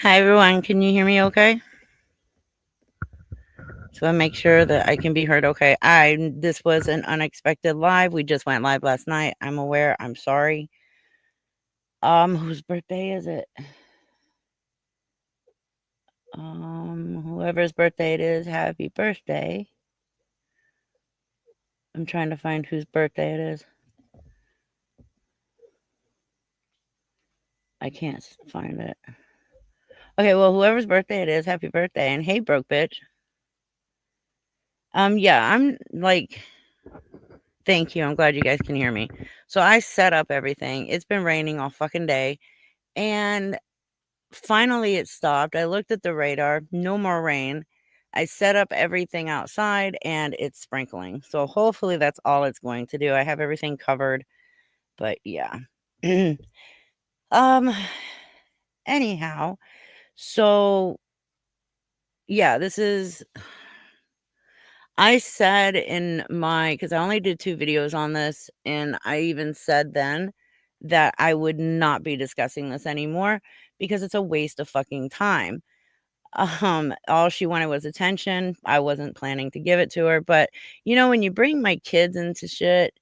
Hi everyone, can you hear me okay? So I make sure that I can be heard okay. This was an unexpected live. We just went live last night. I'm aware. I'm sorry. Whose birthday is it? Whoever's birthday it is, happy birthday. I'm trying to find whose birthday it is. I can't find it. Okay, well, whoever's birthday it is, happy birthday. And hey, broke bitch. Yeah, I'm like, thank you. I'm glad you guys can hear me. So I set up everything. It's been raining all fucking day. And finally it stopped. I looked at the radar, no more rain. I set up everything outside and it's sprinkling. So hopefully that's all it's going to do. I have everything covered. But yeah. um anyhow, so yeah, this is I said in my because I only did 2 videos on this, and I even said then that I would not be discussing this anymore because it's a waste of fucking time. All she wanted was attention. I wasn't planning to give it to her, but, when you bring my kids into shit,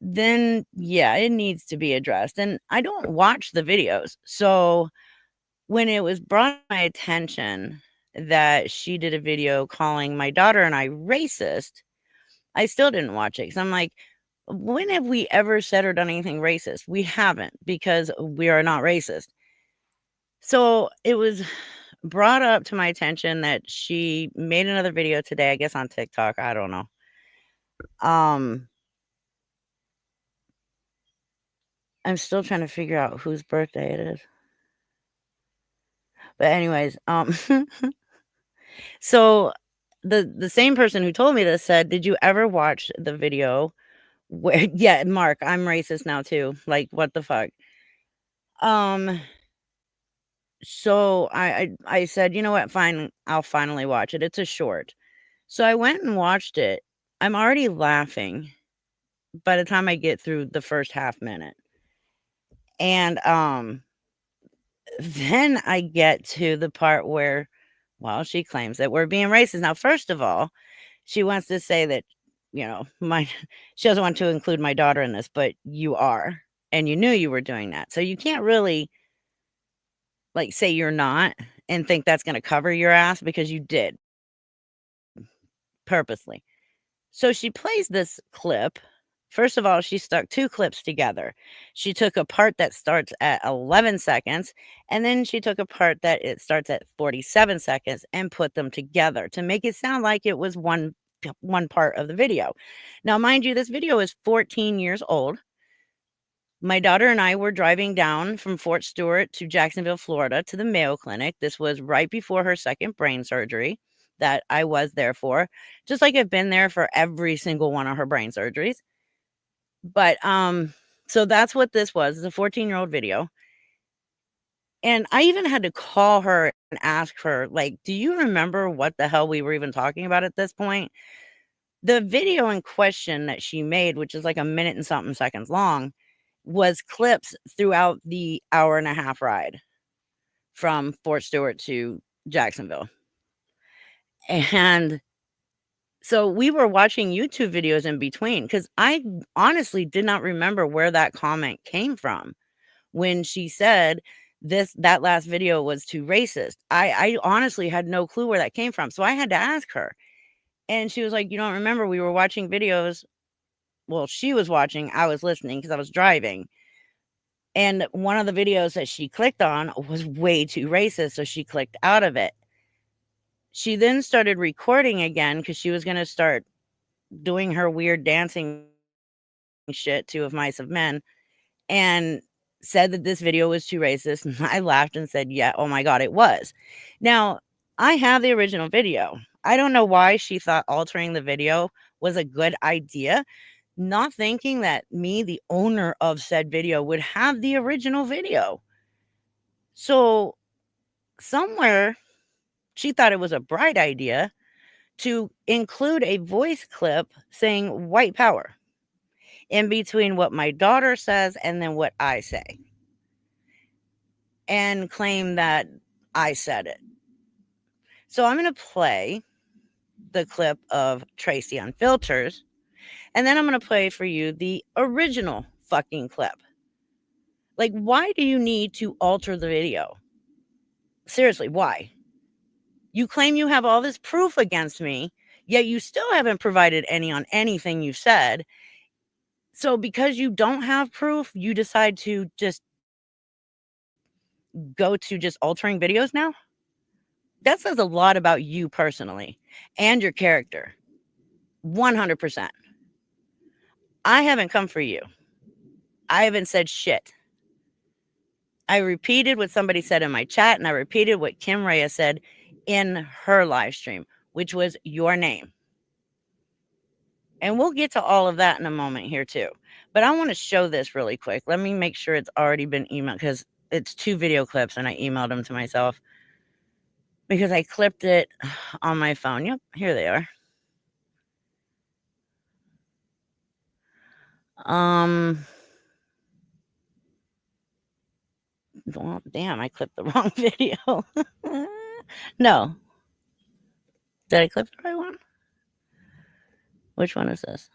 then, yeah, it needs to be addressed, and I don't watch the videos, so when it was brought to my attention that she did a video calling my daughter and I racist, I still didn't watch it because 'cause I'm like, "When have we ever said or done anything racist?" We haven't because we are not racist. So, it was brought up to my attention that she made another video today, I guess on TikTok, I don't know. Um, I'm still trying to figure out whose birthday it is. But anyways, so the same person who told me this said, "Did you ever watch the video where" yeah, Mark, I'm racist now too, like, what the fuck? Um, so I said, "You know what? Fine, I'll finally watch it." It's a short. So I went and watched it. I'm already laughing by the time I get through the first half minute. And, then I get to the part where, well, she claims that we're being racist. Now, first of all, she wants to say that, my she doesn't want to include my daughter in this, but you are, and you knew you were doing that. So you can't really, like, say you're not and think that's gonna cover your ass because you did purposely. So she plays this clip. First of all, she stuck 2 clips together. She took a part that starts at 11 seconds, and then she took a part that it starts at 47 seconds and put them together to make it sound like it was one part of the video. Now, mind you, this video is 14 years old. My daughter and I were driving down from Fort Stewart to Jacksonville, Florida, to the Mayo Clinic. This was right before her second brain surgery that I was there for, just like I've been there for every single one of her brain surgeries. But, so that's what this was. It's a 14-year-old video. And I even had to call her and ask her, like, "Do you remember what the hell we were even talking about at this point?" The video in question that she made, which is like a minute and something seconds long, was clips throughout the hour and a half ride from Fort Stewart to Jacksonville. And so we were watching YouTube videos in between because I honestly did not remember where that comment came from when she said that last video was too racist. I honestly had no clue where that came from. So I had to ask her. And she was like, "You don't remember? We were watching videos." Well, she was watching, I was listening because I was driving. And one of the videos that she clicked on was way too racist, so she clicked out of it. She then started recording again because she was gonna start doing her weird dancing shit to "Of Mice of Men," and said that this video was too racist, and I laughed and said, "Yeah, oh my god, it was." Now, I have the original video. I don't know why she thought altering the video was a good idea, not thinking that me, the owner of said video, would have the original video. So, somewhere, she thought it was a bright idea to include a voice clip saying "white power" in between what my daughter says and then what I say, and claim that I said it. So I'm going to play the clip of Tracie Unfiltered, and then I'm going to play for you the original fucking clip. Like, why do you need to alter the video? Seriously, why? You claim you have all this proof against me, yet you still haven't provided any on anything you've said. So because you don't have proof, you decide to just go to just altering videos now? That says a lot about you personally and your character. 100%. I haven't come for you. I haven't said shit. I repeated what somebody said in my chat, and I repeated what Kim Reyes said in her live stream, which was your name. And we'll get to all of that in a moment here too. But I want to show this really quick. Let me make sure it's already been emailed, because it's 2 video clips and I emailed them to myself because I clipped it on my phone. Yep, here they are. Well, damn, I clipped the wrong video. No. Did I clip the right one? Which one is this?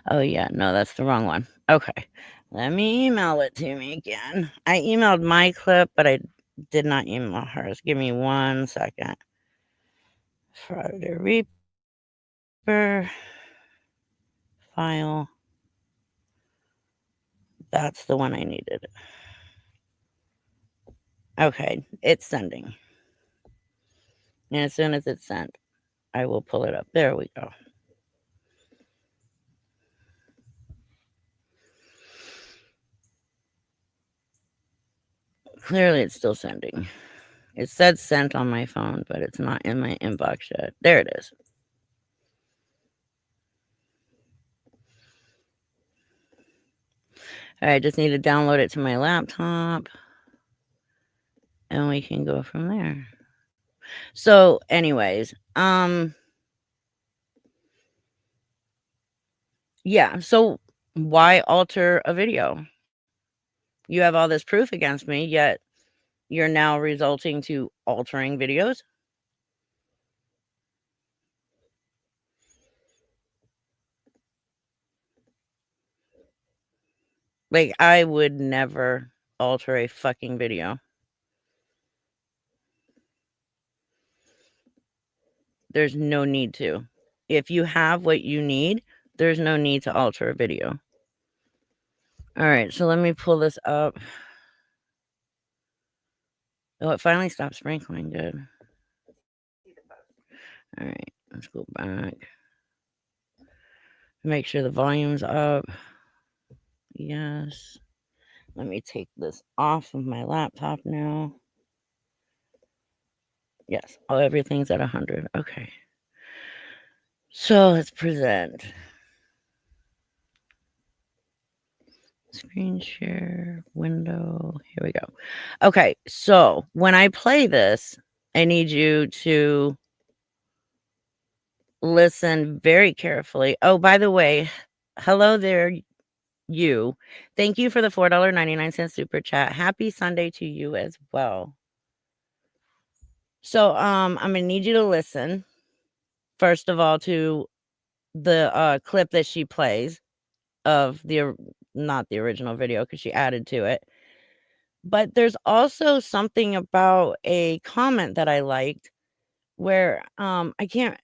Oh, yeah. No, that's the wrong one. Okay. Let me email it to me again. I emailed my clip, but I did not email hers. Give me 1 second. Friday Reaper. File. That's the one I needed. Okay. It's sending. And as soon as it's sent, I will pull it up. There we go. Clearly, it's still sending. It said sent on my phone, but it's not in my inbox yet. There it is. All right, I just need to download it to my laptop, and we can go from there. So, anyways, yeah, so why alter a video? You have all this proof against me, yet you're now resulting to altering videos? Like, I would never alter a fucking video. There's no need to. If you have what you need, there's no need to alter a video. All right, so let me pull this up. Oh, it finally stopped sprinkling. Good. All right, let's go back. Make sure the volume's up. Yes. Let me take this off of my laptop now. Yes. Oh, everything's at 100. Okay. So let's present. Screen share, window. Here we go. Okay. So when I play this, I need you to listen very carefully. Oh, by the way, hello there, you. Thank you for the $4.99 super chat. Happy Sunday to you as well. So I'm gonna need you to listen, first of all, to the clip that she plays of not the original video, because she added to it. But there's also something about a comment that I liked where I can't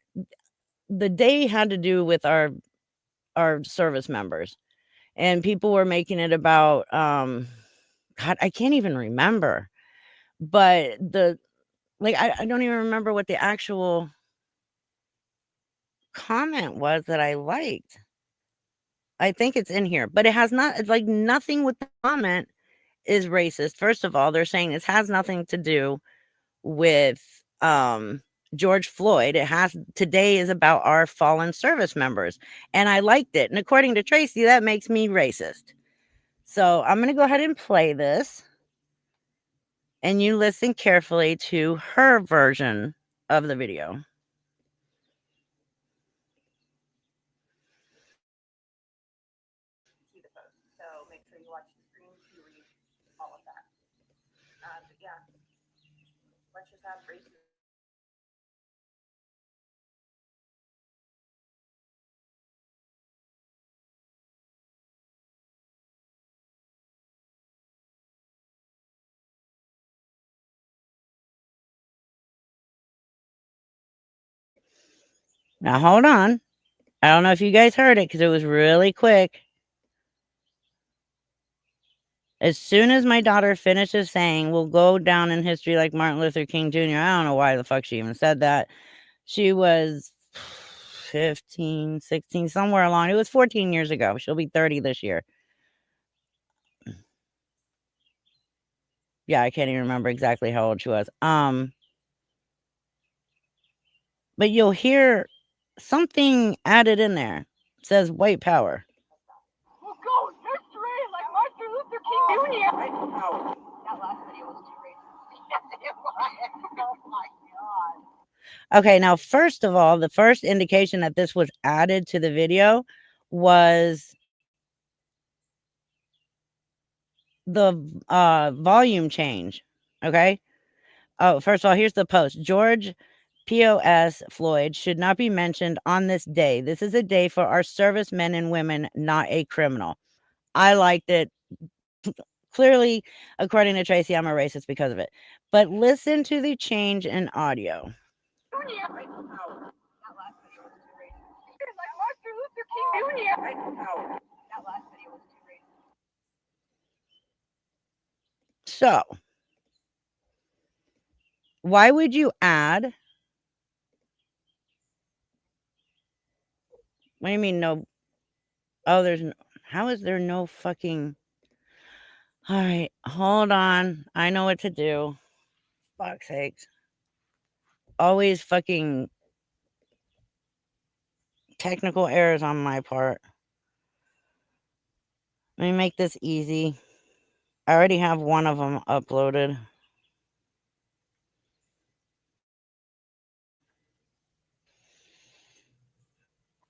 the day had to do with our service members, and people were making it about God, I can't even remember. But I don't even remember what the actual comment was that I liked. I think it's in here, but it has not, like, nothing with the comment is racist. First of all, they're saying this has nothing to do with George Floyd. Today is about our fallen service members, and I liked it. And according to Tracie, that makes me racist. So I'm going to go ahead and play this, and you listen carefully to her version of the video. Now hold on. I don't know if you guys heard it because it was really quick. As soon as my daughter finishes saying, "We'll go down in history like Martin Luther King Jr." I don't know why the fuck she even said that. She was 15, 16, somewhere along. It was 14 years ago. She'll be 30 this year. Yeah, I can't even remember exactly how old she was. But you'll hear something added in there. It says white power. We'll go history like Martin Luther King Jr. That last video was too racist. Yes, it was. Oh my god. Okay, now first of all, the first indication that this was added to the video was the volume change. Okay. Oh, first of all, here's the post. George POS Floyd should not be mentioned on this day. This is a day for our servicemen and women, not a criminal. I liked it. Clearly, according to Tracie, I'm a racist because of it. But listen to the change in audio. That last video was too racist. Like Martin Luther King Jr. That last video was too racist. So, why would you add? What do you mean no? Oh, there's no, how is there no fucking? All right, hold on. I know what to do. Fuck's sakes. Always fucking technical errors on my part. Let me make this easy. I already have one of them uploaded.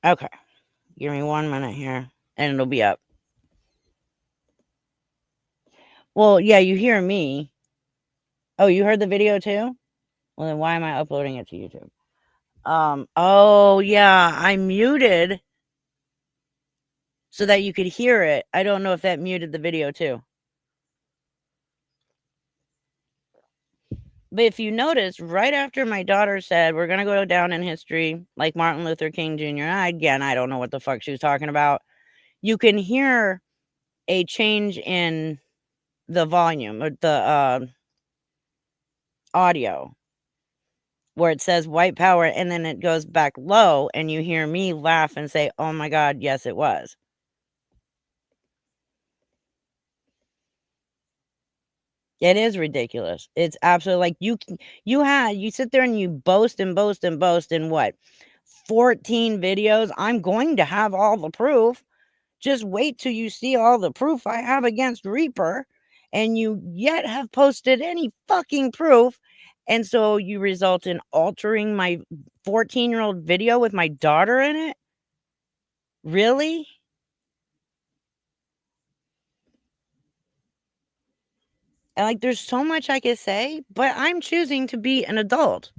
Okay. Give me 1 minute here and it'll be up. Well, yeah, you hear me. Oh, you heard the video too? Well, then why am I uploading it to YouTube? Oh yeah, I muted so that you could hear it. I don't know if that muted the video too. But if you notice, right after my daughter said, "We're going to go down in history like Martin Luther King Jr." Again, I don't know what the fuck she was talking about. You can hear a change in the volume or the audio where it says white power and then it goes back low and you hear me laugh and say, "Oh my God, yes, it was." It is ridiculous. It's absolutely like you sit there and you boast and boast and boast in what? 14 videos. I'm going to have all the proof. Just wait till you see all the proof I have against Reaper, and you yet have posted any fucking proof. And so you result in altering my 14-year-old video with my daughter in it? Really? And like there's so much I could say, but I'm choosing to be an adult.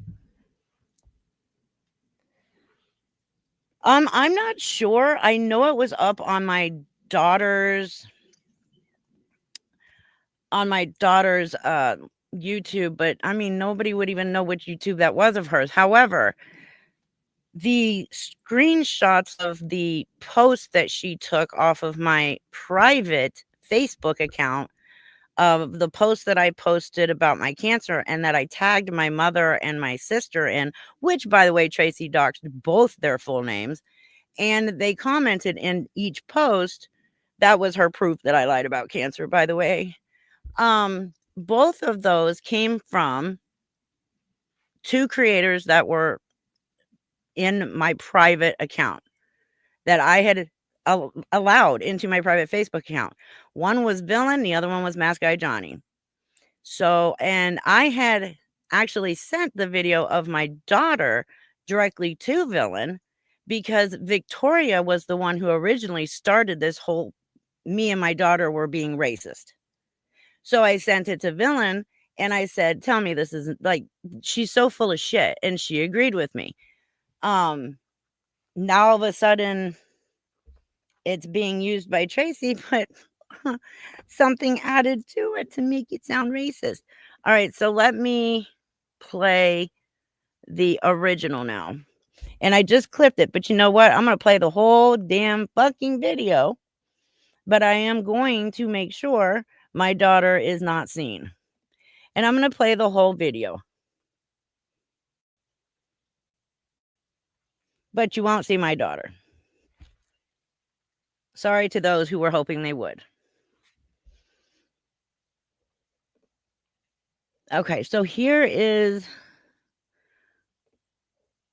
I'm not sure. I know it was up daughter's on my daughter's YouTube, but I mean nobody would even know which YouTube that was of hers. However, the screenshots of the post that she took off of my private Facebook account of the post that I posted about my cancer and that I tagged my mother and my sister in, which by the way, Tracie doxed both their full names. And they commented in each post, that was her proof that I lied about cancer, by the way. Both of those came from two creators that were in my private account that I had allowed into my private Facebook account. One was Villain, the other one was Mask Guy Johnny. So, and I had actually sent the video of my daughter directly to Villain because Victoria was the one who originally started this whole me and my daughter were being racist. So I sent it to Villain and I said, "Tell me this isn't like she's so full of shit." And she agreed with me. Now all of a sudden it's being used by Tracie, but something added to it to make it sound racist. All right, so let me play the original now. And I just clipped it, but you know what? I'm going to play the whole damn fucking video, but I am going to make sure my daughter is not seen. And I'm going to play the whole video. But you won't see my daughter. Sorry to those who were hoping they would. Okay, so here is,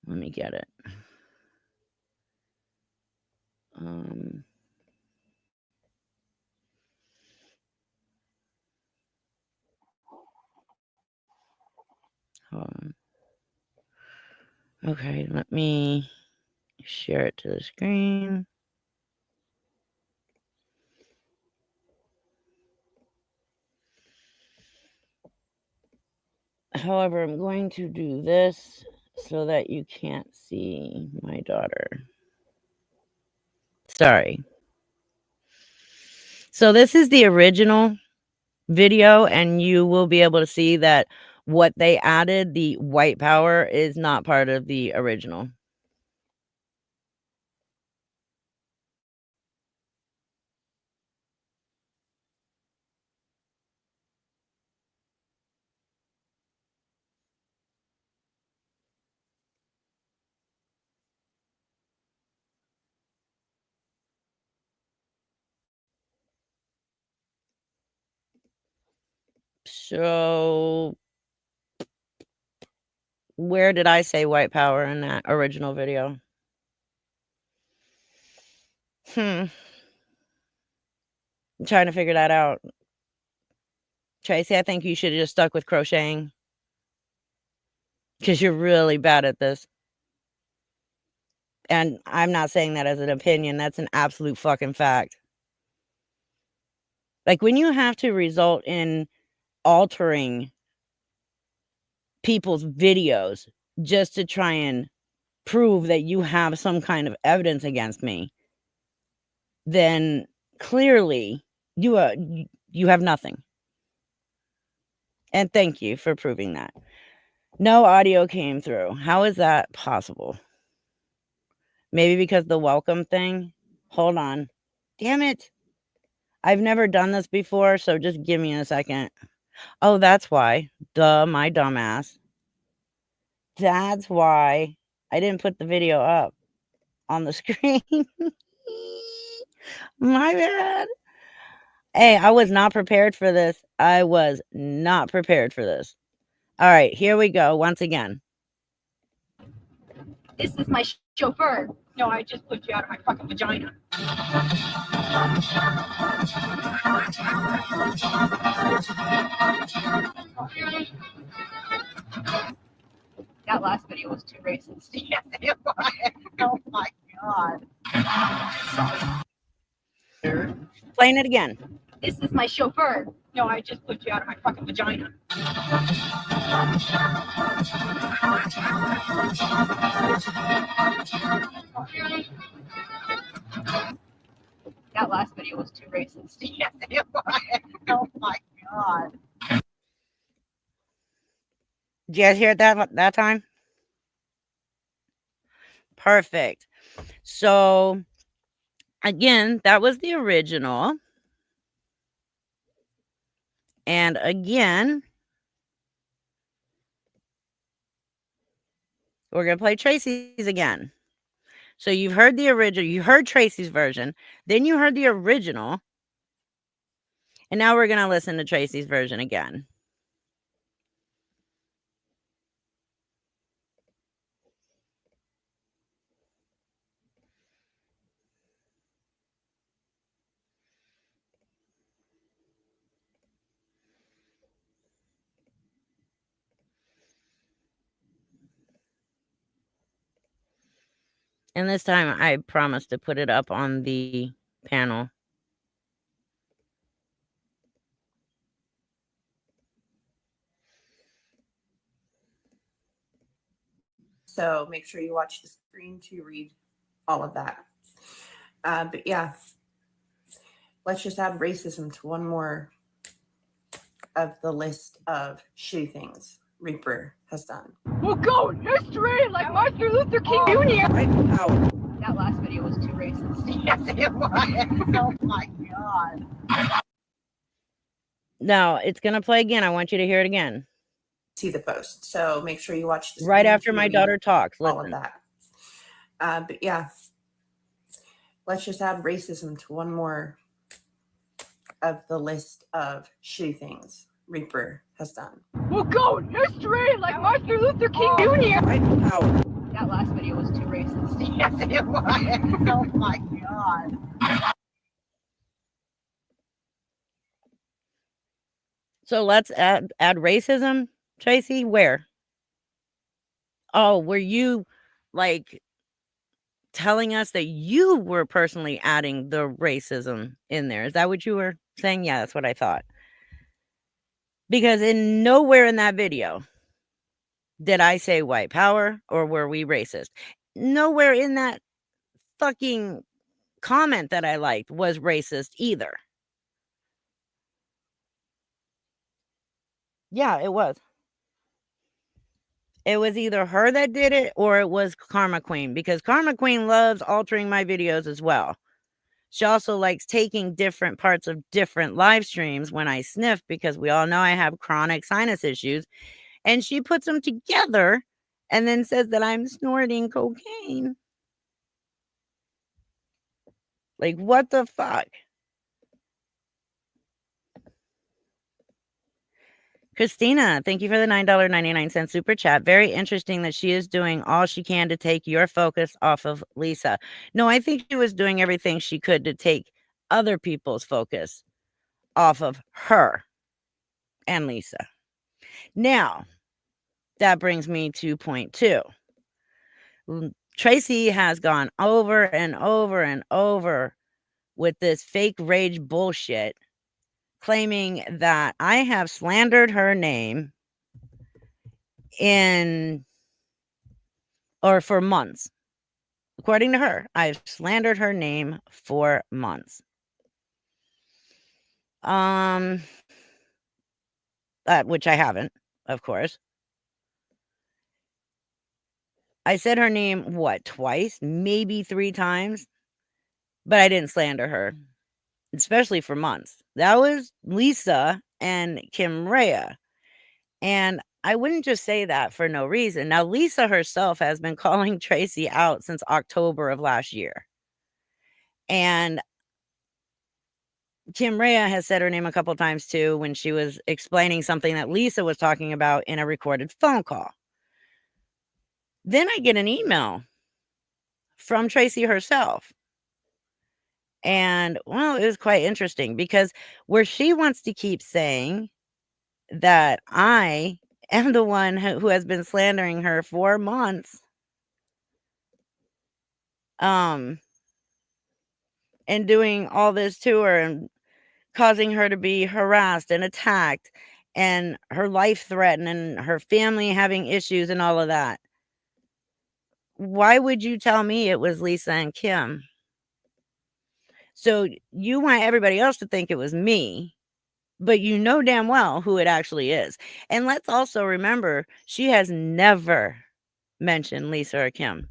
let me get it. Hold on. Okay, let me share it to the screen. However, I'm going to do this so that you can't see my daughter. Sorry. So this is the original video, and you will be able to see that what they added, the white power, is not part of the original. So where did I say white power in that original video? I'm trying to figure that out. Tracie, I think you should have just stuck with crocheting because you're really bad at this. And I'm not saying that as an opinion. That's an absolute fucking fact. Like, when you have to result in altering people's videos just to try and prove that you have some kind of evidence against me, then clearly you have nothing. And thank you for proving that. No audio came through. How is that possible? Maybe because the welcome thing? Hold on. Damn it. I've never done this before, so just give me a second. Oh, that's why. Duh, my dumbass. That's why I didn't put the video up on the screen. My bad. Hey, I was not prepared for this. I was not prepared for this. All right, here we go once again. This is my chauffeur. No, I just put you out of my fucking vagina. That last video was too racist. Yes, it was. Oh my god. Playing it again. This is my chauffeur. No, I just put you out of my fucking vagina. That last video was too racist. Yes, it was. Oh my god. Did you guys hear it that time? Perfect. So, again, that was the original. And again, we're going to play Tracie's again. So you've heard the original, you heard Tracie's version, then you heard the original, and now we're going to listen to Tracie's version again. And this time I promise to put it up on the panel. so make sure you watch the screen to read all of that. But yeah, let's just add racism to one more of the list of shitty things Reaper has done. We'll go in history like Martin Luther King Jr. That last video was too racist. Yes, it was. Oh my God. Now, it's going to play again. I want you to hear it again. See the post. So make sure you watch the right after my daughter talks. all Listen. of that. But yeah, let's just add racism to one more of the list of shitty things Reaper has done. We'll go in history like Martin Luther King Jr. That last video was too racist. Yes, it was. Oh my God. So let's add racism, Tracie. Where? Oh, were you like telling us that you were personally adding the racism in there? Is that what you were saying? Yeah, that's what I thought. Because in nowhere in that video did I say white power or were we racist. Nowhere in that fucking comment that I liked was racist either. Yeah, it was. It was either her that did it or it was Karma Queen, because Karma Queen loves altering my videos as well. She also likes taking different parts of different live streams when I sniff, because we all know I have chronic sinus issues, and she puts them together and then says that I'm snorting cocaine. Like, what the fuck? Christina, thank you for the $9.99 super chat. Very interesting that she is doing all she can to take your focus off of Lisa. No, I think she was doing everything she could to take other people's focus off of her and Lisa. Now, that brings me to point 2. Tracie has gone over and over and over with this fake rage bullshit, claiming that I have slandered her name for months. According to her, I've slandered her name for months. Which I haven't, of course. I said her name, twice, maybe 3 times, but I didn't slander her, especially for months. That was Lisa and Kim Rhea. And I wouldn't just say that for no reason. Now, Lisa herself has been calling Tracie out since October of last year. And Kim Rhea has said her name a couple times too when she was explaining something that Lisa was talking about in a recorded phone call. Then I get an email from Tracie herself. And, well, it was quite interesting, because where she wants to keep saying that I am the one who has been slandering her for months, and doing all this to her and causing her to be harassed and attacked and her life threatened and her family having issues and all of that. Why would you tell me it was Lisa and Kim? So you want everybody else to think it was me, but you know damn well who it actually is. And let's also remember, she has never mentioned Lisa or Kim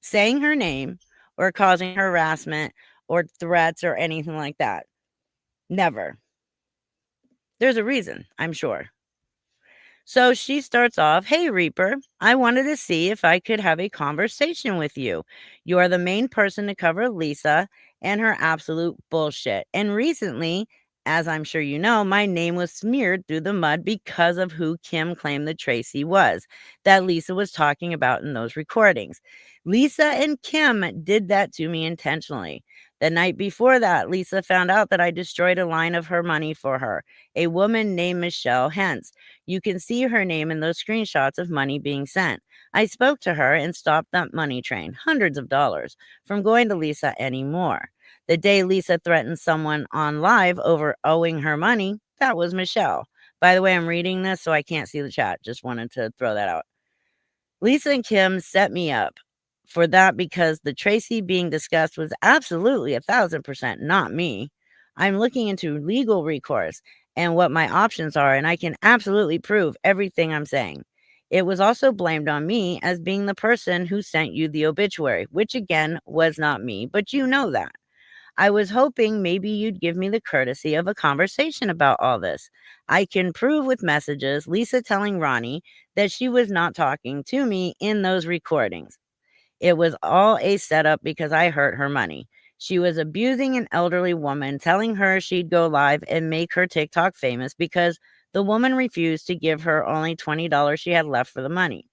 saying her name or causing harassment or threats or anything like that. Never. There's a reason, I'm sure. So she starts off, "Hey, Reaper, I wanted to see if I could have a conversation with you. You are the main person to cover Lisa and her absolute bullshit. And recently, as I'm sure you know, my name was smeared through the mud because of who Kim claimed that Tracie was, that Lisa was talking about in those recordings. Lisa and Kim did that to me intentionally. The night before that, Lisa found out that I destroyed a line of her money for her, a woman named Michelle Hentz. You can see her name in those screenshots of money being sent. I spoke to her and stopped that money train, hundreds of dollars, from going to Lisa anymore. The day Lisa threatened someone on live over owing her money, that was Michelle. By the way, I'm reading this, so I can't see the chat. Just wanted to throw that out. Lisa and Kim set me up for that because the Tracie being discussed was absolutely 1,000% not me. I'm looking into legal recourse and what my options are, and I can absolutely prove everything I'm saying. It was also blamed on me as being the person who sent you the obituary, which again was not me, but you know that. I was hoping maybe you'd give me the courtesy of a conversation about all this. I can prove with messages Lisa telling Ronnie that she was not talking to me in those recordings. It was all a setup because I hurt her money. She was abusing an elderly woman, telling her she'd go live and make her TikTok famous because the woman refused to give her only $20 she had left for the money.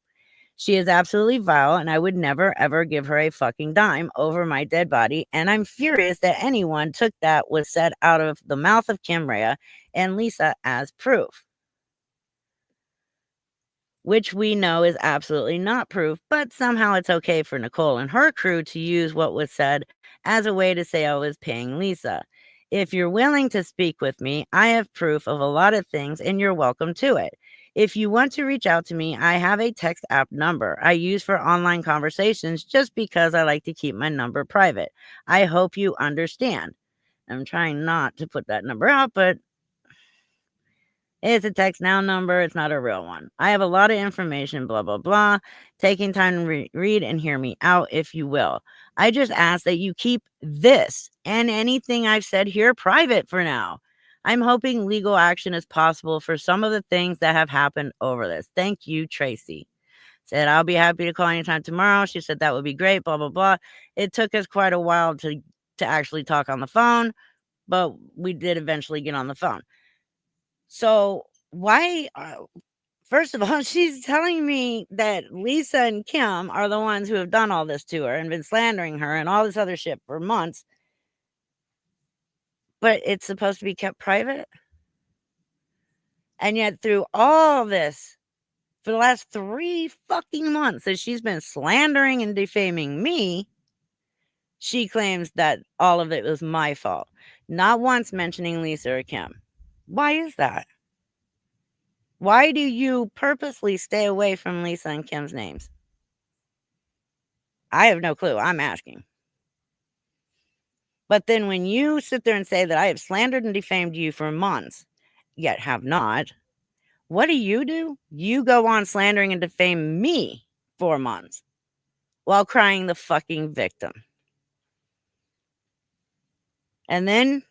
She is absolutely vile, and I would never, ever give her a fucking dime over my dead body, and I'm furious that anyone took that was said out of the mouth of Kim Rhea and Lisa as proof, which we know is absolutely not proof, but somehow it's okay for Nicole and her crew to use what was said as a way to say I was paying Lisa. If you're willing to speak with me, I have proof of a lot of things, and you're welcome to it. If you want to reach out to me, I have a text app number I use for online conversations just because I like to keep my number private. I hope you understand. I'm trying not to put that number out, but it's a text now number. It's not a real one. I have a lot of information, blah, blah, blah. Taking time to read and hear me out, if you will. I just ask that you keep this and anything I've said here private for now. I'm hoping legal action is possible for some of the things that have happened over this. Thank you, Tracie. Said, I'll be happy to call anytime tomorrow. She said that would be great, blah, blah, blah. It took us quite a while to actually talk on the phone, but we did eventually get on the phone. So why, first of all, she's telling me that Lisa and Kim are the ones who have done all this to her and been slandering her and all this other shit for months. But it's supposed to be kept private. And yet through all this, for the last 3 fucking months that she's been slandering and defaming me, she claims that all of it was my fault. Not once mentioning Lisa or Kim. Why is that? Why do you purposely stay away from Lisa and Kim's names? I have no clue. I'm asking. But then when you sit there and say that I have slandered and defamed you for months, yet have not, what do? You go on slandering and defame me for months while crying the fucking victim. And then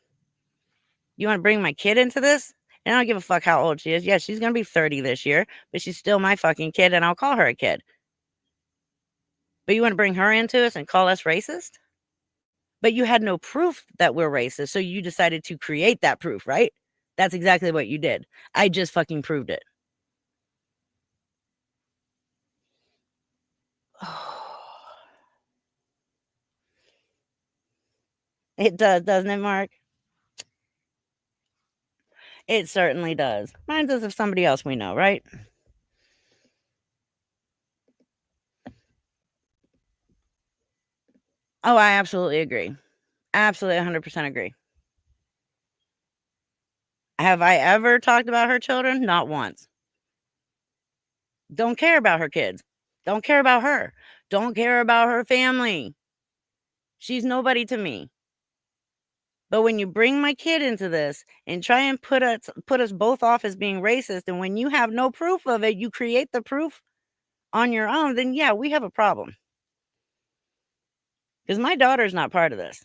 you want to bring my kid into this? And I don't give a fuck how old she is. Yes, she's going to be 30 this year, but she's still my fucking kid, and I'll call her a kid. But you want to bring her into us and call us racist? But you had no proof that we're racist, so you decided to create that proof, right? That's exactly what you did. I just fucking proved it. It does, doesn't it, Mark? It certainly does. Reminds us of somebody else we know, right? Oh, I absolutely agree. Absolutely 100% agree. Have I ever talked about her children? Not once. Don't care about her kids. Don't care about her. Don't care about her family. She's nobody to me. But when you bring my kid into this and try and put us both off as being racist, and when you have no proof of it, you create the proof on your own, then yeah, we have a problem. Because my daughter's not part of this.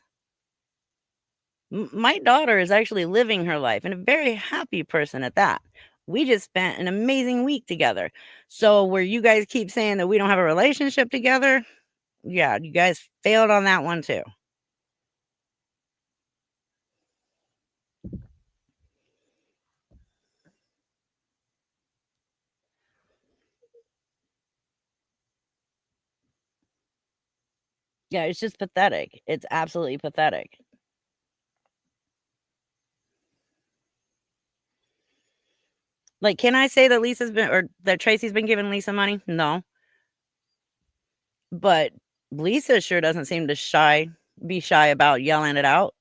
My daughter is actually living her life and a very happy person at that. We just spent an amazing week together. So where you guys keep saying that we don't have a relationship together, yeah, you guys failed on that one too. Yeah, it's just pathetic. It's absolutely pathetic. Like, can I say that that Tracie's been giving Lisa money? No. But Lisa sure doesn't seem to be shy about yelling it out.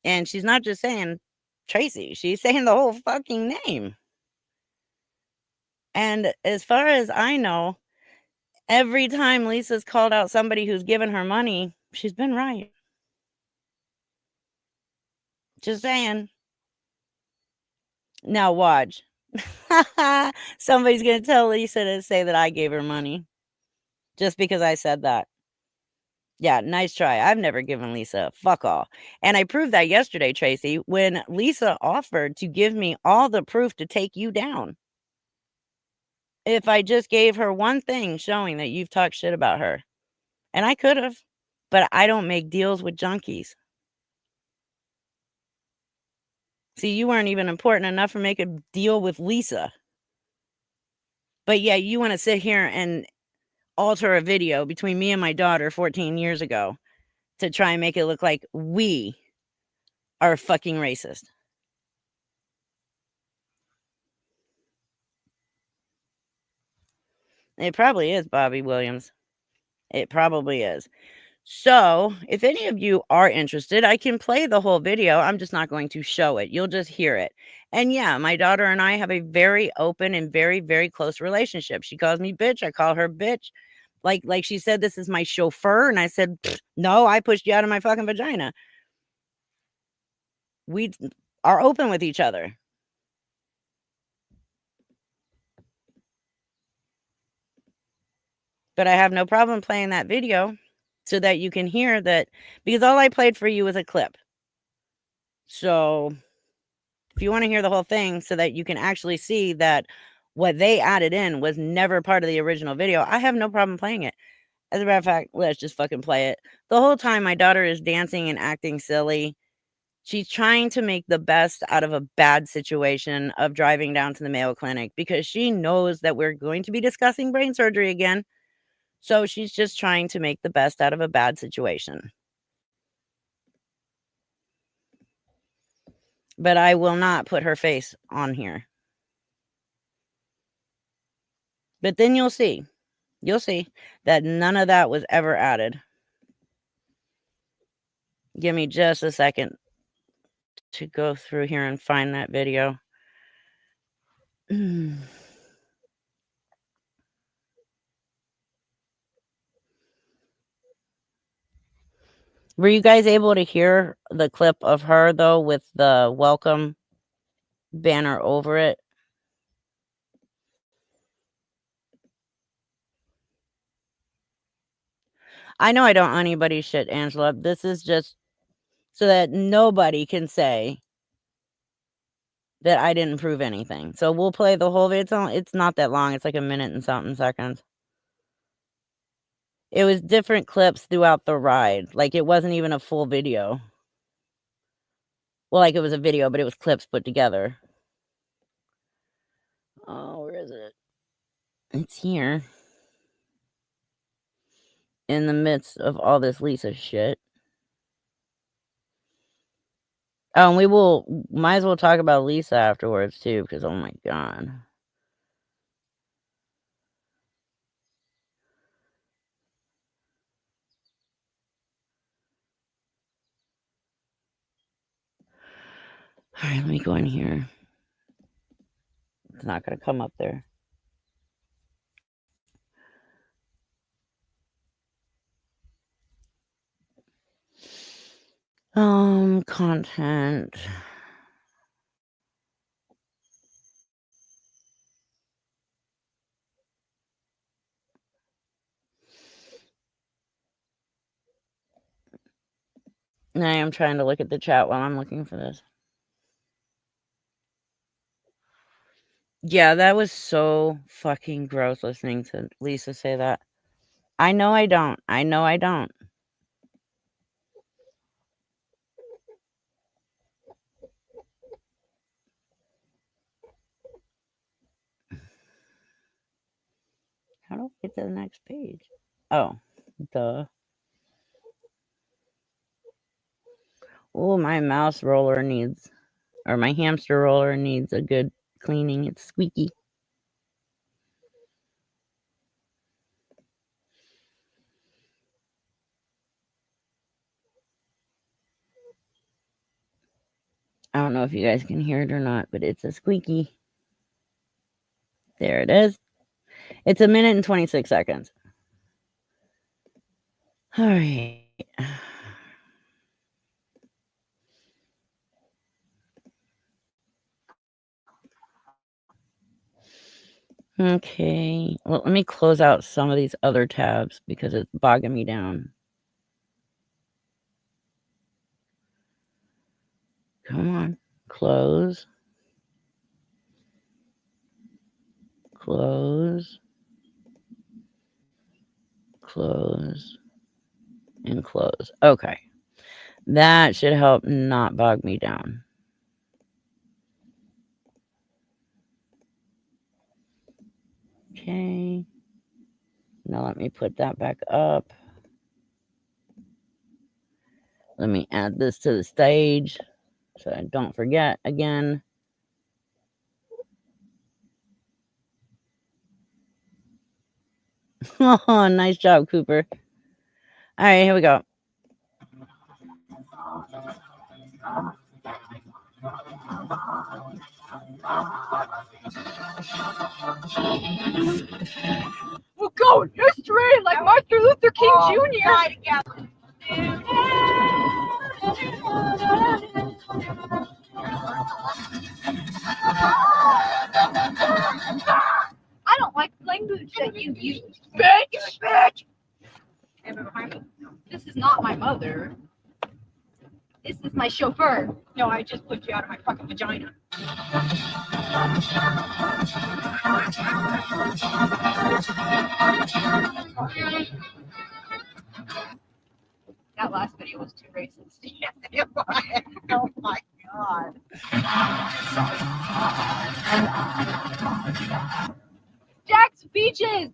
And she's not just saying Tracie, she's saying the whole fucking name. And as far as I know, Every time Lisa's called out somebody who's given her money, she's been right. Just saying. Now watch. Somebody's going to tell Lisa to say that I gave her money. Just because I said that. Yeah, nice try. I've never given Lisa fuck all. And I proved that yesterday, Tracie, when Lisa offered to give me all the proof to take you down. If I just gave her one thing showing that you've talked shit about her. And I could have, but I don't make deals with junkies. See, you weren't even important enough to make a deal with Lisa. But yeah, you want to sit here and alter a video between me and my daughter 14 years ago to try and make it look like we are fucking racist. It probably is, Bobby Williams. It probably is. So, if any of you are interested, I can play the whole video. I'm just not going to show it. You'll just hear it. And yeah, my daughter and I have a very open and very, very close relationship. She calls me bitch. I call her bitch. Like she said, this is my chauffeur. And I said, no, I pushed you out of my fucking vagina. We are open with each other. But I have no problem playing that video so that you can hear that, because all I played for you was a clip. So if you want to hear the whole thing so that you can actually see that what they added in was never part of the original video, I have no problem playing it. As a matter of fact, let's just fucking play it. The whole time my daughter is dancing and acting silly. She's trying to make the best out of a bad situation of driving down to the Mayo Clinic because she knows that we're going to be discussing brain surgery again. So she's just trying to make the best out of a bad situation. But I will not put her face on here. But then you'll see that none of that was ever added. Give me just a second to go through here and find that video. Were you guys able to hear the clip of her, though, with the welcome banner over it? I know I don't own anybody's shit, Angela. This is just so that nobody can say that I didn't prove anything. So we'll play the whole video. It's not that long. It's like a minute and something seconds. It was different clips throughout the ride. Like, it wasn't even a full video. Well, like, it was a video, but it was clips put together. Oh, where is it? It's here. In the midst of all this Lisa shit. Oh, and we might as well talk about Lisa afterwards, too, because, oh my God. All right, let me go in here. It's not going to come up there. Content. I am trying to look at the chat while I'm looking for this. Yeah, that was so fucking gross listening to Lisa say that. I know I don't. I know I don't. How do I get to the next page? Oh, duh. Oh, my mouse roller needs, or my hamster roller needs a good cleaning. It's squeaky. I don't know if you guys can hear it or not, but it's a squeaky. There it is. It's a minute and 26 seconds. All right. Okay. Well, let me close out some of these other tabs because it's bogging me down. Come on. Close. Close. Close. And close. Okay. That should help not bog me down. Okay. Now let me put that back up. Let me add this to the stage so I don't forget again. Oh, nice job, Cooper. All right, here we go. We'll go in history like Martin Luther King Jr. I don't like the language that you use. Bitch! Bitch! This is not my mother. This is my chauffeur. No, I just put you out of my fucking vagina. That last video was too racist. Yes, it was. Oh my god. Jack's Beaches!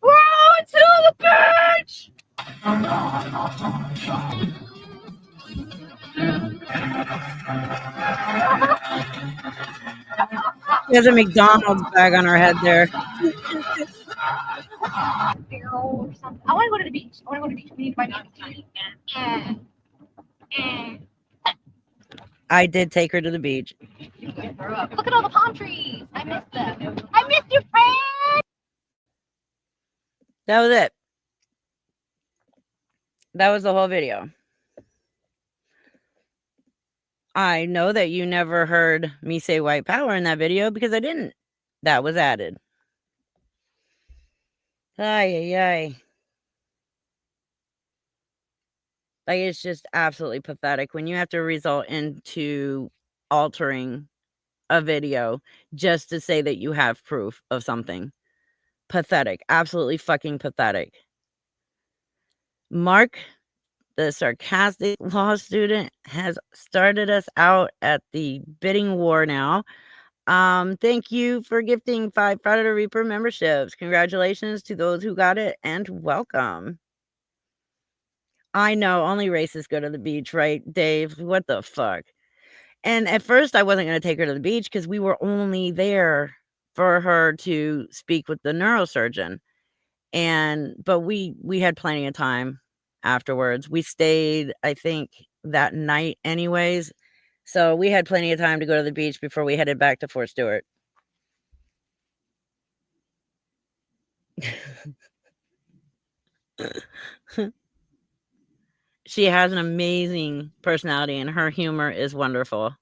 We're on to the beach! There's a McDonald's bag on her head there. Or something. I want to go to the beach. I want to go to the beach. We need to buy time. I did take her to the beach. Look at all the palm trees. I missed them. I missed you, friend. That was it. That was the whole video. I know that you never heard me say white power in that video because I didn't. That was added. Ay, ay, ay. Like, it's just absolutely pathetic when you have to resort into altering a video just to say that you have proof of something. Pathetic. Absolutely fucking pathetic. Mark, the sarcastic law student, has started us out at the bidding war now. Thank you for gifting 5 Predator Reaper memberships. Congratulations to those who got it and welcome. I know, only racists go to the beach, right, Dave? What the fuck? And at first, I wasn't going to take her to the beach because we were only there for her to speak with the neurosurgeon. But we had plenty of time afterwards. We stayed, I think, that night anyways. So we had plenty of time to go to the beach before we headed back to Fort Stewart. She has an amazing personality and her humor is wonderful.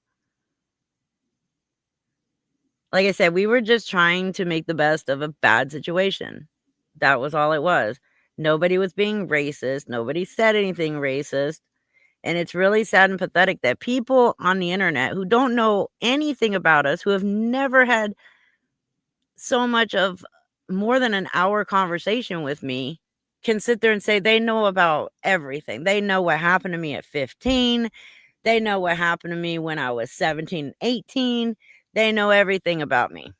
Like I said, we were just trying to make the best of a bad situation. That was all it was. Nobody was being racist. Nobody said anything racist. And it's really sad and pathetic that people on the internet who don't know anything about us, who have never had so much of more than an hour conversation with me, can sit there and say they know about everything. They know what happened to me at 15. They know what happened to me when I was 17, 18. They know everything about me.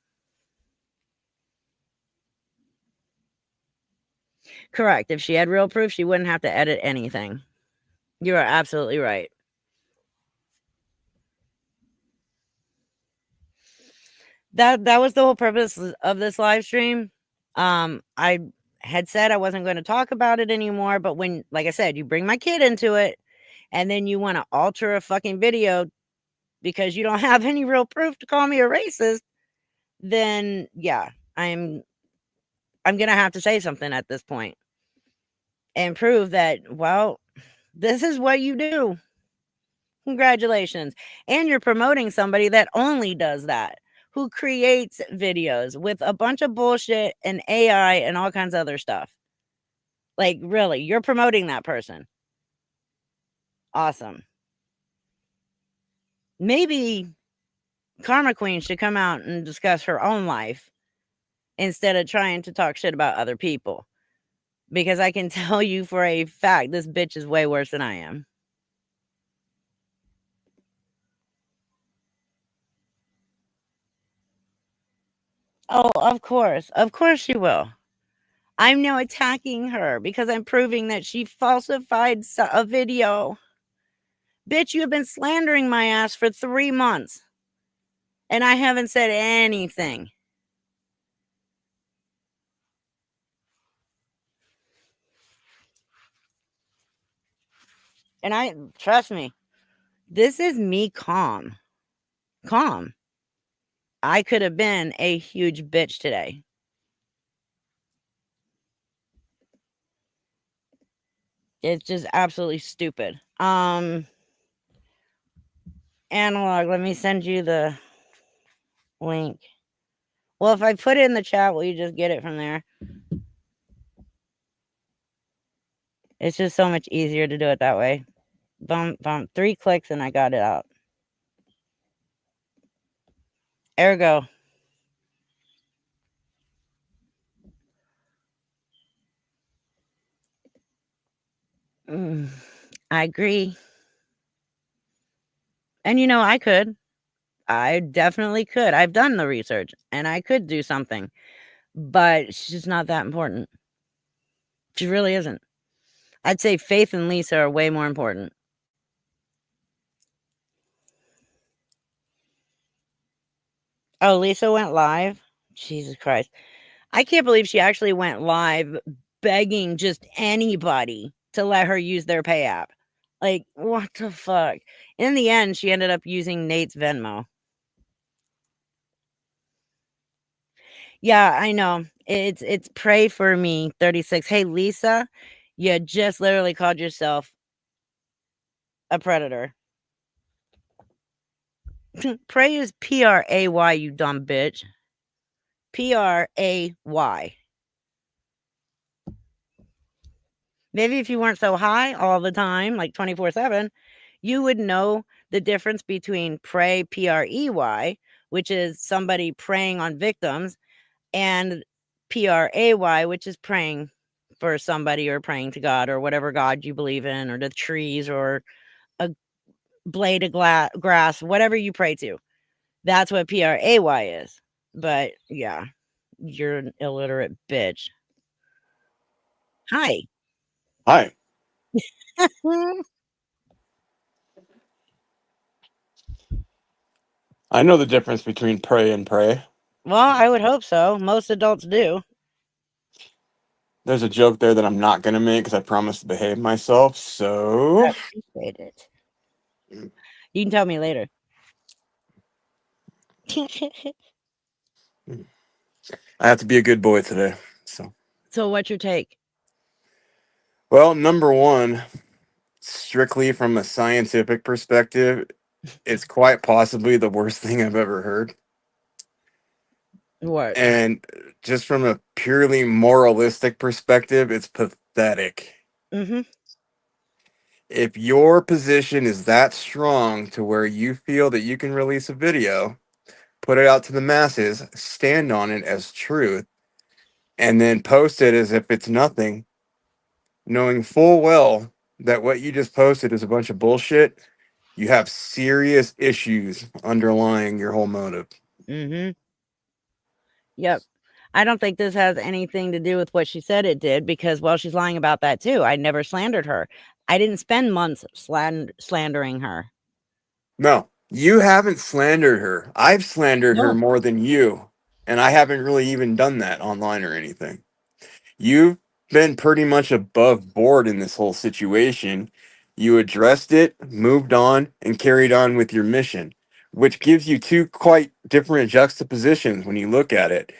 Correct. If she had real proof, she wouldn't have to edit anything. You are absolutely right. That was the whole purpose of this live stream. I had said I wasn't going to talk about it anymore, but when, like I said, you bring my kid into it and then you want to alter a fucking video because you don't have any real proof to call me a racist, then yeah, I'm going to have to say something at this point. and prove that, well, this is what you do. Congratulations. And you're promoting somebody that only does that, who creates videos with a bunch of bullshit and AI and all kinds of other stuff. Like, really, you're promoting that person. Awesome. Maybe Karma Queen should come out and discuss her own life instead of trying to talk shit about other people. Because I can tell you for a fact, this bitch is way worse than I am. Oh, of course. Of course she will. I'm now attacking her because I'm proving that she falsified a video. Bitch, you have been slandering my ass for 3 months. And I haven't said anything. And trust me, this is me calm. Calm. I could have been a huge bitch today. It's just absolutely stupid. Analog, let me send you the link. Well, if I put it in the chat, will you just get it from there? It's just so much easier to do it that way. Bump, bump. 3 clicks and I got it out. Ergo. I agree. And I could. I definitely could. I've done the research and I could do something. But she's not that important. She really isn't. I'd say Faith and Lisa are way more important. Oh, Lisa went live? Jesus Christ. I can't believe she actually went live begging just anybody to let her use their pay app. Like, what the fuck? In the end, she ended up using Nate's Venmo. Yeah, I know. It's pray for me 36. Hey, Lisa, you just literally called yourself a predator. Pray is Pray, you dumb bitch. Pray. Maybe if you weren't so high all the time, like 24/7, you would know the difference between pray, Prey, which is somebody preying on victims, and Pray, which is praying for somebody or praying to God or whatever God you believe in, or the trees or a blade of grass, whatever you pray to. That's what Pray is. But yeah, you're an illiterate bitch. Hi. Hi. I know the difference between pray and pray. Well, I would hope so. Most adults do. There's a joke there that I'm not going to make because I promised to behave myself. So I appreciate it. You can tell me later. I have to be a good boy today. So what's your take? Well, number one, strictly from a scientific perspective, it's quite possibly the worst thing I've ever heard. What? And just from a purely moralistic perspective, it's pathetic. Mm-hmm. If your position is that strong to where you feel that you can release a video, put it out to the masses, stand on it as truth, and then post it as if it's nothing, knowing full well that what you just posted is a bunch of bullshit, you have serious issues underlying your whole motive. Mm-hmm. Yep. I don't think this has anything to do with what she said it did, because, well, she's lying about that too. I never slandered her. I didn't spend months slandering her. No, you haven't slandered her. I've slandered her No. more than you, and I haven't really even done that online or anything. You've been pretty much above board in this whole situation. You addressed it, moved on, and carried on with your mission, which gives you two quite different juxtapositions when you look at it.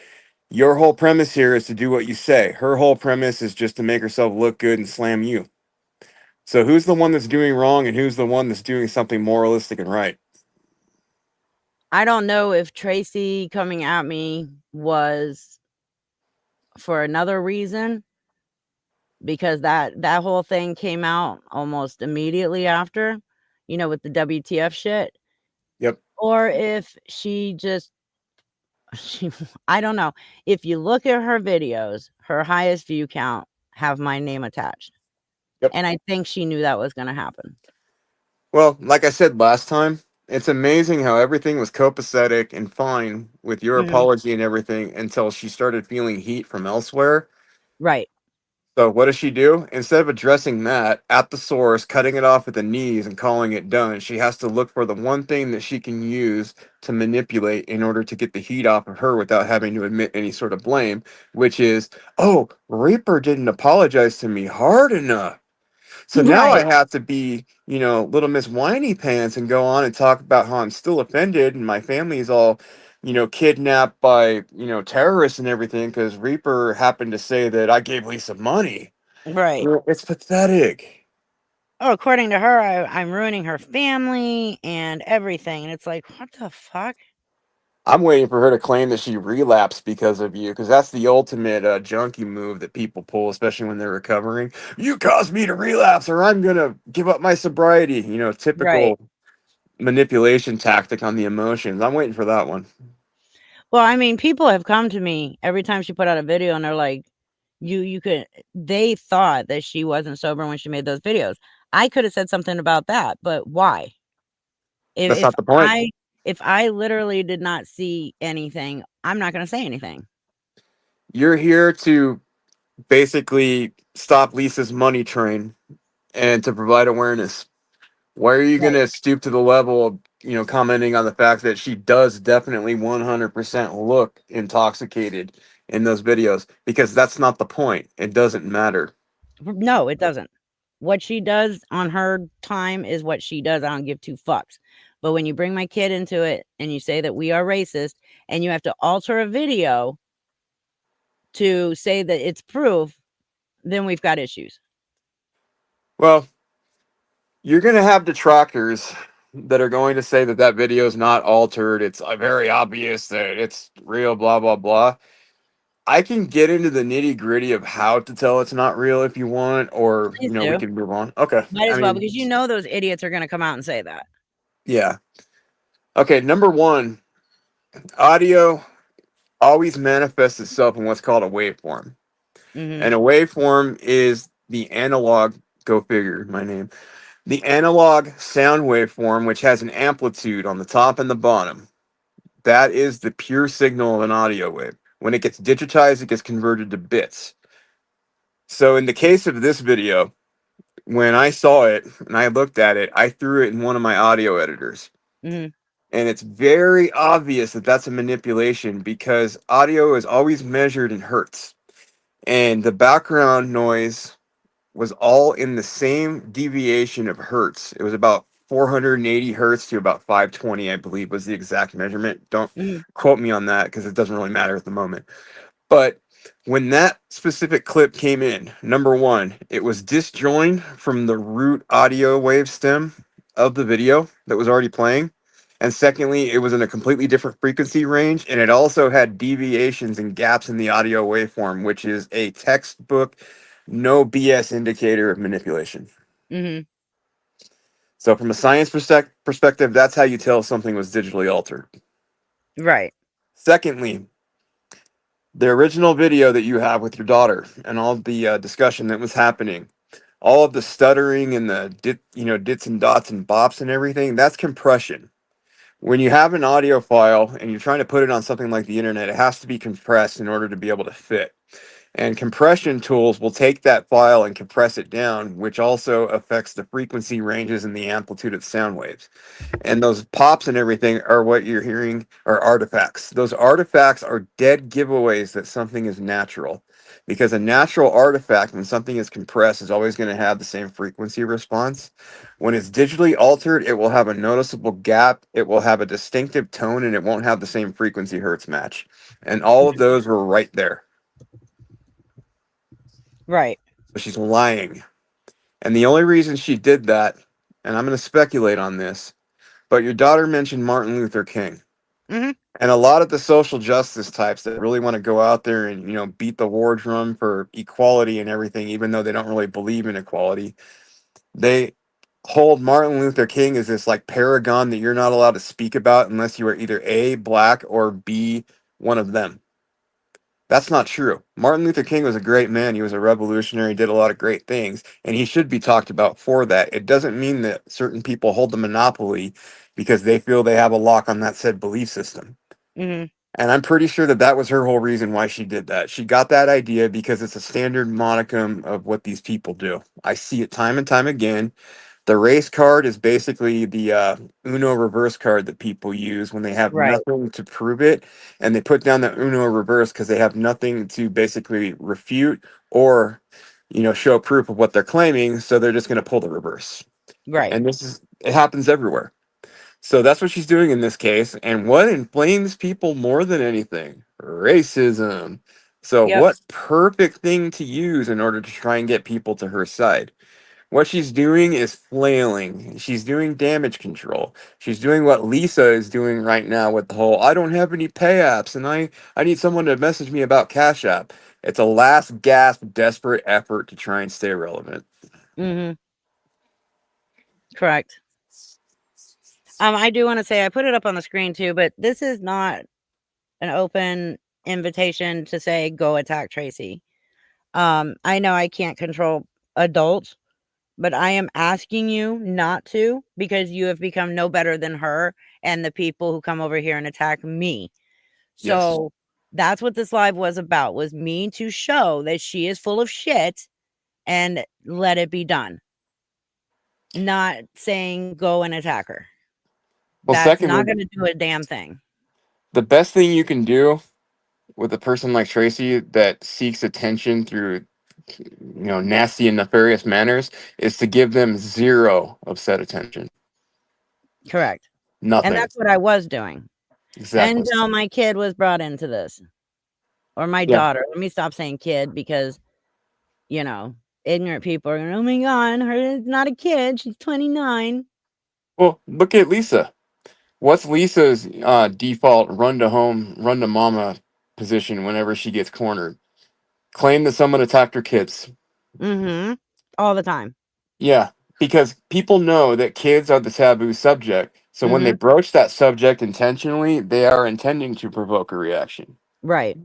Your whole premise here is to do what you say. Her whole premise is just to make herself look good and slam you. So who's the one that's doing wrong and who's the one that's doing something moralistic and right? I don't know if Tracie coming at me was for another reason, because that whole thing came out almost immediately after, with the WTF shit, Yep. or if she just she I don't know. If you look at her videos, her highest view count have my name attached. Yep. And I think she knew that was gonna happen. Well, like I said last time, it's amazing how everything was copacetic and fine with your Mhm. apology and everything until she started feeling heat from elsewhere. Right. So what does she do? Instead of addressing that at the source, cutting it off at the knees and calling it done, she has to look for the one thing that she can use to manipulate in order to get the heat off of her without having to admit any sort of blame, which is, oh, Reaper didn't apologize to me hard enough. So now I Right. have to be, little Miss Whiny Pants and go on and talk about how I'm still offended and my family's all, kidnapped by, terrorists and everything because Reaper happened to say that I gave Lisa money. Right. It's pathetic. Oh, according to her, I'm ruining her family and everything, and it's like, "What the fuck?" I'm waiting for her to claim that she relapsed because of you because that's the ultimate junkie move that people pull, especially when they're recovering. You caused me to relapse or I'm going to give up my sobriety. Right. Typical manipulation tactic on the emotions. I'm waiting for that one. Well, I mean, people have come to me every time she put out a video, and they're like, you could they thought that she wasn't sober when she made those videos. I could have said something about that, but why? If That's if not the point. I if I literally did not see anything, I'm not gonna say anything. You're here to basically stop Lisa's money train and to provide awareness. Why are you going Right. to stoop to the level of, commenting on the fact that she does definitely 100% look intoxicated in those videos? Because that's not the point. It doesn't matter. No, it doesn't. What she does on her time is what she does. I don't give two fucks. But when you bring my kid into it and you say that we are racist and you have to alter a video to say that it's proof, then we've got issues. Well, you're going to have detractors that are going to say that that video is not altered. It's very obvious that it's real, blah, blah, blah. I can get into the nitty gritty of how to tell it's not real if you want, or, Please we do. can move on. Okay. Might I as well, mean, because those idiots are gonna come out and say that. yeah. Okay. Number one, audio always manifests itself in what's called a waveform. Mhm. And a waveform is the analog, go figure, my name, the analog sound waveform, which has an amplitude on the top and the bottom. That is the pure signal of an audio wave. When it gets digitized, it gets converted to bits. So in the case of this video, when I saw it and I looked at it, I threw it in one of my audio editors. Mhm. And it's very obvious that that's a manipulation because audio is always measured in hertz. And the background noise was all in the same deviation of hertz. It was about 480 hertz to about 520, I believe, was the exact measurement. Don't Mhm. quote me on that because it doesn't really matter at the moment. But when that specific clip came in, number one, it was disjoined from the root audio wave stem of the video that was already playing. And secondly, it was in a completely different frequency range, and it also had deviations and gaps in the audio waveform, which is a textbook, no BS indicator of manipulation. Mhm. So, from a science perspective, that's how you tell something was digitally altered. Right. Secondly, the original video that you have with your daughter and all the discussion that was happening, all of the stuttering and the dits and dots and bops and everything, that's compression. When you have an audio file and you're trying to put it on something like the internet, it has to be compressed in order to be able to fit. And compression tools will take that file and compress it down, which also affects the frequency ranges and the amplitude of sound waves. And those pops and everything are what you're hearing are artifacts. Those artifacts are dead giveaways that something is natural. Because a natural artifact, when something is compressed, is always going to have the same frequency response. When it's digitally altered, it will have a noticeable gap, it will have a distinctive tone, and it won't have the same frequency hertz match. And all of those were right there. Right. So she's lying. And the only reason she did that, and I'm going to speculate on this, but your daughter mentioned Martin Luther King. Mm-hmm. And a lot of the social justice types that really want to go out there and, beat the war drum for equality and everything, even though they don't really believe in equality, they hold Martin Luther King as this like paragon that you're not allowed to speak about unless you are either A, black, or B, one of them. That's not true. Martin Luther King was a great man. He was a revolutionary, did a lot of great things, and he should be talked about for that. It doesn't mean that certain people hold the monopoly because they feel they have a lock on that said belief system. Mm-hmm. And I'm pretty sure that that was her whole reason why she did that. She got that idea because it's a standard monicum of what these people do. I see it time and time again. The race card is basically the Uno reverse card that people use when they have Right. nothing to prove it, and they put down the Uno reverse because they have nothing to basically refute or, show proof of what they're claiming. So they're just going to pull the reverse. Right. And it happens everywhere. So that's what she's doing in this case. And what inflames people more than anything? Racism. So Yep. what perfect thing to use in order to try and get people to her side? What she's doing is flailing. She's doing damage control. She's doing what Lisa is doing right now with the whole I don't have any pay apps and I need someone to message me about Cash App. It's a last gasp, desperate effort to try and stay relevant. Mm-hmm. Correct. I do want to say I put it up on the screen too, but this is not an open invitation to say go attack Tracie. I know I can't control adults, but I am asking you not to because you have become no better than her and the people who come over here and attack me. Yes. So that's what this live was about, was me to show that she is full of shit and let it be done. Not saying go and attack her. Well, That's not secondly, going to do a damn thing. the best thing you can do with a person like Tracie that seeks attention through, nasty and nefarious manners is to give them zero of said attention. Correct. And Nothing. that's what I was doing. Exactly. Until my kid was brought into this. Or my Yeah. daughter. Let me stop saying kid because, ignorant people are going, oh my God, her is not a kid. She's 29. Well, look at Lisa. What's Lisa's default run to home, run to mama position whenever she gets cornered? Claim that someone attacked her kids. Mm-hmm. All the time. Yeah, because people know that kids are the taboo subject. So when they Mm-hmm. broach that subject intentionally, they are intending to provoke a reaction. Right.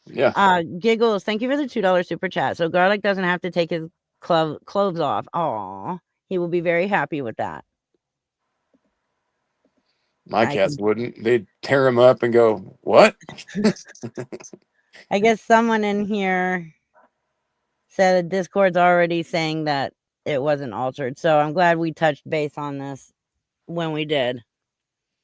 Yeah. Giggles, thank you for the $2 super chat. So Garlic doesn't have to take his clothes off. Aw. He will be very happy with that. My cats wouldn't. They'd tear him up and go, what? I guess someone in here said that Discord's already saying that it wasn't altered. So I'm glad we touched base on this when we did.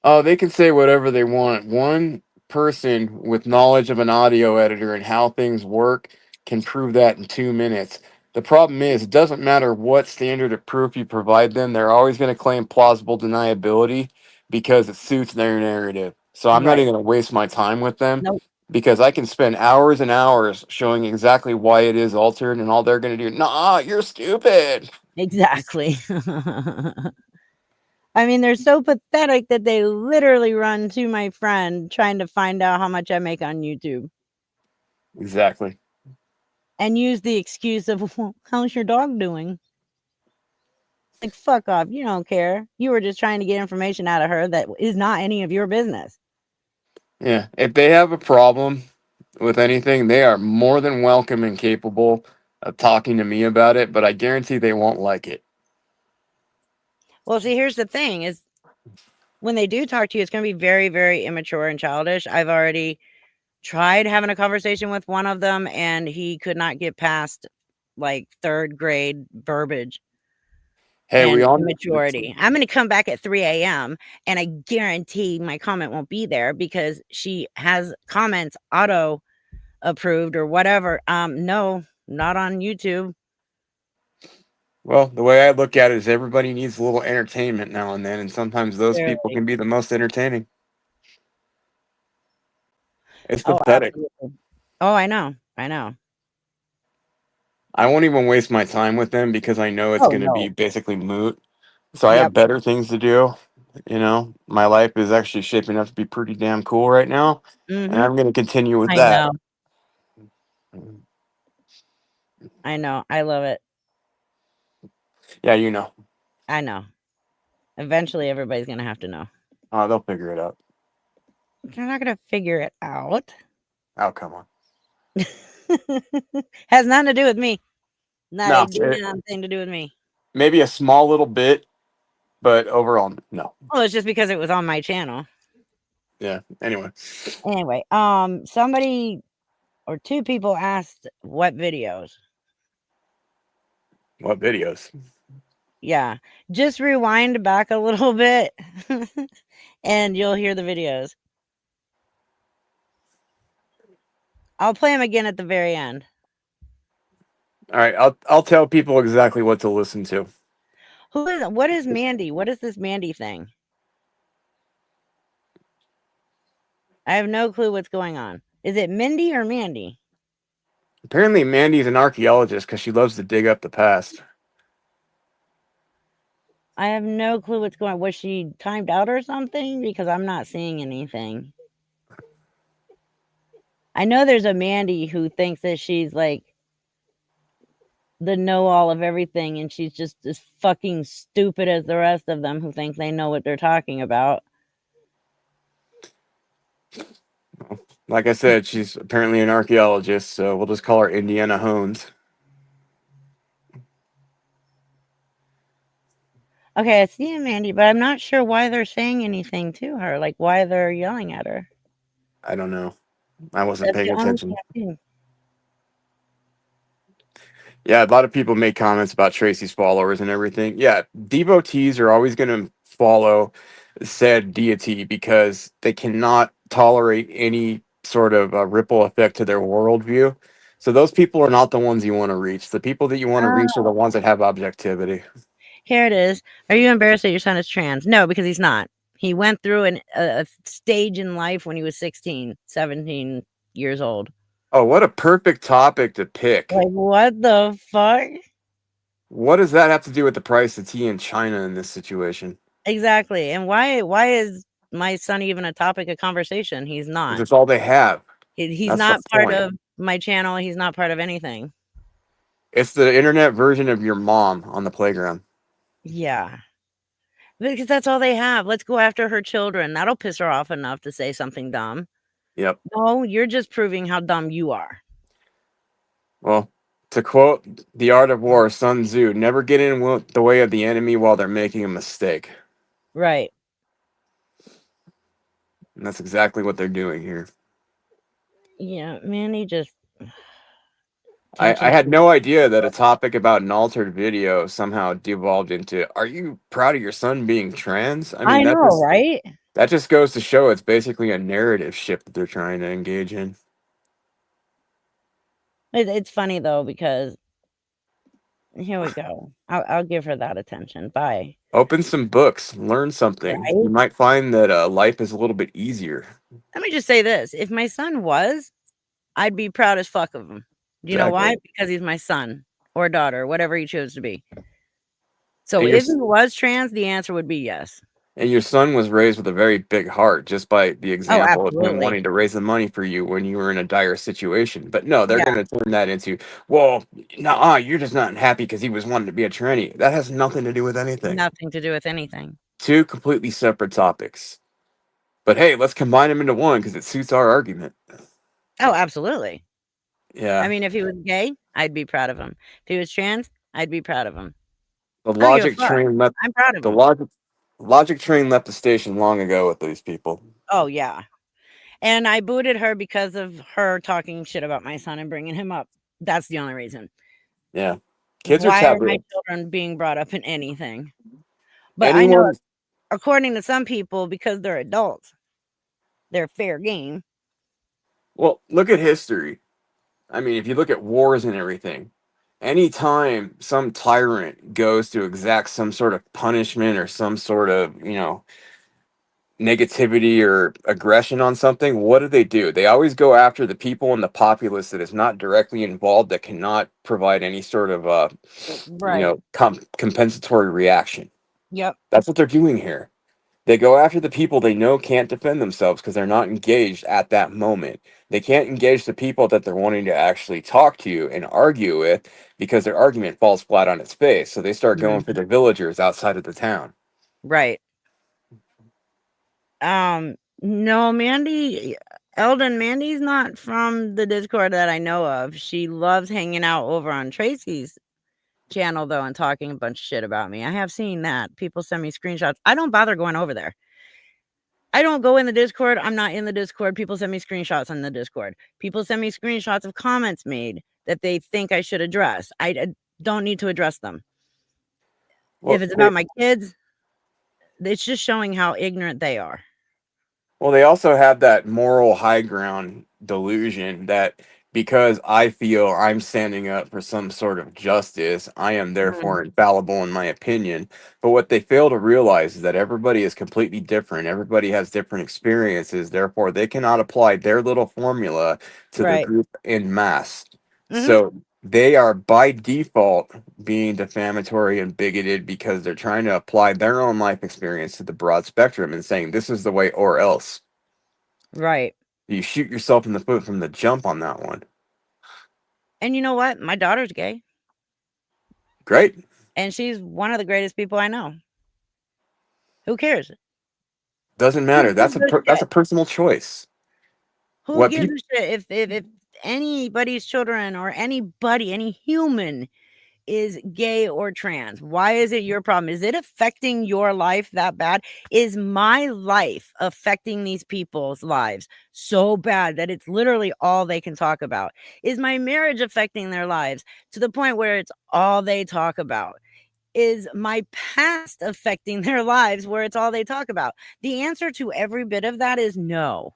Oh, they can say whatever they want. One person with knowledge of an audio editor and how things work can prove that in 2 minutes. The problem is, it doesn't matter what standard of proof you provide them, they're always going to claim plausible deniability because it suits their narrative. So I'm not Right. even going to waste my time with them Nope. because I can spend hours and hours showing exactly why it is altered, and all they're going to do, nah, you're stupid. Exactly. I mean, they're so pathetic that they literally run to my friend trying to find out how much I make on YouTube. Exactly. And use the excuse of, well, how's your dog doing? Like, fuck off. You don't care. You were just trying to get information out of her that is not any of your business. Yeah. If they have a problem with anything, they are more than welcome and capable of talking to me about it, but I guarantee they won't like it. Well, see, here's the thing is when they do talk to you, it's going to be very, very immature and childish. I've already tried having a conversation with one of them, and he could not get past like 3rd grade verbiage Hey, we and all immaturity. I'm going to come back at 3 a.m. and I guarantee my comment won't be there because she has comments auto approved or whatever. No, not on YouTube. Well, the way I look at it is everybody needs a little entertainment now and then, and sometimes those people Clearly. can be the most entertaining. It's Oh, pathetic. absolutely. Oh, I know. I know. I won't even waste my time with them because I know it's Oh, going to be no. basically moot. So I have Yep. better things to do. You know, my life is actually shaping up to be pretty damn cool right now, and Mm-hmm. I'm going to continue with I that. know. I know. I love it. Yeah, you know. I know. Eventually, everybody's going to have to know. They'll figure it out. They're not going to figure it out. Oh, come on. Has nothing to do with me. Not No, a damn thing to do with me. maybe a small little bit, but overall, no. Well, it's just because it was on my channel. Yeah. Anyway. Anyway, somebody or 2 people asked what videos. What videos? Yeah, just rewind back a little bit and you'll hear the videos. I'll play them again at the very end. All right, I'll tell people exactly what to listen to. What is Mandy? What is this Mandy thing? I have no clue what's going on. Is it Mindy or Mandy? Apparently, Mandy's an archaeologist because she loves to dig up the past. I have no clue what's going on. Was she timed out or something? Because I'm not seeing anything. I know there's a Mandy who thinks that she's like the know-all of everything, and she's just as fucking stupid as the rest of them who think they know what they're talking about. Like I said, she's apparently an archaeologist, so we'll just call her Indiana Hones. Okay, I see a Mandy, but I'm not sure why they're saying anything to her, like why they're yelling at her. I don't know. I wasn't That's paying the only thing attention. I've seen. Yeah, a lot of people make comments about Tracy's followers and everything. Yeah, devotees are always going to follow said deity because they cannot tolerate any sort of ripple effect to their worldview. So those people are not the ones you want to reach. The people that you want to reach are the ones that have objectivity. Here it is. Are you embarrassed that your son is trans? No, because he's not. He went through a stage in life when he was 16, 17 years old. Oh, what a perfect topic to pick. Like, what the fuck? What does that have to do with the price of tea in China in this situation? Exactly. And why is my son even a topic of conversation? He's not. That's all they have. He's That's the not part point. of my channel. He's not part of anything. It's the internet version of your mom on the playground. Yeah. Because that's all they have. Let's go after her children. That'll piss her off enough to say something dumb. Yep. No, you're just proving how dumb you are. Well, to quote The Art of War, Sun Tzu, never get in the way of the enemy while they're making a mistake. Right. And that's exactly what they're doing here. Yeah, Manny just I had no idea that a topic about an altered video somehow devolved into, are you proud of your son being trans? I mean, I know, right? that just goes to show it's basically a narrative shift that they're trying to engage in. It's funny though because here we go. I'll give her that attention. Bye. Open some books, learn something. Right? You might find that life is a little bit easier. Let me just say this: if my son was, I'd be proud as fuck of him. Do you know why? Exactly. Because he's my son or daughter, whatever he chose to be. So And if he was trans, the answer would be yes. your son was raised with a very big heart, just by the Oh, example of him absolutely. wanting to raise the money for you when you were in a dire situation. But no, they're Yeah. going to turn that into, well, nah, you're just not happy because he was wanting to be a tranny. That has nothing to do with anything. Nothing to do with anything. Two completely separate topics. But hey, let's combine them into one because it suits our argument. Oh, absolutely. Yeah. I mean, if he was gay, I'd be proud of him. If he was trans, I'd be proud of him. The I don't give a logic fuck. train left I'm proud of the him. logic train left the station long ago with these people. Oh, yeah. And I booted her because of her talking shit about my son and bringing him up. That's the only reason. Yeah. Kids are Why are my taboo. children being brought up in anything? But I know, Anyone, according to some people, because they're adults, they're fair game. well, look at history. I mean, if you look at wars and everything, anytime some tyrant goes to exact some sort of punishment or some sort of, negativity or aggression on something, what do? They always go after the people in the populace that is not directly involved, that cannot provide any sort of, Right. compensatory reaction. Yep. That's what they're doing here. They go after the people they know can't defend themselves because they're not engaged at that moment. They can't engage the people that they're wanting to actually talk to and argue with because their argument falls flat on its face. So they start going for Mhm. the villagers outside of the town. Right. No, Mandy's not from the Discord that I know of. She loves hanging out over on Tracie's channel though and talking a bunch of shit about me. I have seen that. People send me screenshots. I don't bother going over there. I don't go in the Discord. I'm not in the Discord. People send me screenshots on the Discord. People send me screenshots of comments made that they think I should address. I don't need to address them. If Well, it's about my kids, it's just showing how ignorant they are. they also have that moral high ground delusion that because I feel I'm standing up for some sort of justice, I am Mhm. therefore infallible in my opinion. But what they fail to realize is that everybody is completely different. Everybody has different experiences. Therefore, they cannot apply their little formula to the Right. group in mass. Mhm. So they are by default being defamatory and bigoted because they're trying to apply their own life experience to the broad spectrum and saying this is the way or else. Right. You shoot yourself in the foot from the jump on that one. And you know what? My daughter's gay, Great. and she's one of the greatest people I know. Who cares? Doesn't Who matter. gives a That's a shit? personal choice. Who What gives people a shit if anybody's children or anybody, any human is gay or trans? Why is it your problem? Is it affecting your life that bad? Is my life affecting these people's lives so bad that it's literally all they can talk about? Is my marriage affecting their lives to the point where it's all they talk about? Is my past affecting their lives where it's all they talk about? The answer to every bit of that is no.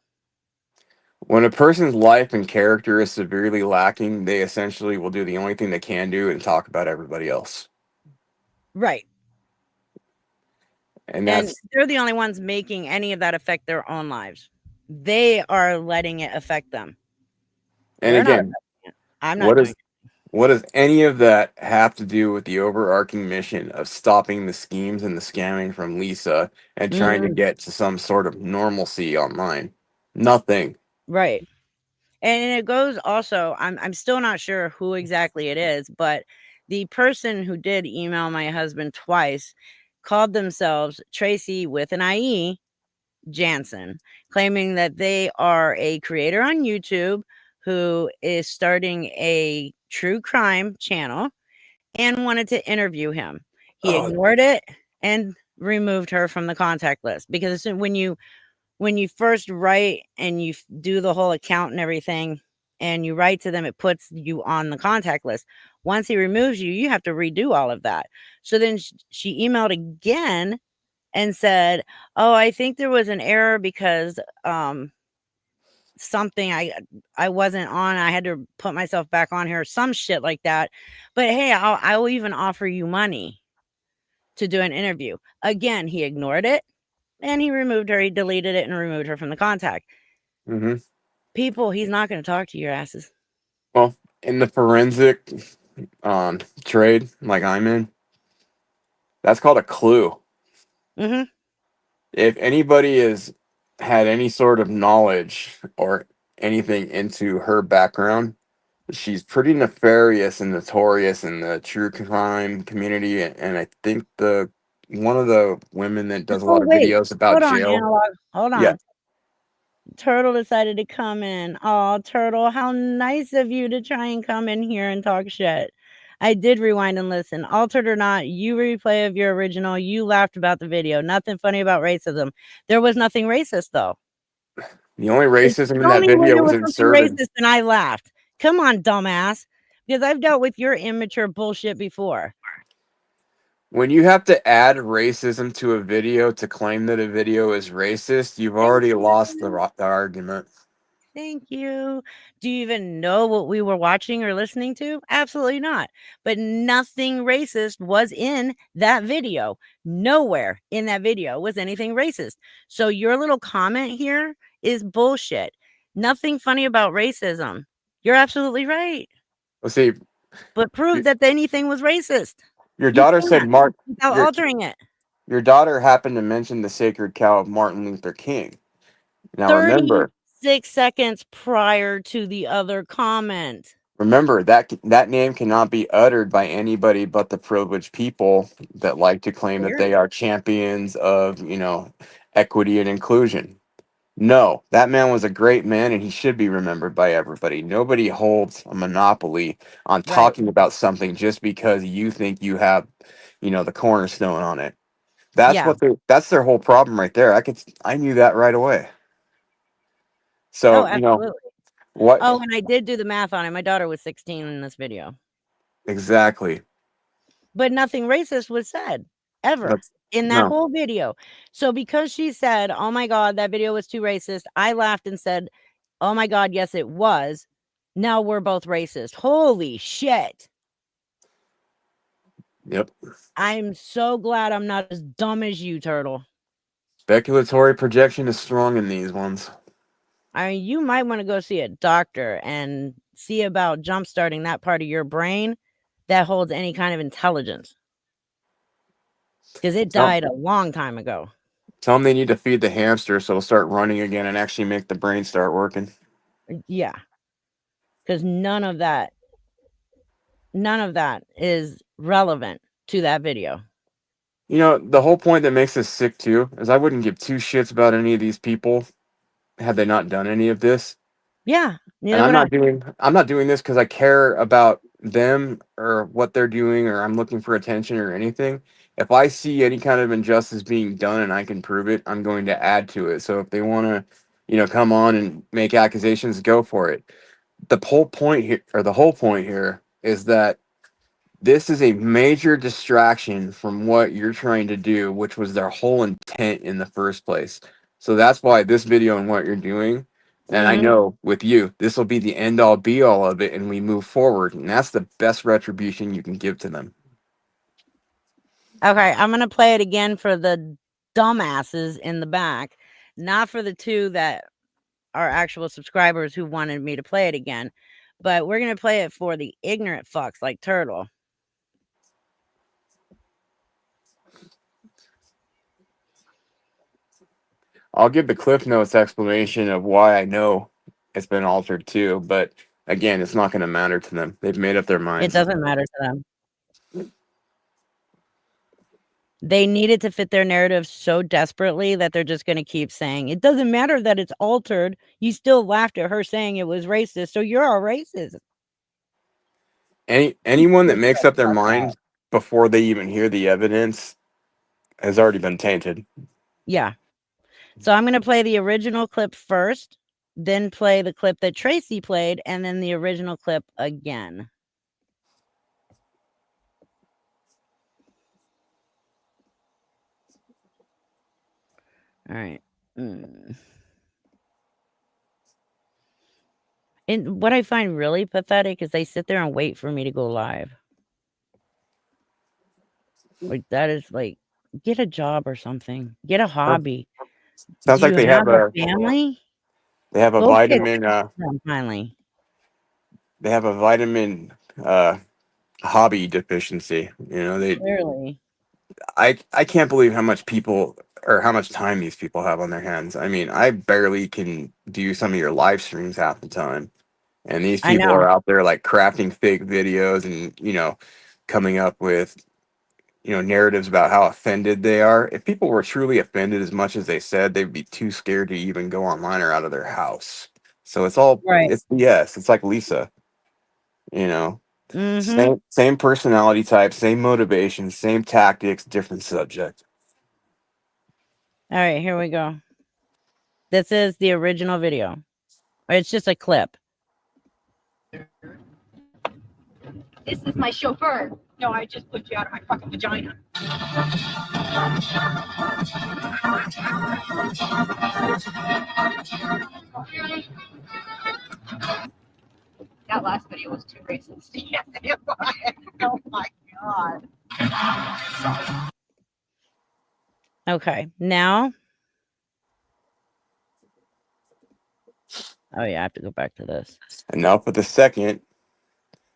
when a person's life and character is severely lacking, they essentially will do the only thing they can do and talk about everybody else. Right. And And that's they're the only ones making any of that affect their own lives. They are letting it affect them. and They're not again, affecting it. I'm not what doing is what does any of that have to do with the overarching mission of stopping the schemes and the scamming from Lisa and it. trying to Mhm. get to some sort of normalcy online? Nothing. Right. And it goes also, I'm still not sure who exactly it is, but the person who did email my husband twice called themselves Tracie with an IE Jansen, claiming that they are a creator on YouTube who is starting a true crime channel and wanted to interview him. He Oh, ignored it and removed her from the contact list because when you first write and you do the whole account and everything and you write to them, it puts you on the contact list. Once he removes you, you have to redo all of that. So then she emailed again and said, "Oh, I think there was an error because something I wasn't on. I had to put myself back on here, some shit like that. But hey, I will even offer you money to do an interview." Again, he ignored it and he removed her. He deleted it and removed her from the contact. hmm People, he's not going to talk to your asses. well, in the forensic trade, like I'm in, that's called a clue. Mhm. If anybody has had any sort of knowledge or anything into her background, she's pretty nefarious and notorious in the true crime community. And I think the one of the women that does a lot Oh, of wait. videos about Hold on, jail. Analog. Hold Yeah. on. Turtle decided to come in. Oh, Turtle, how nice of you to try and come in here and talk shit. I did rewind and listen. Altered or not, you replay of your original. You laughed about the video. Nothing funny about racism. There was nothing racist, though. The only racism in Tell that me when video there was was something inserted. racist and I laughed. Come on, dumbass. Because I've dealt with your immature bullshit before. When you have to add racism to a video to claim that a video is racist, you've already lost the argument. Thank you. Do you even know what we were watching or listening to? Absolutely not. But nothing racist was in that video. Nowhere in that video was anything racist. So your little comment here is bullshit. Nothing funny about racism. You're absolutely right. Let's see. But prove that anything was racist. Your You daughter said can't Mark. without altering it. Your daughter happened to mention the sacred cow of Martin Luther King. Now remember, 36 seconds prior to the other comment. remember that name cannot be uttered by anybody but the privileged people that like to claim that they Clearly. are champions of, equity and inclusion. No, that man was a great man and he should be remembered by everybody. Nobody holds a monopoly on Right. talking about something just because you think you have, the cornerstone on it. That's Yeah. that's their whole problem right there. I knew that right away. Oh, So, absolutely. what Oh, and I did do the math on it. My daughter was 16 in this video. exactly? But nothing racist was said ever That's in that no. whole video. So because she said, "Oh my god, that video was too racist," I laughed and said, "Oh my god, yes it was." Now we're both racist. Holy shit. Yep. I'm so glad I'm not as dumb as you, Turtle. Speculatory projection is strong in these ones. I mean, you might want to go see a doctor and see about jump starting that part of your brain that holds any kind of intelligence. Because it Tell, died a long time ago. tell them they need to feed the hamster so it'll start running again and actually make the brain start working. Yeah. Because none of that is relevant to that video. The whole point that makes this sick too is I wouldn't give two shits about any of these people had they not done any of this. Yeah. And Neither would I. I'm not doing this because I care about them or what they're doing or I'm looking for attention or anything. If I see any kind of injustice being done and I can prove it, I'm going to add to it. So if they want to, come on and make accusations, go for it. The whole point here is that this is a major distraction from what you're trying to do, which was their whole intent in the first place. So that's why this video and what you're doing, and I Mhm. know with you, this will be the end all be all of it, and we move forward. And that's the best retribution you can give to them. Okay. I'm going to play it again for the dumbasses in the back, not for the two that are actual subscribers who wanted me to play it again. But we're going to play it for the ignorant fucks like Turtle. I'll give the Cliff Notes explanation of why I know it's been altered too, but again, it's not going to matter to them. They've made up their It minds. doesn't matter to them. They needed to fit their narrative so desperately that they're just going to keep saying, it doesn't matter that it's altered. You still laughed at her saying it was racist. So you're a racist. Anyone that makes up their mind before they even hear the evidence has already been tainted. Yeah. So I'm going to play the original clip first, then play the clip that Tracie played, and then the original clip again. All right. And what I find really pathetic is they sit there and wait for me to go live. Like, that is like, get a job or something. Get a hobby. Sounds Do like you have a family? they have a Go get vitamin finally. they have a vitamin hobby deficiency. Clearly. I can't believe how much people or how much time these people have on their hands. I mean, I barely can do some of your live streams half the time. And these I people know. are out there like crafting fake videos and, coming up with, narratives about how offended they are. If people were truly offended as much as they said, they'd be too scared to even go online or out of their house. So Right. it's BS. It's like Lisa, you know. Mm-hmm. Same personality type, same motivation, same tactics, different subject. All right, here we go. This is the original video. Or it's just a clip. This is my chauffeur. No, I just put you out of my fucking vagina. That last video was too racist. Yes, it was. Oh my god. Okay, now. Oh yeah, I have to go back to this. And now for the second,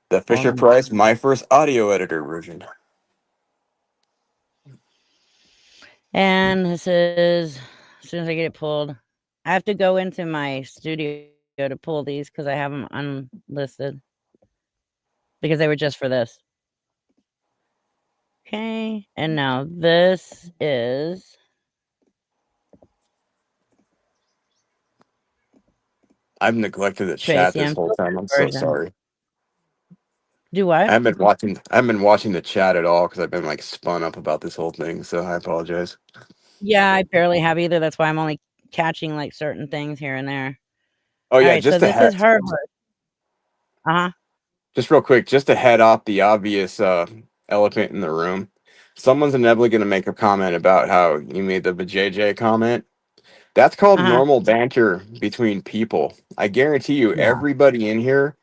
the Fisher Price My First Audio Editor version. And this is, as soon as I get it pulled, I have to go into my studio to pull these because I have them unlisted because they were just for this. Okay, and now this is. I've neglected the chat Tracie this whole time. I'm so Unfiltered version. sorry. Do what? I haven't been watching the chat at all because I've been like spun up about this whole thing. So I apologize. Yeah, I barely have either. That's why I'm only catching like certain things here and there. Oh yeah, All right, so this is her. Uh-huh. Just real quick, just to head off the obvious elephant in the room. Someone's inevitably going to make a comment about how you made the JJ comment. That's called normal banter between people. I guarantee you, everybody in here,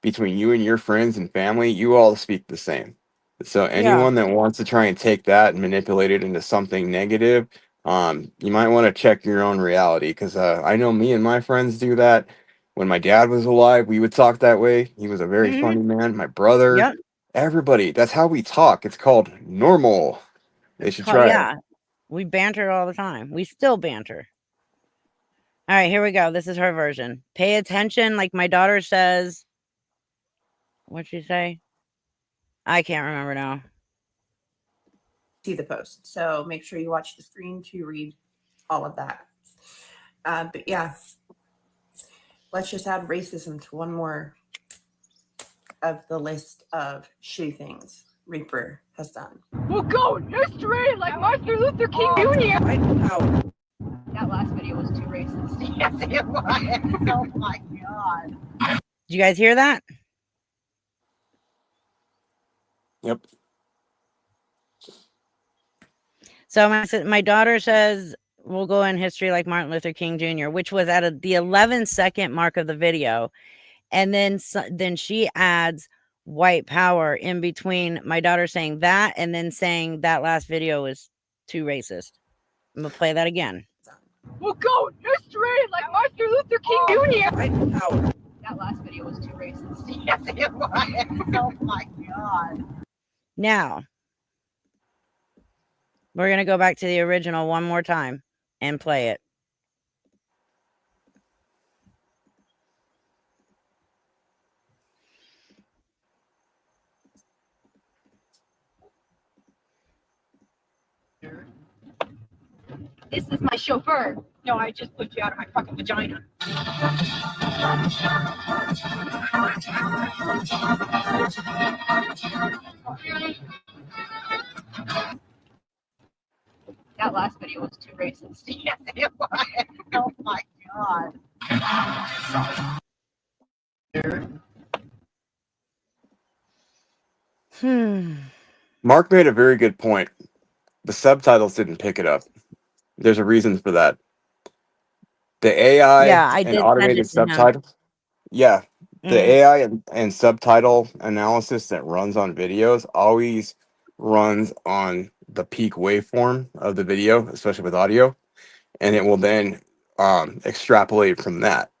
between you and your friends and family, you all speak the same. So anyone that wants to try and take that and manipulate it into something negative, you might want to check your own reality because I know me and my friends do that. When my dad was alive, we would talk that way. He was a very funny man. My brother, everybody, that's how we talk. It's called normal. They should try it. We banter all the time. We still banter. All right, here we go. This is her version. Pay attention, like my daughter says. What'd she say? I can't remember now. See the post. So make sure you watch the screen to read all of that. But yeah, let's just add racism to one more of the list of shitty things Reaper has done. We'll go in history like Martin Luther King Jr. That last video was too racist. Yes, it was. Oh my god. Did you guys hear that? Yep. So my daughter says we'll go in history like Martin Luther King Jr., which was at the 11-second mark of the video. And then she adds white power in between my daughter saying that and then saying that last video was too racist. I'm going to play that again. We'll go in history like Martin Luther King Jr. That last video was too racist. Yes, it was. Oh my god. Now, we're going to go back to the original one more time and play it. This is my chauffeur. No, I just put you out of my fucking vagina. That last video was too racist. Yes, it was. Oh my god. Mark made a very good point. The subtitles didn't pick it up. There's a reason for that. The AI and automated subtitles. Yeah. The AI and subtitle analysis that runs on videos always runs on the peak waveform of the video, especially with audio, and it will then extrapolate from that.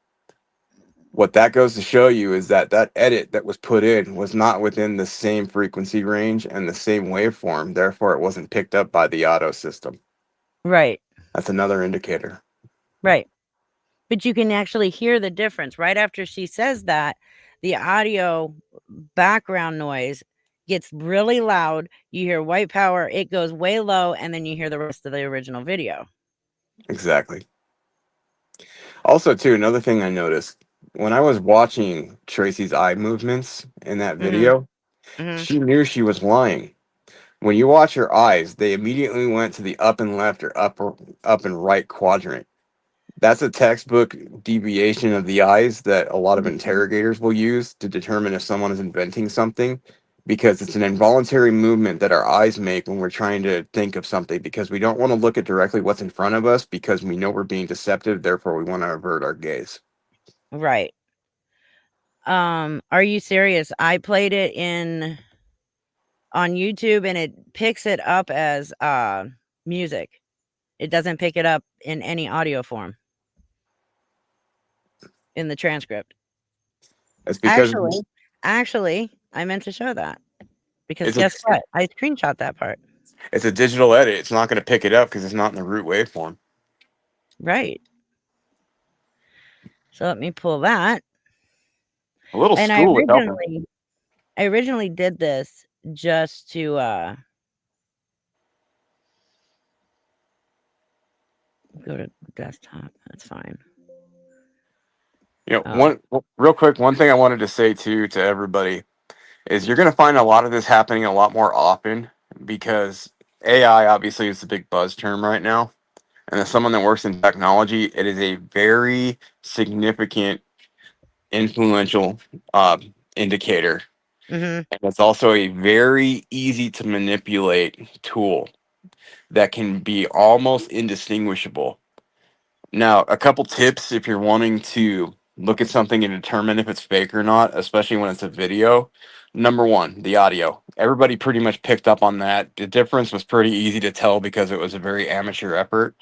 What that goes to show you is that that edit that was put in was not within the same frequency range and the same waveform. Therefore, it wasn't picked up by the auto system. Right. That's another indicator. Right. But you can actually hear the difference. Right after she says that, the audio background noise gets really loud. You hear white power, it goes way low, and then you hear the rest of the original video. Exactly. Also, too, another thing I noticed, when I was watching Tracie's eye movements in that video, she knew she was lying. When you watch her eyes, they immediately went to the up and left or up and right quadrant. That's a textbook deviation of the eyes that a lot of interrogators will use to determine if someone is inventing something, because it's an involuntary movement that our eyes make when we're trying to think of something, because we don't want to look at directly what's in front of us because we know we're being deceptive, therefore we want to avert our gaze. Right. Are you serious? I played it on YouTube and it picks it up as music. It doesn't pick it up in any audio form in the transcript. It's because Actually, I meant to show that because it's a guess what? I screenshot that part. it's a digital edit. It's not going to pick it up because it's not in the root waveform. Right. So let me pull that. A little And school would help. I originally did this just to go to desktop. That's fine. You know, real quick, one thing I wanted to say to everybody is you're going to find a lot of this happening a lot more often because AI obviously is the big buzz term right now. And as someone that works in technology, it is a very significant, influential indicator. Mhm. And it's also a very easy to manipulate tool that can be almost indistinguishable. Now, a couple tips if you're wanting to look at something and determine if it's fake or not, especially when it's a video. Number one, the audio. Everybody pretty much picked up on that. The difference was pretty easy to tell because it was a very amateur effort.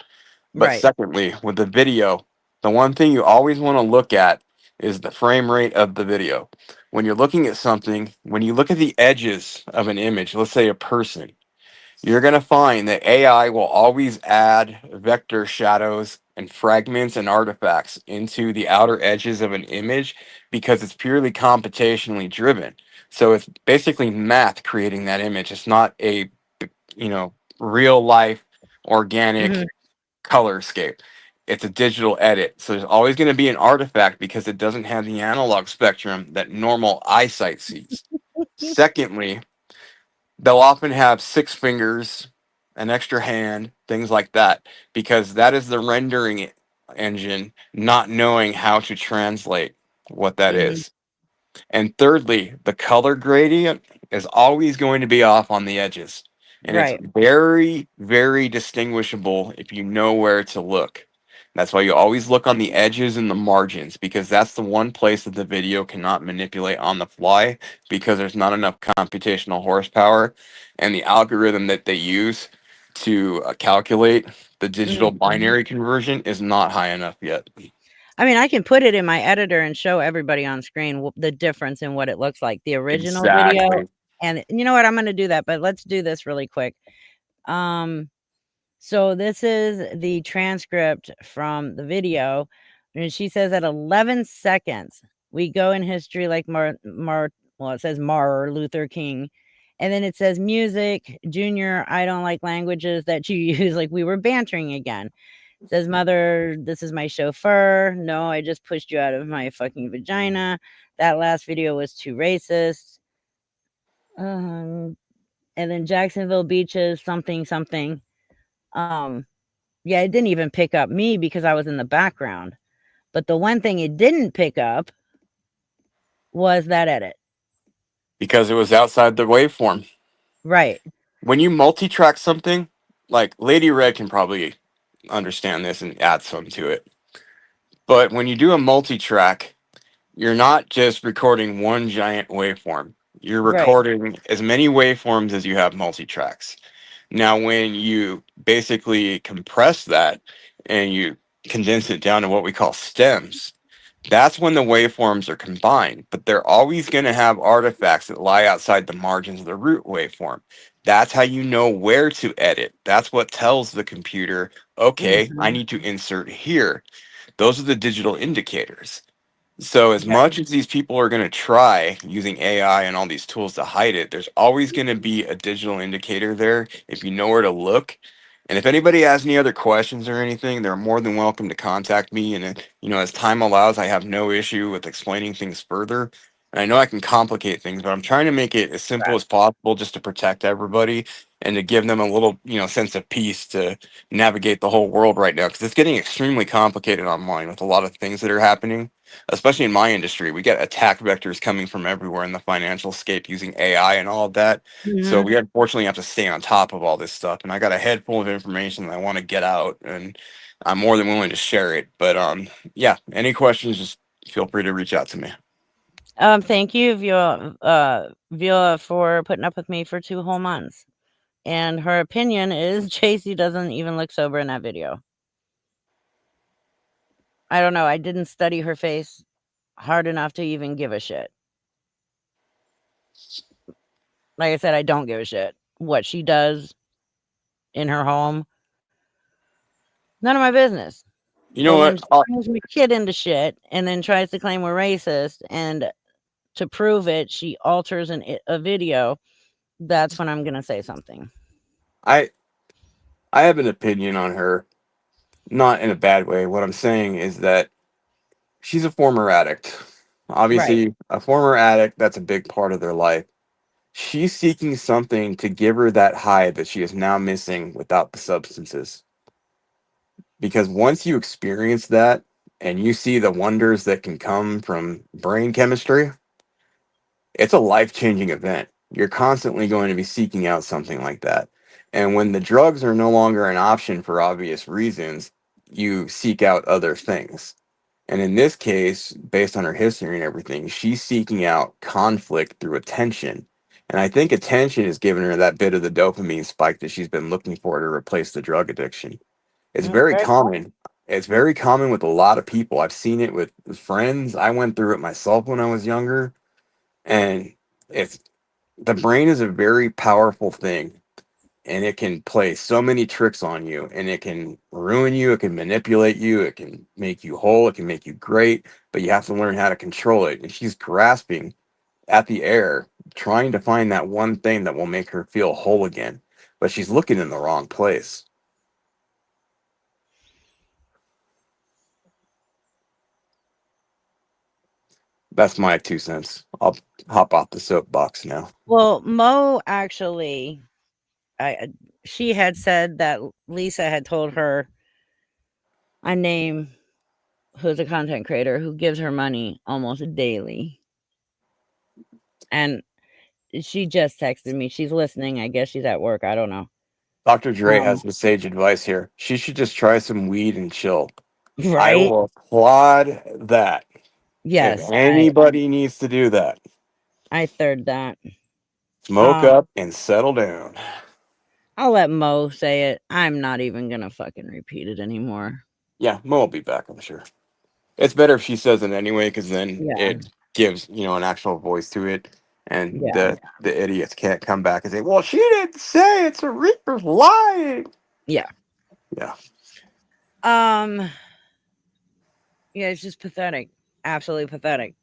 But Right. secondly, with the video, the one thing you always want to look at is the frame rate of the video. When you're looking at something, when you look at the edges of an image, let's say a person, you're going to find that AI will always add vector shadows and fragments and artifacts into the outer edges of an image because it's purely computationally driven. So it's basically math creating that image. It's not a, real life organic Mhm. color scape. It's a digital edit. So there's always going to be an artifact because it doesn't have the analog spectrum that normal eyesight sees. Secondly, they'll often have six fingers, an extra hand, things like that, because that is the rendering engine not knowing how to translate what that Mhm. is. And thirdly, the color gradient is always going to be off on the edges. And it's Right. very, very distinguishable if you know where to look. That's why you always look on the edges and the margins because that's the one place that the video cannot manipulate on the fly because there's not enough computational horsepower and the algorithm that they use to calculate the digital Mhm. binary conversion is not high enough yet. I mean, I can put it in my editor and show everybody on screen the difference in what it looks like, the original video. Exactly. And you know what? I'm going to do that, but let's do this really quick. So this is the transcript from the video. And she says at 11 seconds, we go in history like well, it says Luther King. And then it says music, Junior, I don't like languages that you use. Like we were bantering again. It says, Mother, this is my chauffeur. No, I just pushed you out of my fucking vagina. That last video was too racist. And then Jacksonville Beaches, something, something. Yeah, it didn't even pick up me because I was in the background. But the one thing it didn't pick up was that edit. Because it was outside the waveform. Right. When you multi-track something, like Lady Red can probably understand this and add some to it. But when you do a multi-track, you're not just recording one giant waveform. You're Right. recording as many waveforms as you have multi-tracks. Now, when you basically compress that and you condense it down to what we call stems, that's when the waveforms are combined, but they're always going to have artifacts that lie outside the margins of the root waveform. That's how you know where to edit. That's what tells the computer, okay, I Mhm. need to insert here. Those are the digital indicators. So, as Right. much as these people are going to try using AI and all these tools to hide it, there's always going to be a digital indicator there if you know where to look. And if anybody has any other questions or anything, they're more than welcome to contact me. And, as time allows, I have no issue with explaining things further. And I know I can complicate things, but I'm trying to make it as simple as possible just to protect everybody. and to give them a little, sense of peace to navigate the whole world right now, because it's getting extremely complicated online with a lot of things that are happening, especially in my industry. We get attack vectors coming from everywhere in the financial scape using AI and all of that. So we unfortunately have to stay on top of all this stuff. And I got a head full of information that I want to get out, and I'm more than willing to share it. But yeah, any questions, just feel free to reach out to me. Thank you, Viola, for putting up with me for 2 whole months. And her opinion is Tracie doesn't even look sober in that video. I don't know. I didn't study her face hard enough to even give a shit. Like I said, I don't give a shit what she does in her home. None of my business. You know But when what? she brings my kid into shit and then tries to claim we're racist, and to prove it, she alters a video, that's when I'm going to say something. I have an opinion on her, not in a bad way. What I'm saying is that she's a former addict. Right. Obviously, a former addict, that's a big part of their life. She's seeking something to give her that high that she is now missing without the substances. Because once you experience that and you see the wonders that can come from brain chemistry, it's a life-changing event. You're constantly going to be seeking out something like that. And when the drugs are no longer an option for obvious reasons, you seek out other things. And in this case, based on her history and everything, she's seeking out conflict through attention. And I think attention has given her that bit of the dopamine spike that she's been looking for to replace the drug addiction. It's very Very common. It's very common with a lot of people. I've seen it with friends. I went through it myself when I was younger. And it's the brain is a very powerful thing, and it can play so many tricks on you, and it can ruin you, it can manipulate you, it can make you whole, it can make you great, but you have to learn how to control it. And she's grasping at the air, trying to find that one thing that will make her feel whole again, but she's looking in the wrong place. That's my 2 cents. I'll hop off the soapbox now. Well, Mo actually, she had said that Lisa had told her a name who's a content creator who gives her money almost daily. And she just texted me. She's listening. I guess she's at work. I don't know. Dr. Dre has the sage advice here. She should just try some weed and chill. I Right? will applaud that. If Yes, anybody needs to do that, I third that. smoke up and settle down. I'll let Mo say it. I'm not even gonna fucking repeat it anymore. Yeah, Mo will be back, I'm sure. It's better if she says it anyway, because then Yeah. it gives, an actual voice to it. And Yeah. the idiots can't come back and say, well, she didn't say it's a Reaper's lying. Yeah. Yeah. Yeah, it's just pathetic. Absolutely pathetic.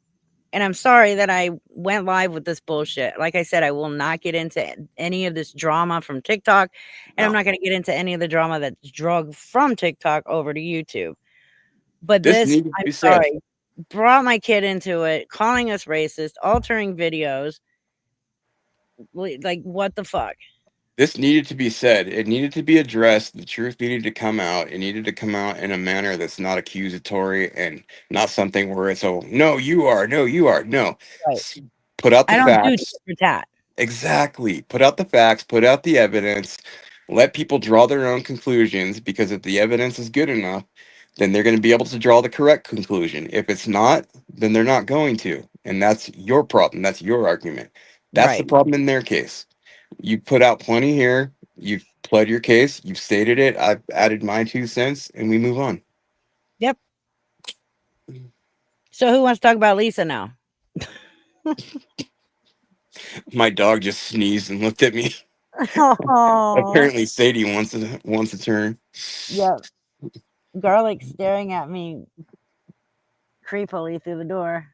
And I'm sorry that I went live with this bullshit. Like I said, I will not get into any of this drama from TikTok, and I'm No. not going to get into any of the drama that's drug from TikTok over to YouTube. But This this, needed to I'm be said. sorry, brought my kid into it, calling us racist, altering videos. Like, what the fuck? This needed to be said. It needed to be addressed. The truth needed to come out. It needed to come out in a manner that's not accusatory and not something where it's, oh, no, you are. No, you are. No. Right. Put out the I don't do facts. tit for tat. Exactly. Put out the facts. Put out the evidence. Let people draw their own conclusions, because if the evidence is good enough, then they're going to be able to draw the correct conclusion. If it's not, then they're not going to. And that's your problem. That's your argument. That's the Right. problem in their case. You put out plenty here. You've pled your case. You've stated it. I've added my 2 cents, and we move on. Yep. So who wants to talk about Lisa now? My dog just sneezed and looked at me. Oh, Apparently, Sadie wants a turn. yep. Garlic staring at me creepily through the door.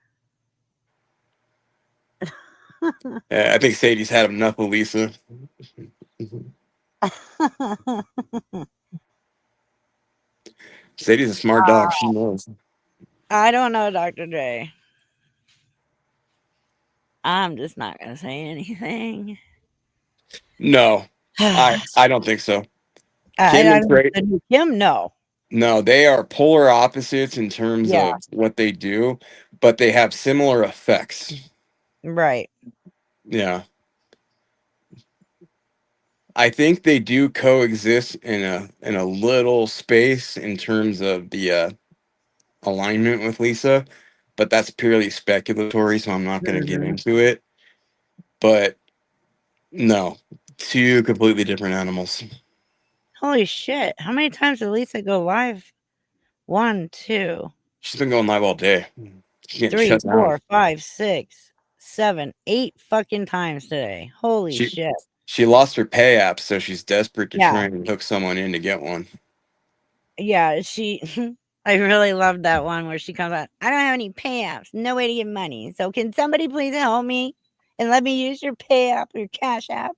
I think Sadie's had enough of Lisa. Sadie's a smart dog. She knows. I don't know, Dr. Dre. I'm just not gonna say anything. No, I don't think so. I, Kim I and mean, Trey, the new Kim, no. no, they are polar opposites in terms Yeah, of what they do, but they have similar effects. right. Yeah. I think they do coexist in a little space in terms of the alignment with Lisa, but that's purely speculatory, so I'm not going to get Mhm. into it. But no, two completely different animals. Holy shit! How many times did Lisa go live? 1, 2, She's been going live all day. She's getting 3, shut down. 4, 5, 6, 7, 8 fucking times today. Holy She shit! she lost her pay app, so she's desperate to Yeah, try and hook someone in to get one. yeah. She, I really loved that one where she comes out. I don't have any pay apps. No way to get money. So can somebody please help me and let me use your pay app or cash app?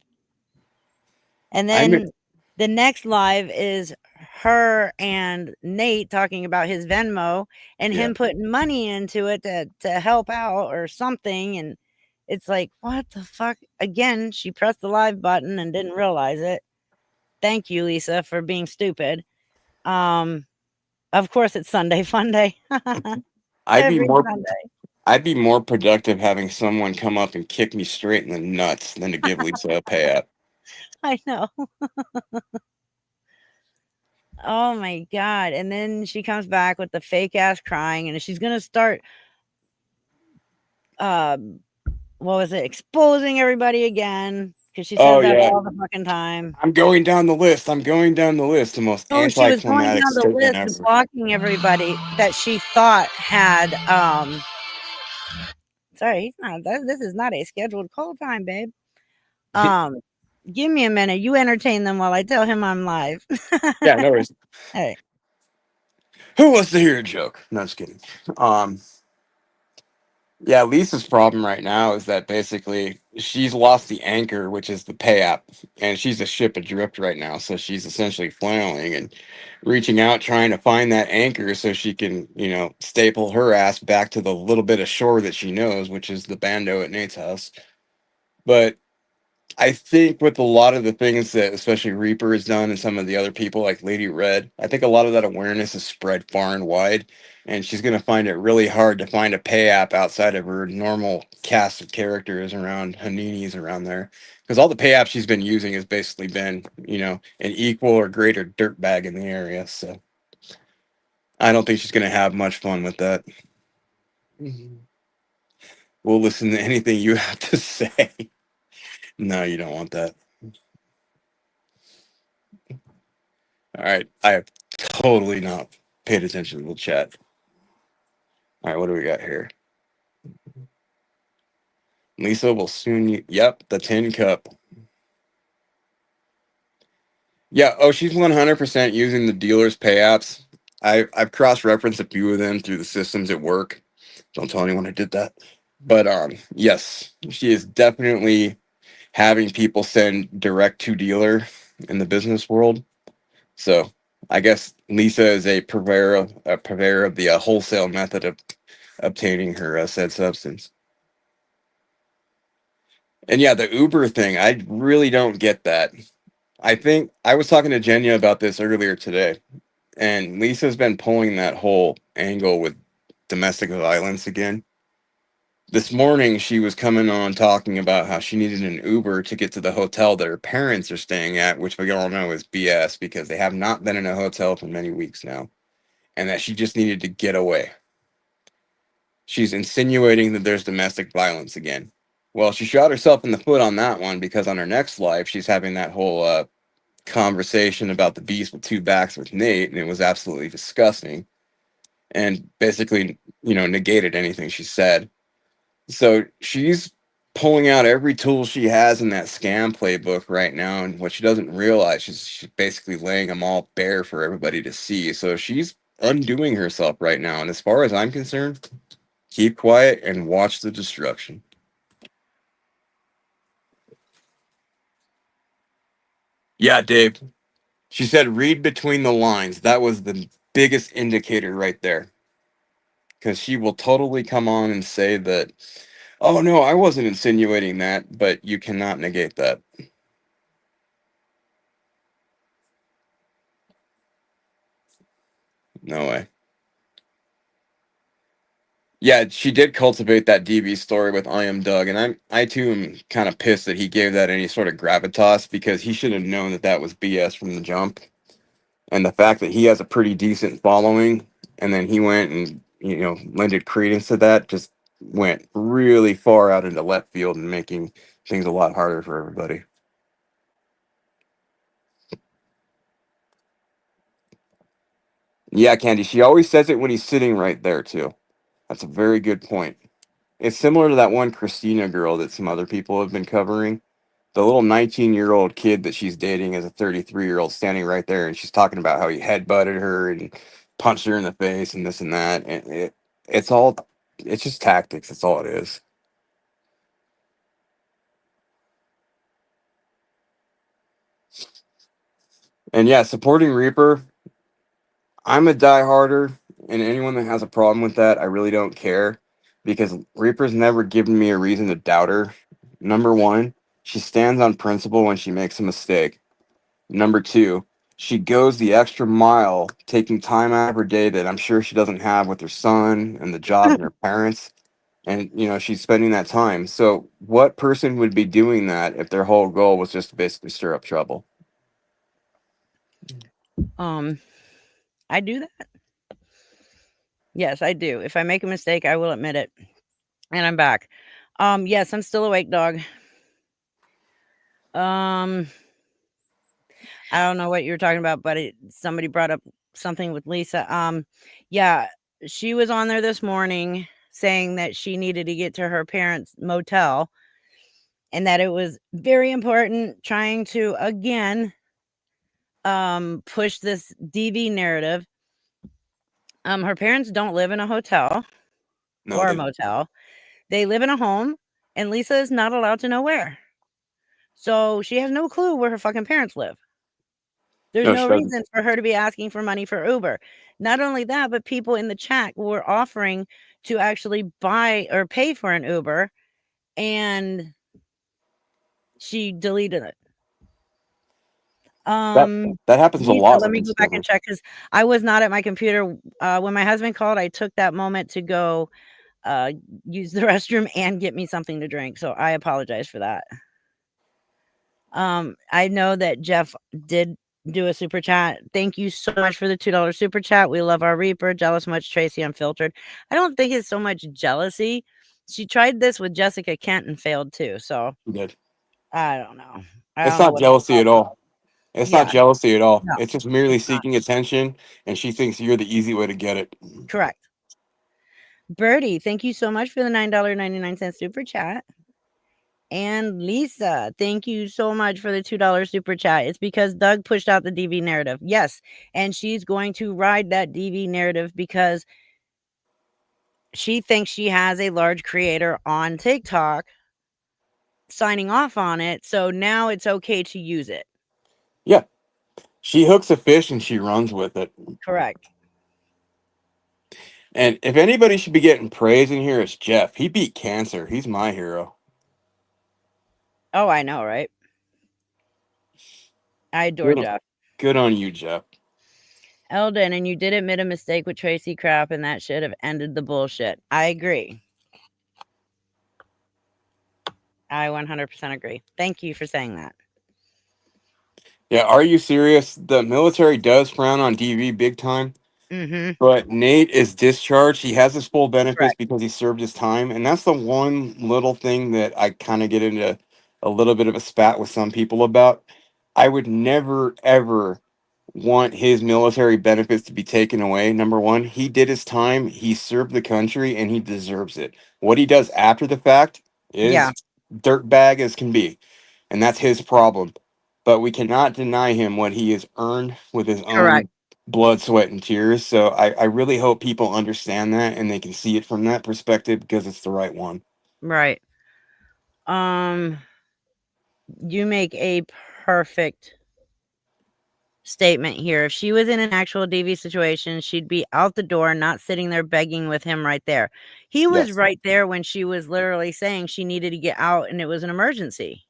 And I'm then the next live is her and Nate talking about his Venmo and yeah. him putting money into it to help out or something. And it's like, what the fuck? Again, she pressed the live button and didn't realize it. Thank you, Lisa, for being stupid. Um, of course it's Sunday fun day. I'd be Every more Sunday. I'd be more productive having someone come up and kick me straight in the nuts than to give Lisa a pay app. I know. Oh my god. And then she comes back with the fake ass crying and she's gonna start um what was it? Exposing everybody again because she Oh says that yeah. all the fucking time. I'm going down the list. I'm going down the list. The most Oh, she was going anticlimactic down the statement list and ever. blocking everybody that she thought had sorry, he's not this is not a scheduled call time, babe. Um give me a minute. You entertain them while I tell him I'm live. Yeah, no worries. Hey. Who wants to hear a joke? No, just kidding. Um, yeah, Lisa's problem right now is that basically she's lost the anchor, which is the pay app, and she's a ship adrift right now. So she's essentially flailing and reaching out, trying to find that anchor so she can, staple her ass back to the little bit of shore that she knows, which is the bando at Nate's house. But I think with a lot of the things that especially Reaper has done and some of the other people like Lady Red, I think a lot of that awareness is spread far and wide. And she's going to find it really hard to find a pay app outside of her normal cast of characters around Hanini's around there. Because all the pay apps she's been using has basically been, an equal or greater dirtbag in the area. So I don't think she's going to have much fun with that. We'll listen to anything you have to say. No, you don't want that. All right. I have totally not paid attention to the chat. All right. What do we got here? Lisa will soon. Yep. The tin cup. Yeah. Oh, she's 100% using the dealer's pay apps. I've cross referenced a few of them through the systems at work. Don't tell anyone I did that. But yes, she is definitely having people send direct to dealer in the business world. So I guess Lisa is a purveyor of the wholesale method of obtaining her said substance. And yeah, the Uber thing, I really don't get that. I think I was talking to Jenya about this earlier today, and Lisa's been pulling that whole angle with domestic violence again. This morning, she was coming on talking about how she needed an Uber to get to the hotel that her parents are staying at, which we all know is BS because they have not been in a hotel for many weeks now, and that she just needed to get away. She's insinuating that there's domestic violence again. Well, she shot herself in the foot on that one because on her next live, she's having that whole conversation about the beast with two backs with Nate, and it was absolutely disgusting and basically, negated anything she said. So she's pulling out every tool she has in that scam playbook right now, and what she doesn't realize, she's basically laying them all bare for everybody to see. So she's undoing herself right now, and as far as I'm concerned, keep quiet and watch the destruction. Yeah, Dave. She said, read between the lines. That was the biggest indicator right there. Because she will totally come on and say that, oh, no, I wasn't insinuating that, but you cannot negate that. No way. Yeah, she did cultivate that DB story with I Am Doug, and I too am kind of pissed that he gave that any sort of gravitas because he should have known that that was BS from the jump. And the fact that he has a pretty decent following, and then he went and lended credence to that, just went really far out into left field and making things a lot harder for everybody. Yeah, Candy, she always says it when he's sitting right there too. That's a very good point. It's similar to that one Christina girl that some other people have been covering. The little 19-year-old kid that she's dating is a 33-year-old standing right there, and she's talking about how he headbutted her and punched her in the face and this and that. And it's just tactics. That's all it is. And yeah, supporting Reaper, I'm a dieharder, and anyone that has a problem with that, I really don't care because Reaper's never given me a reason to doubt her. Number one, she stands on principle when she makes a mistake. Number two, she goes the extra mile, taking time out of her day that I'm sure she doesn't have with her son and the job and her parents. And, she's spending that time. So, what person would be doing that if their whole goal was just to basically stir up trouble? I do that. Yes, I do. If I make a mistake, I will admit it. And I'm back. Yes, I'm still awake, dog. I don't know what you were talking about, but somebody brought up something with Lisa. Yeah, she was on there this morning saying that she needed to get to her parents' motel and that it was very important trying to again push this DV narrative. Her parents don't live in a hotel No, or a they motel. They live in a home, and Lisa is not allowed to know where. So she has no clue where her fucking parents live. There's no, no she doesn't. reason for her to be asking for money for Uber. Not only that, but people in the chat were offering to actually buy or pay for an Uber, and she deleted it. That that happens a Lisa, lot let with me these go back and scammers. check because I was not at my computer when my husband called. I took that moment to go use the restroom and get me something to drink. So I apologize for that. I know that Jeff did do a super chat. Thank you so much for the $2 super chat. We love our Reaper. Jealous much, Tracie Unfiltered. I don't think it's so much jealousy. She tried this with Jessica Kent and failed too. So She did. I don't know. I It's don't know not what the jealousy at problem. all. It's not Yeah, jealousy at all. no, It's just merely it's not. seeking attention, and she thinks you're the easy way to get it. Correct. Birdie, thank you so much for the $9.99 super chat. And Lisa, thank you so much for the $2 super chat. It's because Doug pushed out the DV narrative. Yes. And she's going to ride that DV narrative because she thinks she has a large creator on TikTok signing off on it. So now it's okay to use it. Yeah. She hooks a fish and she runs with it. Correct. And if anybody should be getting praise in here, it's Jeff. He beat cancer. He's my hero. Oh, I know, right? I adore Good on, Jeff. good on you, Jeff. Eldon, and you did admit a mistake with Tracy Crap, and that should have ended the bullshit. I agree. I 100% agree. Thank you for saying that. Yeah, are you serious? The military does frown on DV big time, but Nate is discharged. He has his full benefits Correct. because he served his time. And that's the one little thing that I kind of get into a little bit of a spat with some people about. I would never, ever want his military benefits to be taken away. Number one, he did his time, he served the country, and he deserves it. What he does after the fact Yeah, is dirtbag as can be, and that's his problem. But we cannot deny him what he has earned with his correct. own blood, sweat, and tears. So I really hope people understand that and they can see it from that perspective because it's the right one. Right. You make a perfect statement here. If she was in an actual DV situation, she'd be out the door, not sitting there begging with him right there. He was Yes. right there when she was literally saying she needed to get out and it was an emergency.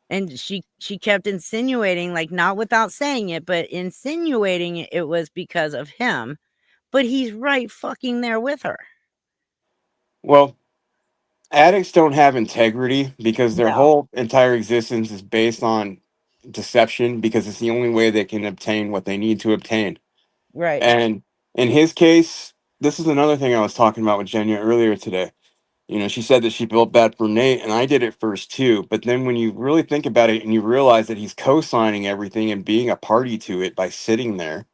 And she kept insinuating, like, not without saying it, but insinuating it was because of him, but he's right fucking there with her. Well, addicts don't have integrity because their No. whole entire existence is based on deception because it's the only way they can obtain what they need to obtain. Right. And in his case, this is another thing I was talking about with Jenya earlier today. You know, she said that she felt bad for Nate, and I did it first too. But then when you really think about it and you realize that he's co-signing everything and being a party to it by sitting there,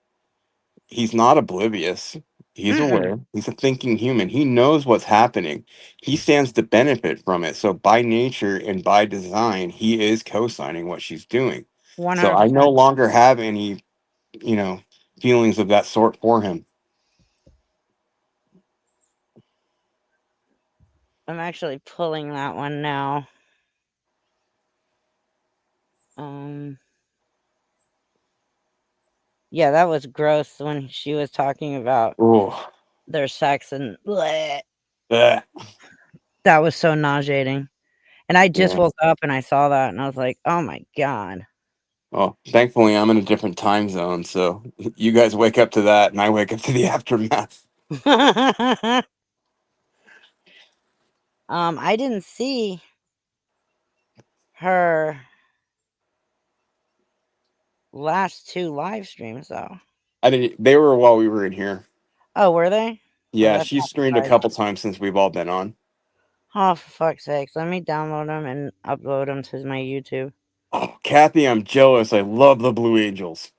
he's not oblivious. He's Mm-mm. aware. He's a thinking human. He knows what's happening. He stands to benefit from it. So by nature and by design, he is co-signing what she's doing. So I 100%. no longer have any, you know, feelings of that sort for him. I'm actually pulling that one now. Yeah, that was gross when she was talking about Oh, their sex and bleh. yeah. That was so nauseating. And I just Yeah. woke up and I saw that and I was like, "Oh my god." Well, thankfully, I'm in a different time zone, so you guys wake up to that, and I wake up to the aftermath. I didn't see her last 2 live streams though. I didn't. They were while we were in here. Oh, were they? Oh, Yeah, that's she's not streamed a surprising. couple times since we've all been on. Oh, for fuck's sakes. Let me download them and upload them to my YouTube. Oh, Kathy, I'm jealous. I love the Blue Angels.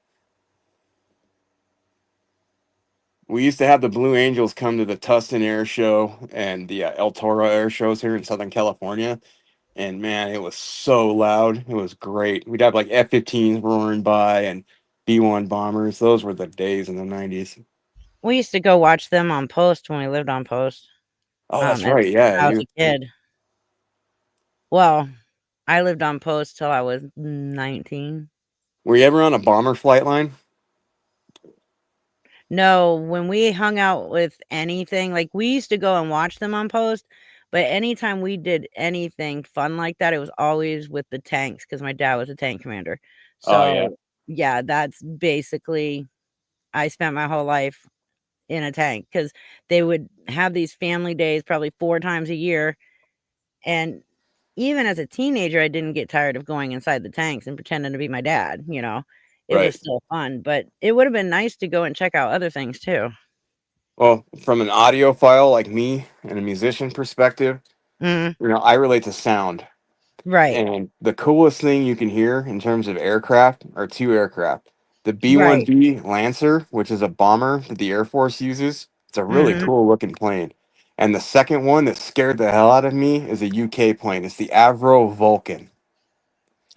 We used to have the Blue Angels come to the Tustin Air Show and the El Toro Air Shows here in Southern California. And man, it was so loud. It was great. We'd have like F-15s roaring by and B-1 bombers. Those were the days in the 90s. We used to go watch them on Post when we lived on Post. Oh, that's As right. Yeah, I was a kid. Well, I lived on Post till I was 19. were you ever on a bomber flight line? No, when we hung out with anything, like, we used to go and watch them on Post, but anytime we did anything fun like that, it was always with the tanks because my dad was a tank commander. Oh yeah, So, yeah, that's basically I spent my whole life in a tank because they would have these family days probably 4 times a year, and even as a teenager, I didn't get tired of going inside the tanks and pretending to be my dad, you know? It was right. still fun, but it would have been nice to go and check out other things too. Well, from an audiophile like me and a musician perspective, Mhm. you know, I relate to sound. Right, And the coolest thing you can hear in terms of aircraft are two aircraft. The right. B-1B Lancer, which is a bomber that the Air Force uses. It's a really Mhm. cool looking plane. And the second one that scared the hell out of me is a UK plane. It's the Avro Vulcan.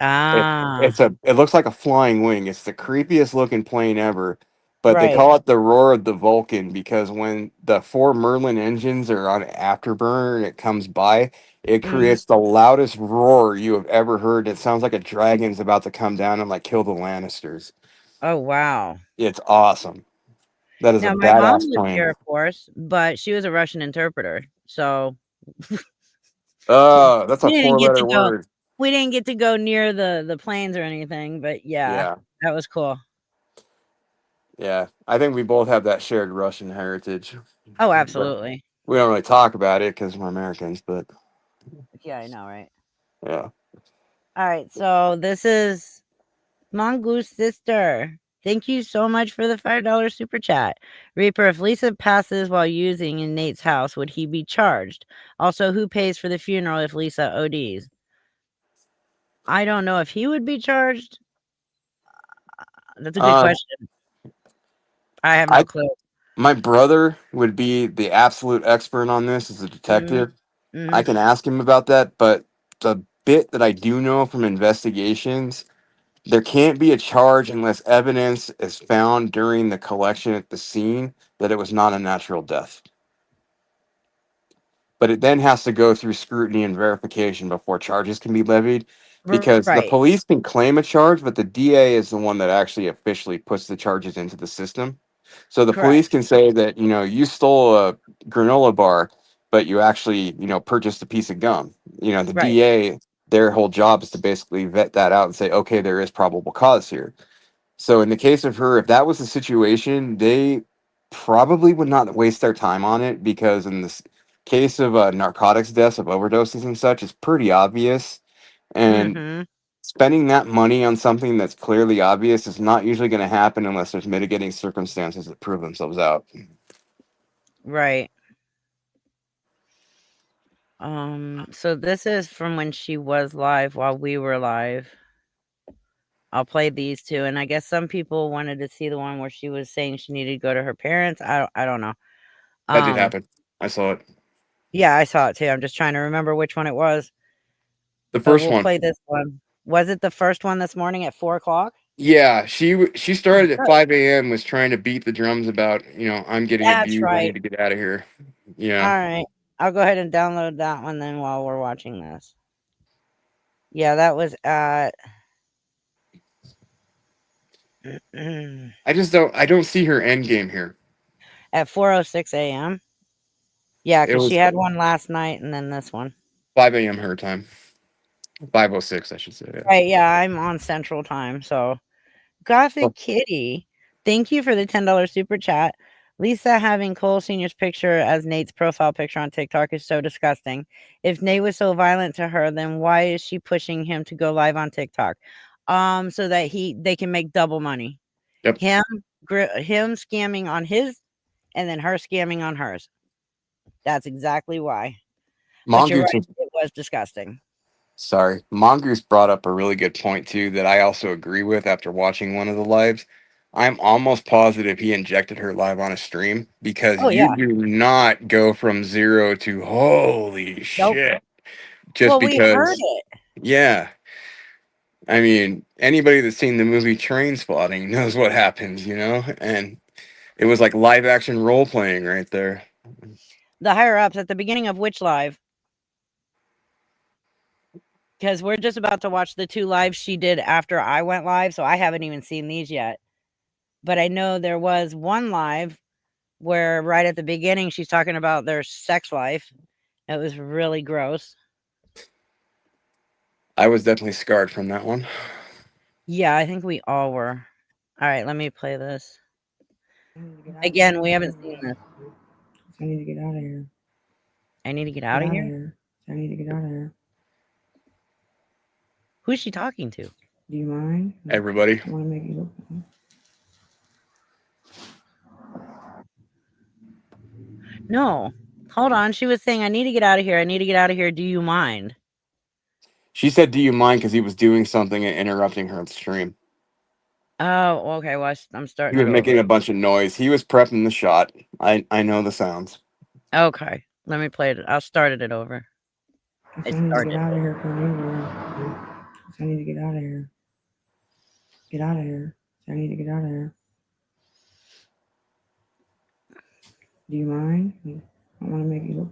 It, Ah, it looks like a flying wing. It's the creepiest looking plane ever. But they right. call it the roar of the Vulcan because when the four Merlin engines are on afterburner and it comes by, it Mhm. creates the loudest roar you have ever heard. It sounds like a dragon's about to come down and like kill the Lannisters. Oh, wow. It's awesome. That is a Now my mom badass was plane. Air Force, but she was a Russian interpreter, so Oh, that's a we didn't get to four-letter go word. we didn't get to go near the planes or anything, but yeah, Yeah. that was cool. Yeah. I think we both have that shared Russian heritage. Oh, But absolutely. we don't really talk about it because we're Americans, but Yeah, I know, right? yeah. Alright, so this is Mongoose Sister. Thank you so much for the $5 super chat. Reaper, if Lisa passes while using in Nate's house, would he be charged? Also, who pays for the funeral if Lisa ODs? I don't know if he would be charged. That's a good Uh, question. I have no I clue. My brother would be the absolute expert on this as a Mhm, detective. I mhm. can ask him about that, but the bit that I do know from investigations, there can't be a charge unless evidence is found during the collection at the scene that it was not a natural death. But it then has to go through scrutiny and verification before charges can be levied because the Right, police can claim a charge, but the DA is the one that actually officially puts the charges into the system. So the police correct. can say that, you know, you stole a granola bar, but you actually, you know, purchased a piece of gum. You know, the Right. DA their whole job is to basically vet that out and say, okay, there is probable cause here. So in the case of her, if that was the situation, they probably would not waste their time on it, because in this case of narcotics deaths, of overdoses and such, it's pretty obvious. And Mm-hmm. spending that money on something that's clearly obvious is not usually going to happen unless there's mitigating circumstances that prove themselves out. Right. So this is from when she was live while we were live. I'll play these two, and I guess some people wanted to see the one where she was saying she needed to go to her parents. I don't know. That did happen. I saw it. Yeah, I saw it too. I'm just trying to remember which one it was. The But first we'll one. play this one. Was it the first one this morning at 4:00? Yeah, she started at Good. 5 a.m. was trying to beat the drums about, I'm getting That's abused. I need right. to get out of here. Yeah. All right. I'll go ahead and download that one then while we're watching this. Yeah, that was at I don't see her end game here. at 4:06 a.m. Yeah, It because she was had one last night and then this one. 5 a.m. her time. 5:06, I should say. Yeah. Right, yeah, I'm on Central Time, so Gothic Kitty, thank you for the $10 super chat. Lisa having Cole Sr.'s picture as Nate's profile picture on TikTok is so disgusting. If Nate was so violent to her, then why is she pushing him to go live on TikTok? So that they can make double money. Yep. Him scamming on his, and then her scamming on hers. That's exactly why. But you're Mongoose, right, it was disgusting. sorry. Mongoose brought up a really good point too that I also agree with after watching one of the lives. I'm almost positive he injected her live on a stream, because Oh, you yeah. do not go from 0 to holy Nope. shit just Well, we heard because. it. Yeah. I mean, anybody that's seen the movie Train Spotting knows what happens, and it was like live action role playing right there. The higher ups at the beginning of which live? Because we're just about to watch the 2 lives she did after I went live, so I haven't even seen these yet. But I know there was one live where right at the beginning she's talking about their sex life. It was really gross. I was definitely scarred from that one. Yeah, I think we all were. All right, let me play this. Again, we haven't seen this. I need to get out of here. I need to get out of here. I need to get out of here. Who's she talking to? Do you mind? Everybody. I want to make you look. No. Hold on. She was saying, I need to get out of here. I need to get out of here. Do you mind? She said, "Do you mind?" because he was doing something and interrupting her stream. Oh, okay. Well, I'm starting He was it making over. a bunch of noise. He was prepping the shot. I know the sounds. Okay. Let me play it. I'll start it over. I need to get out of here for me. I need to get out of here. Get out of here. I need to get out of here. Do you mind? I want to make you look.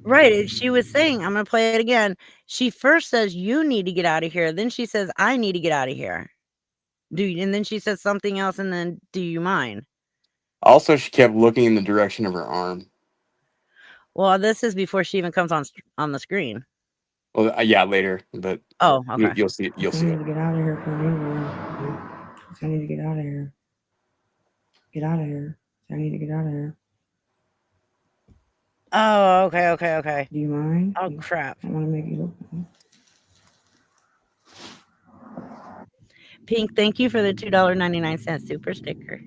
Right. She was saying, I'm going to play it again. She first says, you need to get out of here. Then she says, I need to get out of here. And then she says something else. And then, do you mind? Also, she kept looking in the direction of her arm. Well, this is before she even comes on the screen. Well, yeah, later, but oh, okay. You'll see it. You'll see it. I need to get out of here for me. I need to get out of here. Get out of here. I need to get out of here. Oh, okay. Do you mind? Oh, crap. I want to make you look. Pink, thank you for the $2.99 super sticker.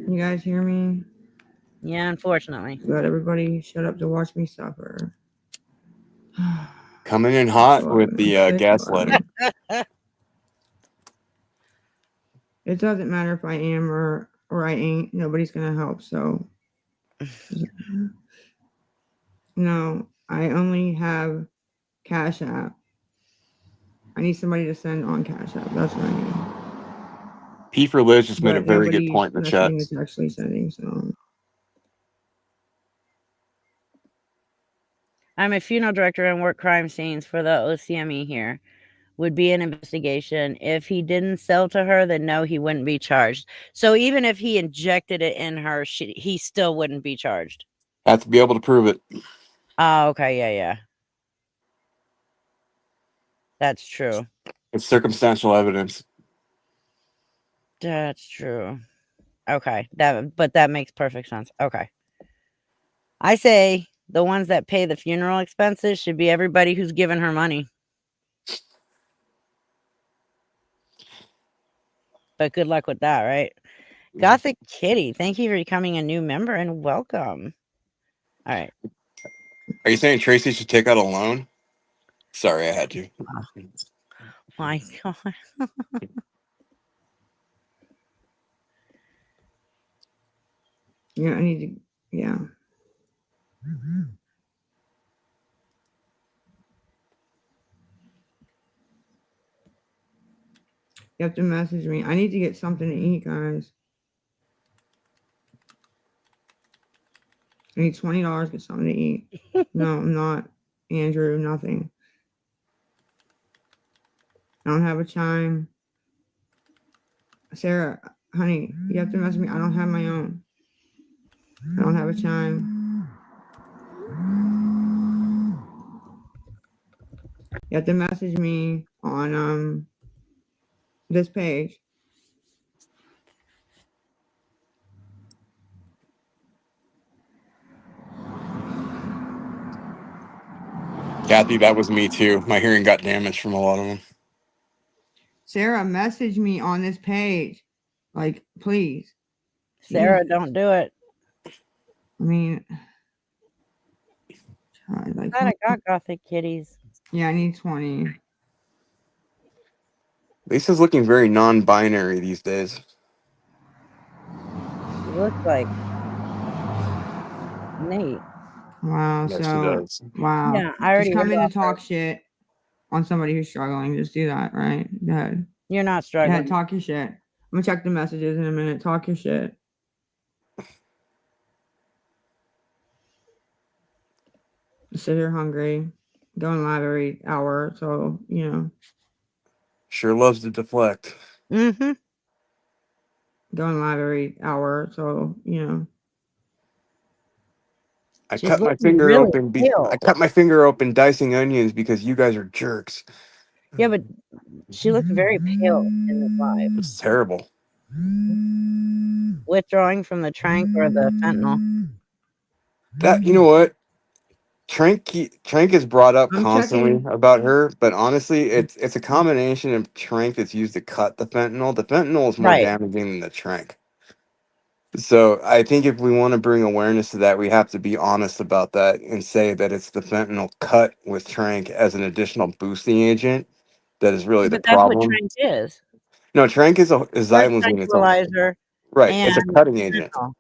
You guys hear me? Yeah, unfortunately. Let everybody shut up to watch me suffer. Coming in hot with the gaslighting. It doesn't matter if I am or I ain't. Nobody's gonna help. So no, I only have Cash App. I need somebody to send on Cash App. That's what I need. P for Liz just made a But very good nobody's point in the chat. is actually sending. So I'm a funeral director and work crime scenes for the OCME here. Would be an investigation. If he didn't sell to her, then no, he wouldn't be charged. So even if he injected it in her, he still wouldn't be charged. Have to be able to prove it. Oh, okay, yeah. That's true. It's circumstantial evidence. That's true. Okay, that makes perfect sense. Okay. I say the ones that pay the funeral expenses should be everybody who's given her money. But good luck with that, right? Gothic Kitty, thank you for becoming a new member and welcome. All right. Are you saying Tracy should take out a loan? Sorry, I had to. My God. Yeah, I need to. Yeah. You have to message me. I need to get something to eat, guys. I need $20 to get something to eat. No, I'm not. Andrew, nothing. I don't have a chime. Sarah, honey, you have to message me. I don't have my own. I don't have a chime. You have to message me on this page. Kathy, that was me too. My hearing got damaged from a lot of them. Sarah, message me on this page. Like, please. Sarah, don't do it. I mean, like, I got Gothic Kitties. yeah, I need 20. Lisa's looking very non-binary these days. She looks like Nate. Wow. Yes, she So, does. wow. Yeah, I already Just come read in to off her. talk shit on somebody who's struggling. Just do that, right? Go ahead. You're not Go ahead, struggling. talk your shit. I'm gonna check the messages in a minute. Talk your shit. Sit here hungry. Going live every hour, so you know. Sure loves to deflect. Mm-hmm. Going live every hour, so you know. I She's cut my looking finger really open. pale. I cut my finger open dicing onions because you guys are jerks. Yeah, but she looks very pale in this live. It's terrible. Withdrawing from the trank or the fentanyl. That, you know what? Trank is brought up I'm constantly checking. about her, but honestly, it's a combination of trank that's used to cut the fentanyl. The fentanyl is more Right. damaging than the trank. So I think if we want to bring awareness to that, we have to be honest about that and say that it's the fentanyl cut with trank as an additional boosting agent that is really the But that's what problem. trank is. No, trank is Horse xylazine. It's a tranquilizer right. It's a and cutting agent. fentanyl.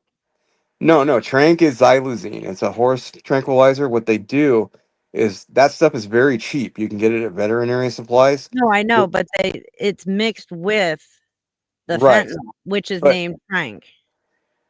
No, trank is xylazine. It's a horse tranquilizer. What they do is that stuff is very cheap. You can get it at veterinary supplies. No, I know, but it's mixed with the Right. fentanyl, which is But named trank.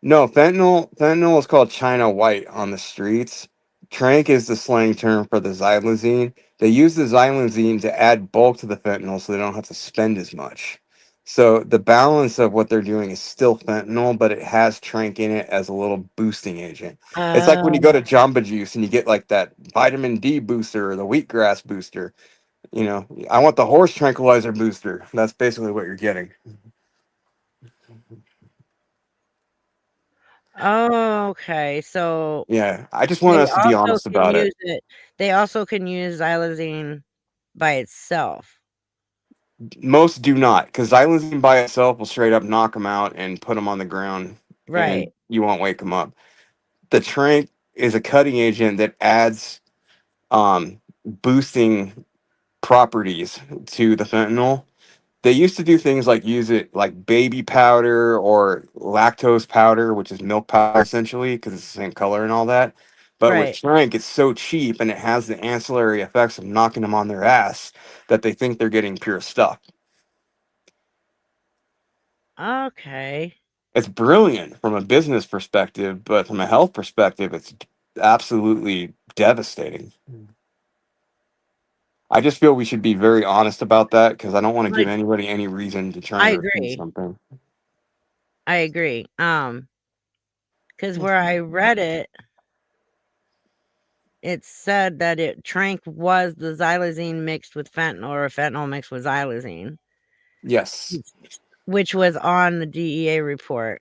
no, fentanyl is called China White on the streets. Trank is the slang term for the xylazine. They use the xylazine to add bulk to the fentanyl so they don't have to spend as much. So the balance of what they're doing is still fentanyl, but it has trank in it as a little boosting agent. It's like when you go to Jamba Juice and you get like that vitamin D booster or the wheatgrass booster. You know, I want the horse tranquilizer booster. That's basically what you're getting. Okay, so Yeah, I just want they us to be also honest can about it. use it. They also can use xylazine by itself. Most do not, because xylazine by itself will straight up knock them out and put them on the ground, Right. and you won't wake them up. The trank is a cutting agent that adds boosting properties to the fentanyl. They used to do things like use it like baby powder or lactose powder, which is milk powder essentially, because it's the same color and all that. But with Right. trank, it's so cheap and it has the ancillary effects of knocking them on their ass that they think they're getting pure stuff. Okay. It's brilliant from a business perspective, but from a health perspective, it's absolutely devastating. I just feel we should be very honest about that because I don't want to give anybody any reason to try I and refute agree. something. I agree. Because where I read it, it said that Trank was the xylazine mixed with fentanyl or fentanyl mixed with xylazine, Yes. which was on the DEA report.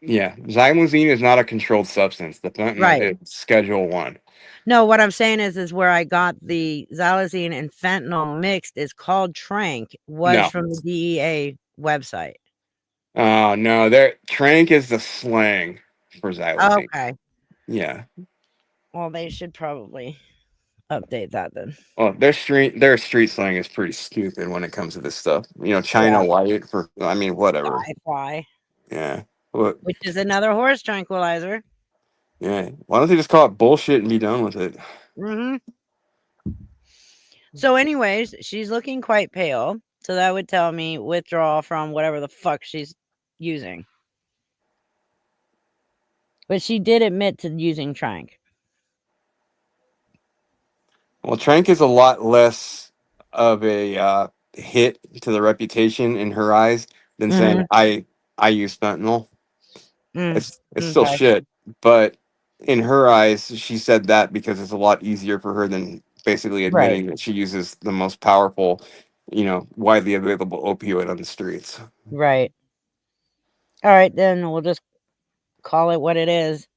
Yeah. Xylazine is not a controlled substance. The fentanyl Right. is Schedule 1. No, what I'm saying is where I got the xylazine and fentanyl mixed is called Trank, was No. from the DEA website. Oh, no. Trank is the slang for xylazine. Okay. Yeah. Well, they should probably update that then. Well, their street slang is pretty stupid when it comes to this stuff. You know, China Yeah. White whatever. Fly, Yeah. What? which is another horse tranquilizer. Yeah. Why don't they just call it bullshit and be done with it? Mm-hmm. So, anyways, she's looking quite pale. So that would tell me withdrawal from whatever the fuck she's using. But she did admit to using Trank. Well, Trank is a lot less of a hit to the reputation in her eyes than saying I use fentanyl. It's still Okay. shit, but in her eyes, she said that because it's a lot easier for her than basically admitting that she uses the most powerful, widely available opioid on the streets. Right. All right, then we'll just call it what it is.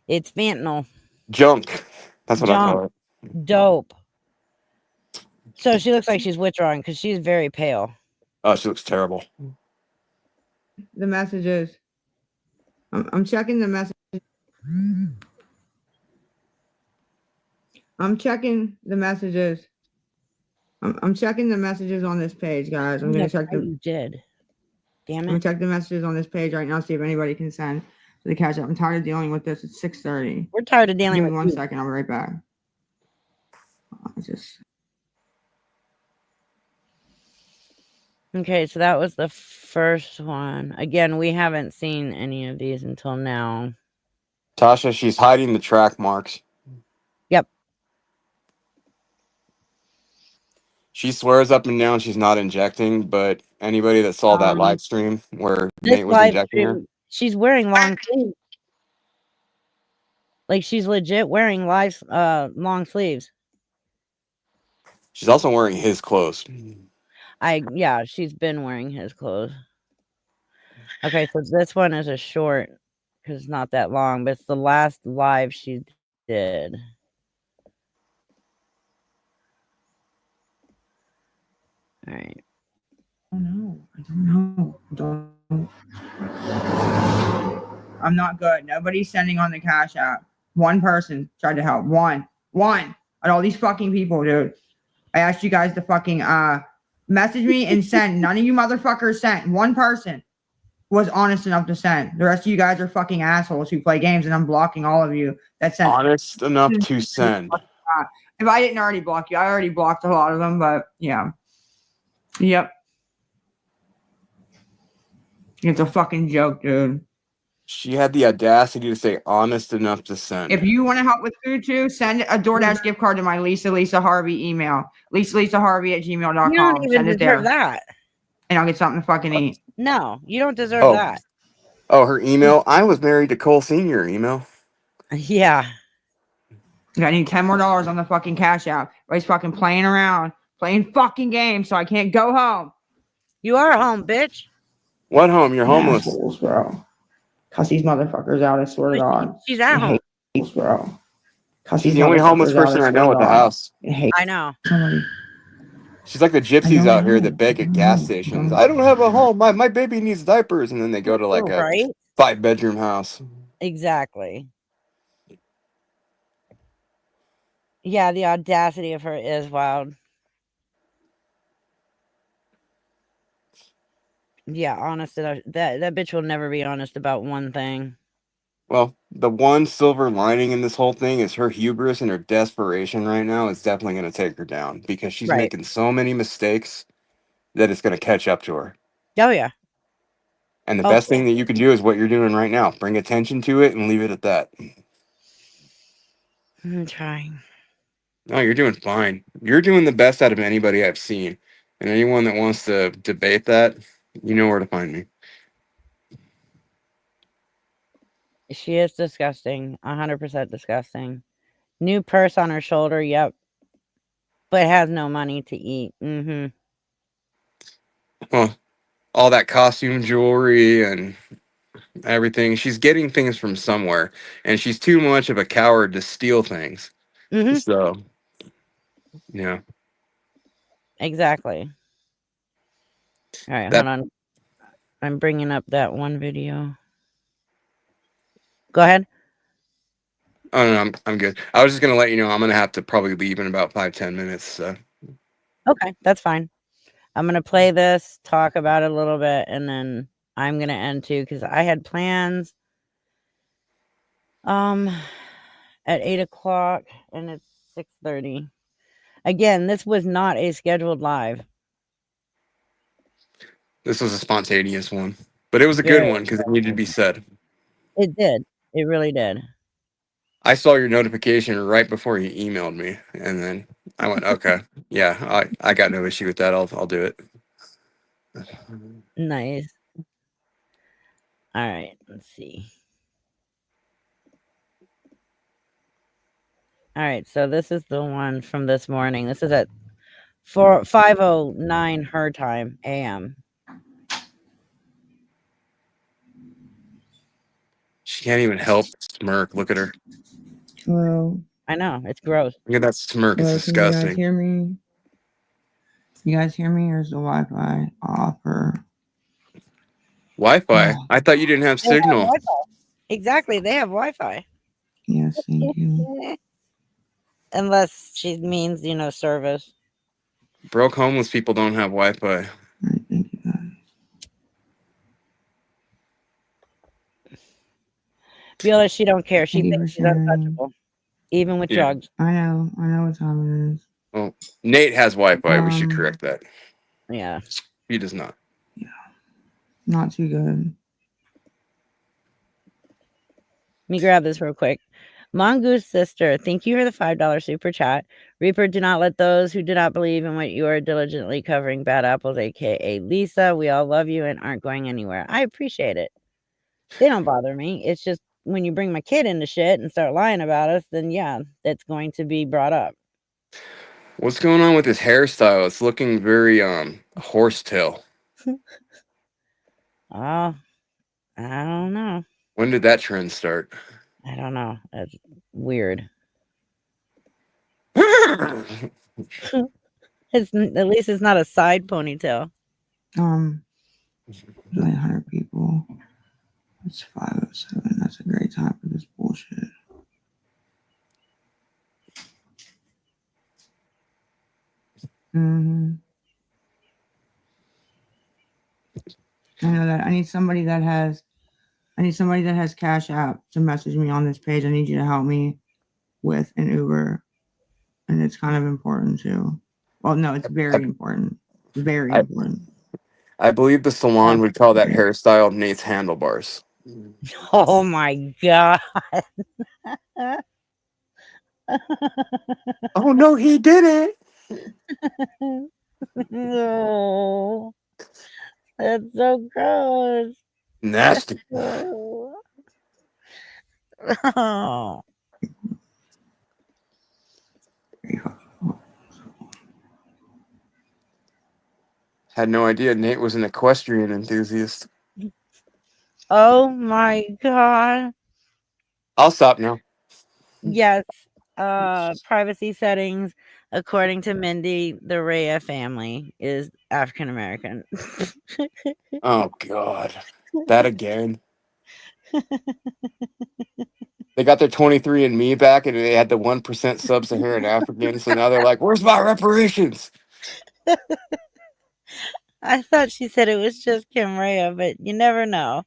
It's fentanyl. Junk. That's what I Junk. call it. Dope. So she looks like she's withdrawing because she's very pale. Oh, she looks terrible. The messages. I'm checking the message. I'm checking the messages. I'm checking the messages on this page, guys. I'm gonna check the. You did. Damn I'm it. gonna check the messages on this page right now. See if anybody can send to the cash app. I'm tired of dealing with this. It's 6:30. We're tired of dealing Give with me 1 you. second. I'll be right back. Okay, so that was the first one. Again, we haven't seen any of these until now. Tasha, she's hiding the track marks. Yep. She swears up and down she's not injecting, but anybody that saw that live stream where Nate was injecting her, she's wearing long sleeves. Like she's legit wearing long sleeves. she's also wearing his clothes. Yeah, she's been wearing his clothes. Okay, so this one is a short because it's not that long, but it's the last live she did. All right. Oh no, I don't know. I'm not good. Nobody's sending on the cash app. One person tried to help. One. And all these fucking people, dude. I asked you guys to fucking message me and send. None of you motherfuckers sent. One person was honest enough to send. The rest of you guys are fucking assholes who play games, and I'm blocking all of you that sent. Honest enough to send. If I didn't already block you, I already blocked a lot of them, but yeah. Yep. It's a fucking joke, dude. She had the audacity to say honest enough to send. If you want to help with food too, send a DoorDash gift card to my Lisa Harvey email. LisaHarvey@gmail.com. You don't even send it deserve there. that. And I'll get something to fucking eat. No, you don't deserve that. Oh, her email? I was married to Cole Sr. email. Yeah. I need $10 more on the fucking cash app. Everybody's fucking playing around, playing fucking games, so I can't go home. You are home, bitch. What home? You're homeless. Assholes, bro. Cuss these motherfuckers out, I swear to God. She's at home. Hates, bro. She's the only homeless person I know at the house. I know. She's like the gypsies out here that beg at gas stations. I don't have a home. My baby needs diapers. And then they go to like a 5-bedroom house. Exactly. Yeah, the audacity of her is wild. Yeah, honest. That bitch will never be honest about one thing. Well, the one silver lining in this whole thing is her hubris and her desperation right now is definitely going to take her down because she's making so many mistakes that it's going to catch up to her. Oh, yeah. And the best thing that you can do is what you're doing right now. Bring attention to it and leave it at that. I'm trying. No, you're doing fine. You're doing the best out of anybody I've seen. And anyone that wants to debate that, you know where to find me. She is disgusting. 100% disgusting. New purse on her shoulder. Yep. But has no money to eat. Well, all that costume jewelry and everything. She's getting things from somewhere, and she's too much of a coward to steal things. So, yeah. Exactly. All right, hold on. I'm bringing up that one video. Go ahead. Oh no, I'm good. I was just gonna let you know I'm gonna have to probably leave in about 5-10 minutes. So. Okay, that's fine. I'm gonna play this, talk about it a little bit, and then I'm gonna end too because I had plans. At 8 o'clock, and it's 6:30. Again, this was not a scheduled live. This was a spontaneous one, but it was a good one because it needed to be said. It did. It really did. I saw your notification right before you emailed me, and then I went, okay, yeah, I got no issue with that. I'll do it. Nice. All right, let's see. All right, so this is the one from this morning. This is at 5:09 her time a.m. She can't even help smirk. Look at her. Hello. I know, it's gross. Look at that smirk. It's Hello, disgusting. Can you guys hear me? You guys hear me, or is the Wi-Fi off? Or Wi-Fi? I thought you didn't have signal. Exactly, they have Wi-Fi. Yes, thank you. Unless she means, service. Broke homeless people don't have Wi-Fi. All right, thank you guys. Beulah, she don't care. She Thank you thinks for she's sharing. untouchable, even with drugs. I know what time it is. Well, Nate has Wi-Fi. We should correct that. Yeah. He does not. Yeah. Not too good. Let me grab this real quick. Mongoose Sister, thank you for the $5 super chat. Reaper, do not let those who do not believe in what you are diligently covering bad apples, aka Lisa. We all love you and aren't going anywhere. I appreciate it. They don't bother me. It's just when you bring my kid into shit and start lying about us, then yeah, that's going to be brought up. What's going on with his hairstyle? It's looking very horsetail. Oh, I don't know. When did that trend start? I don't know. That's weird. At least it's not a side ponytail. 900 people. It's 5:07. That's a great time for this bullshit. I know that I need somebody that has Cash App to message me on this page. I need you to help me with an Uber, and it's kind of important too. Well, no, it's very important. Very important. I believe the salon would call that hairstyle Nate's handlebars. Oh my god. Oh no, he did it. No. That's so gross. Nasty. Oh. Had no idea Nate was an equestrian enthusiast. Oh my god. I'll stop now. Yes. Privacy settings. According to Mindy, the Rhea family is African American. Oh God. That again. They got their 23andMe back and they had the 1% sub-Saharan African. So now they're like, where's my reparations? I thought she said it was just Kim Rhea, but you never know.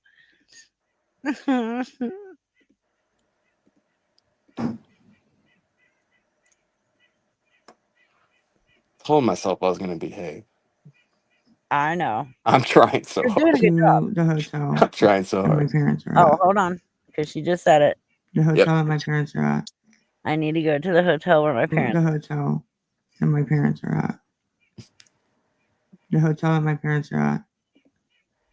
Told myself I was going to behave. I know. I'm trying so You're hard. doing a good job. The hotel. I'm trying so hard. My parents are Oh, at. hold on. Because she just said it. The hotel that my parents are at. I need to go to the hotel where my parents The hotel that my parents are at. The hotel that my parents are at.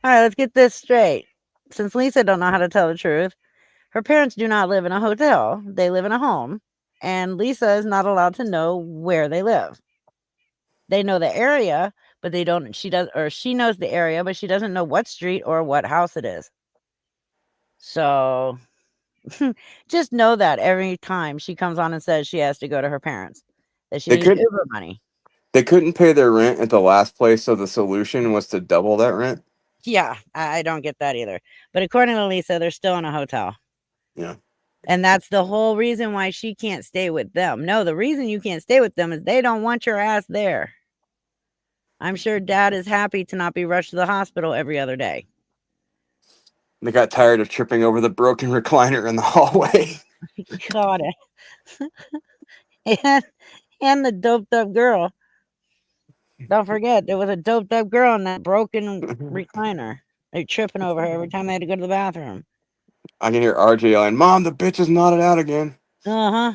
All right, let's get this straight. Since Lisa don't know how to tell the truth, her parents do not live in a hotel. They live in a home. and Lisa is not allowed to know where they live. They know the area, but they don't. She knows the area, but she doesn't know what street or what house it is. So just know that every time she comes on and says she has to go to her parents, that she They needs could Uber money. they couldn't pay their rent at the last place, so the solution was to double that rent. Yeah, I don't get that either. But according to Lisa, they're still in a hotel. Yeah. And that's the whole reason why she can't stay with them. No, the reason you can't stay with them is they don't want your ass there. I'm sure dad is happy to not be rushed to the hospital every other day. They got tired of tripping over the broken recliner in the hallway. Got it. and the doped up girl. Don't forget, there was a doped up girl in that broken recliner. They're tripping over her every time they had to go to the bathroom. I can hear RJ yelling, "Mom, the bitch is knotted out again." Uh-huh.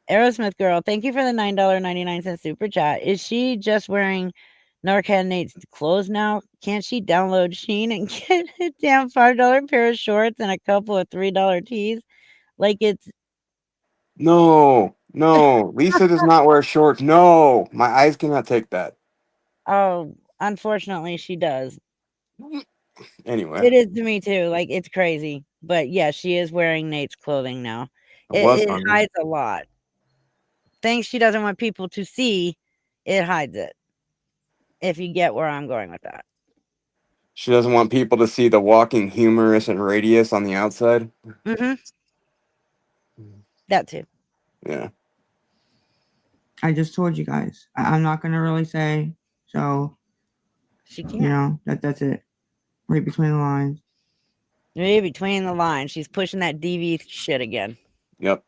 Aerosmith girl, thank you for the $9.99 super chat. Is she just wearing Narcan Nate's clothes now? Can't she download Shein and get a damn $5 pair of shorts and a couple of $3 tees? Like it's No. Lisa does not wear shorts. No. My eyes cannot take that. oh, unfortunately she does. Anyway. It is to me too. Like it's crazy. But yeah, she is wearing Nate's clothing now. It hides a lot. Things she doesn't want people to see, it hides it. If you get where I'm going with that. She doesn't want people to see the walking humerus and radius on the outside. Mm-hmm. That too. Yeah. I just told you guys. I'm not gonna really say. So she can't. You know, that's it. Right between the lines. Right between the lines. She's pushing that DV shit again. Yep.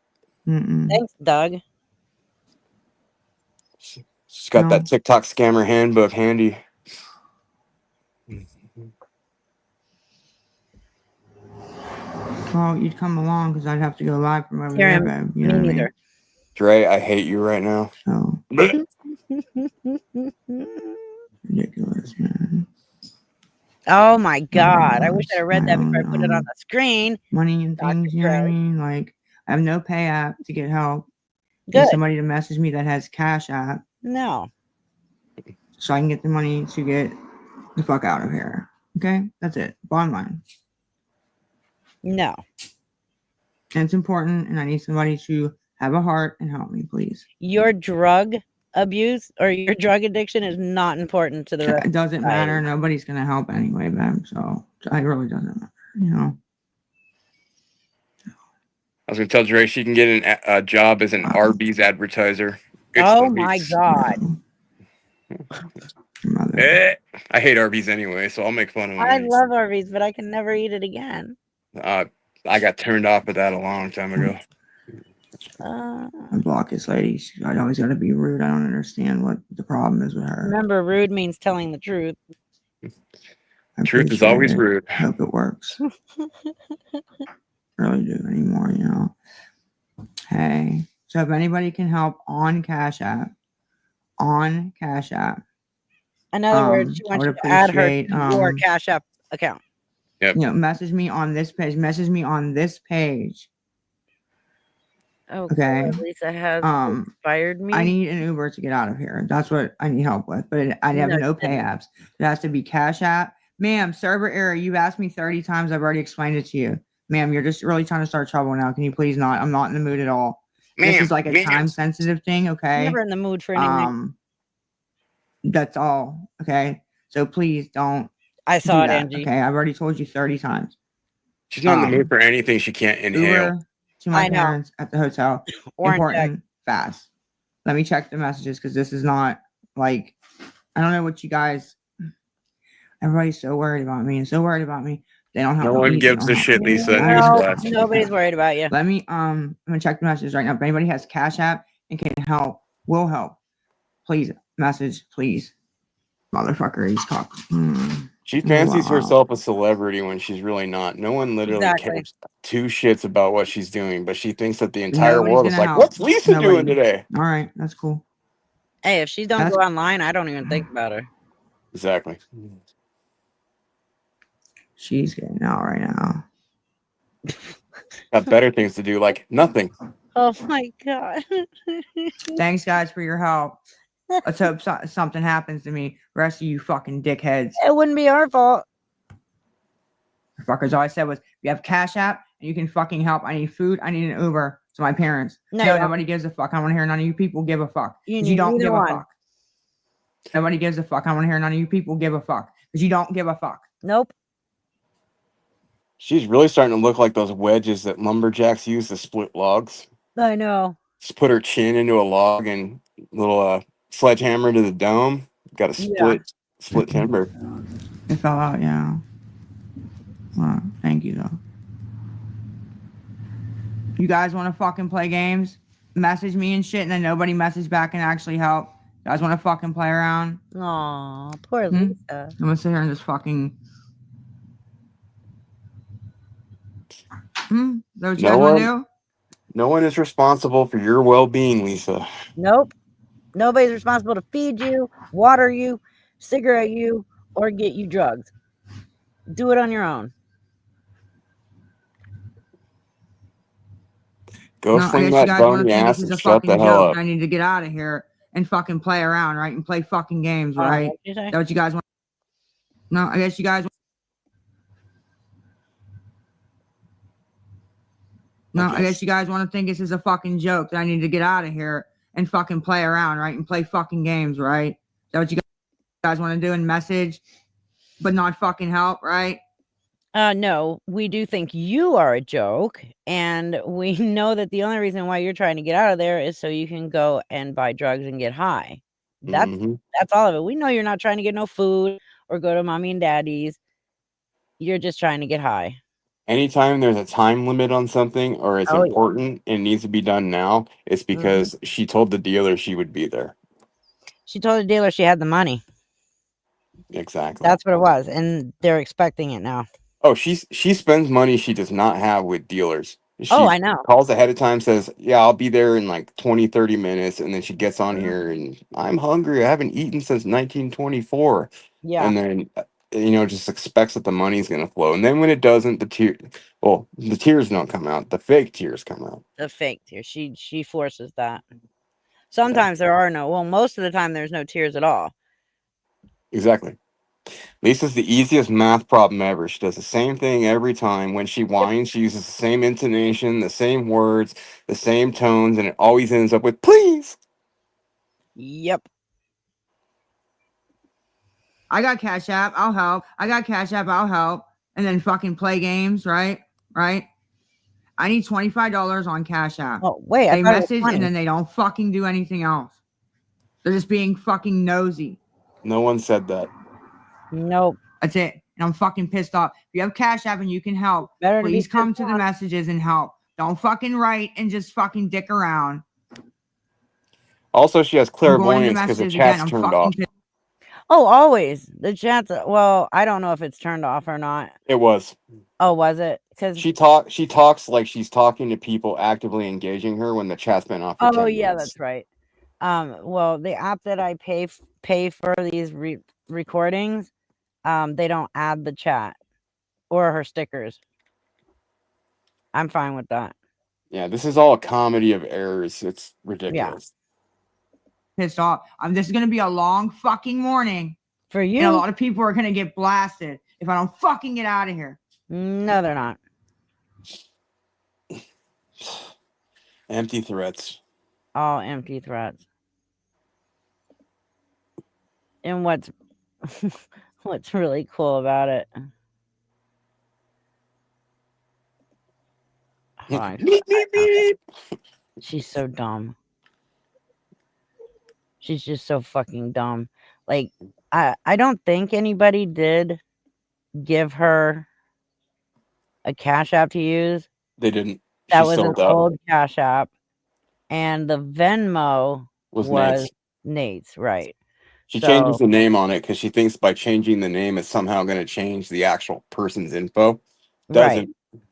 Thanks, Doug. She's got that TikTok scammer handbook handy. Well, you'd come along because I'd have to go live from over there, babe. You know what I mean? Dre, I hate you right now. So ridiculous, man. Oh my god! I wish I read that before I put it on the screen. Money and things, you know what I mean? Like, I have no pay app to get help. Good. Need somebody to message me that has Cash App. No. So I can get the money to get the fuck out of here. Okay? That's it. Bottom line. No. And it's important, and I need somebody to have a heart and help me, please. Your drug abuse or your drug addiction is not important to the rest. It doesn't matter. Nobody's gonna help anyway, babe. So it really doesn't matter, you know. I was gonna tell Dre she can get a job as an Arby's advertiser. Oh my god! I hate Arby's anyway, so I'll make fun of them. I love Arby's, but I can never eat it again. I got turned off of that a long time ago. I block this lady. I always got to be rude. I don't understand what the problem is with her. Remember, rude means telling the truth. Truth is always rude. I hope it works. Really do anymore, you know. Hey, so if anybody can help on Cash App, in other words, she wants you to add her to your Cash App account. Yep. You know, message me on this page. Message me on this page. Oh, okay. God, Lisa has inspired me. I need an Uber to get out of here. That's what I need help with. But I have no pay apps. It has to be Cash App. Ma'am, server error. You've asked me 30 times. I've already explained it to you. Ma'am, you're just really trying to start trouble now. Can you please not? I'm not in the mood at all. This is like a time-sensitive thing, okay? Never in the mood for anything. That's all, okay? So please don't. I saw it, Angie. Okay, I've already told you 30 times. She's not in the mood for anything she can't inhale. Uber to my parents at the hotel. Important, fast. Let me check the messages because this is not like, I don't know what you guys, everybody's so worried about me and so worried about me. They don't have no one gives a shit, Lisa. No, nobody's worried about you. Let me I'm gonna check the messages right now. If anybody has Cash App and can help, will help. Please message, please. Motherfucker, he's cocked. She fancies herself a celebrity when she's really not. No one literally cares two shits about what she's doing, but she thinks that the entire world is like, help. What's Lisa doing today? All right, that's cool. Hey, if she don't go online, I don't even think about her. Exactly. She's getting out right now. Got better things to do, like nothing. Oh my God. Thanks, guys, for your help. Let's hope something happens to me. Rest of you fucking dickheads. It wouldn't be our fault. Fuckers, all I said was, you have Cash App and you can fucking help. I need food. I need an Uber to my parents. No, No, you don't. nobody gives a fuck. I want to hear none of you people give a fuck. You Because you need don't neither give a one. fuck. Nobody gives a fuck. I want to hear none of you people give a fuck. Because you don't give a fuck. Nope. She's really starting to look like those wedges that lumberjacks use to split logs. I know. Just put her chin into a log and little sledgehammer to the dome. Got a split timber. It fell out, yeah. Well, thank you, though. You guys want to fucking play games? Message me and shit, and then nobody message back and actually help. You guys want to fucking play around? Aw, poor Lisa. I'm gonna sit here and just fucking. Is that what you guys want to do? No one is responsible for your well-being, Lisa. Nope. Nobody's responsible to feed you, water you, cigarette you, or get you drugs. Do it on your own. Go fling that bony ass and shut the hell up. I need to get out of here and fucking play around, right? And play fucking games, right? What'd you say? Is that what you guys want? No, I guess you guys. No, I guess you guys want to think this is a fucking joke that I need to get out of here and fucking play around, right? And play fucking games, right? Is that what you guys want to do and message, but not fucking help, right? No, we do think you are a joke, and we know that the only reason why you're trying to get out of there is so you can go and buy drugs and get high. That's all of it. We know you're not trying to get no food or go to mommy and daddy's. You're just trying to get high. Anytime there's a time limit on something or it's important and needs to be done now, it's because she told the dealer she would be there. She told the dealer she had the money. Exactly. That's what it was, and they're expecting it now. Oh, she spends money she does not have with dealers. She I know. calls ahead of time, says, yeah, I'll be there in like 20, 30 minutes. And then she gets on here and I'm hungry. I haven't eaten since 1924. Yeah. And then, just expects that the money's going to flow. And then when it doesn't, the tears don't come out. The fake tears come out. The fake tears. She forces that. Sometimes there are no. Well, most of the time there's no tears at all. Exactly. Lisa's the easiest math problem ever. She does the same thing every time. When she whines, she uses the same intonation, the same words, the same tones, and it always ends up with please. Yep. I got Cash App. I'll help. I got Cash App. I'll help. And then fucking play games, right? Right? I need $25 on Cash App. Oh, wait. They message and then they don't fucking do anything else. They're just being fucking nosy. No one said that. Nope. That's it. And I'm fucking pissed off. If you have Cash App and you can help, please come to the messages and help. Don't fucking write and just fucking dick around. Also, she has clairvoyance because the chat's turned off. Oh, always. The chat's, well, I don't know if it's turned off or not. It was. Oh, was it? Because she talks like she's talking to people actively engaging her when the chat's been off for 10 minutes. Yeah, that's right. Well, the app that I pay for these recordings, they don't add the chat or her stickers. I'm fine with that. Yeah, this is all a comedy of errors. It's ridiculous. Pissed off. This is gonna be a long fucking morning for you. And a lot of people are gonna get blasted if I don't fucking get out of here. No, they're not. Empty threats. All empty threats. And what's really cool about it? She's so dumb. She's just so fucking dumb. Like, I don't think anybody did give her a Cash App to use. They didn't. That was an old Cash App. And the Venmo was Nate's, right. She changes the name on it because she thinks by changing the name it's somehow going to change the actual person's info. Doesn't. Right.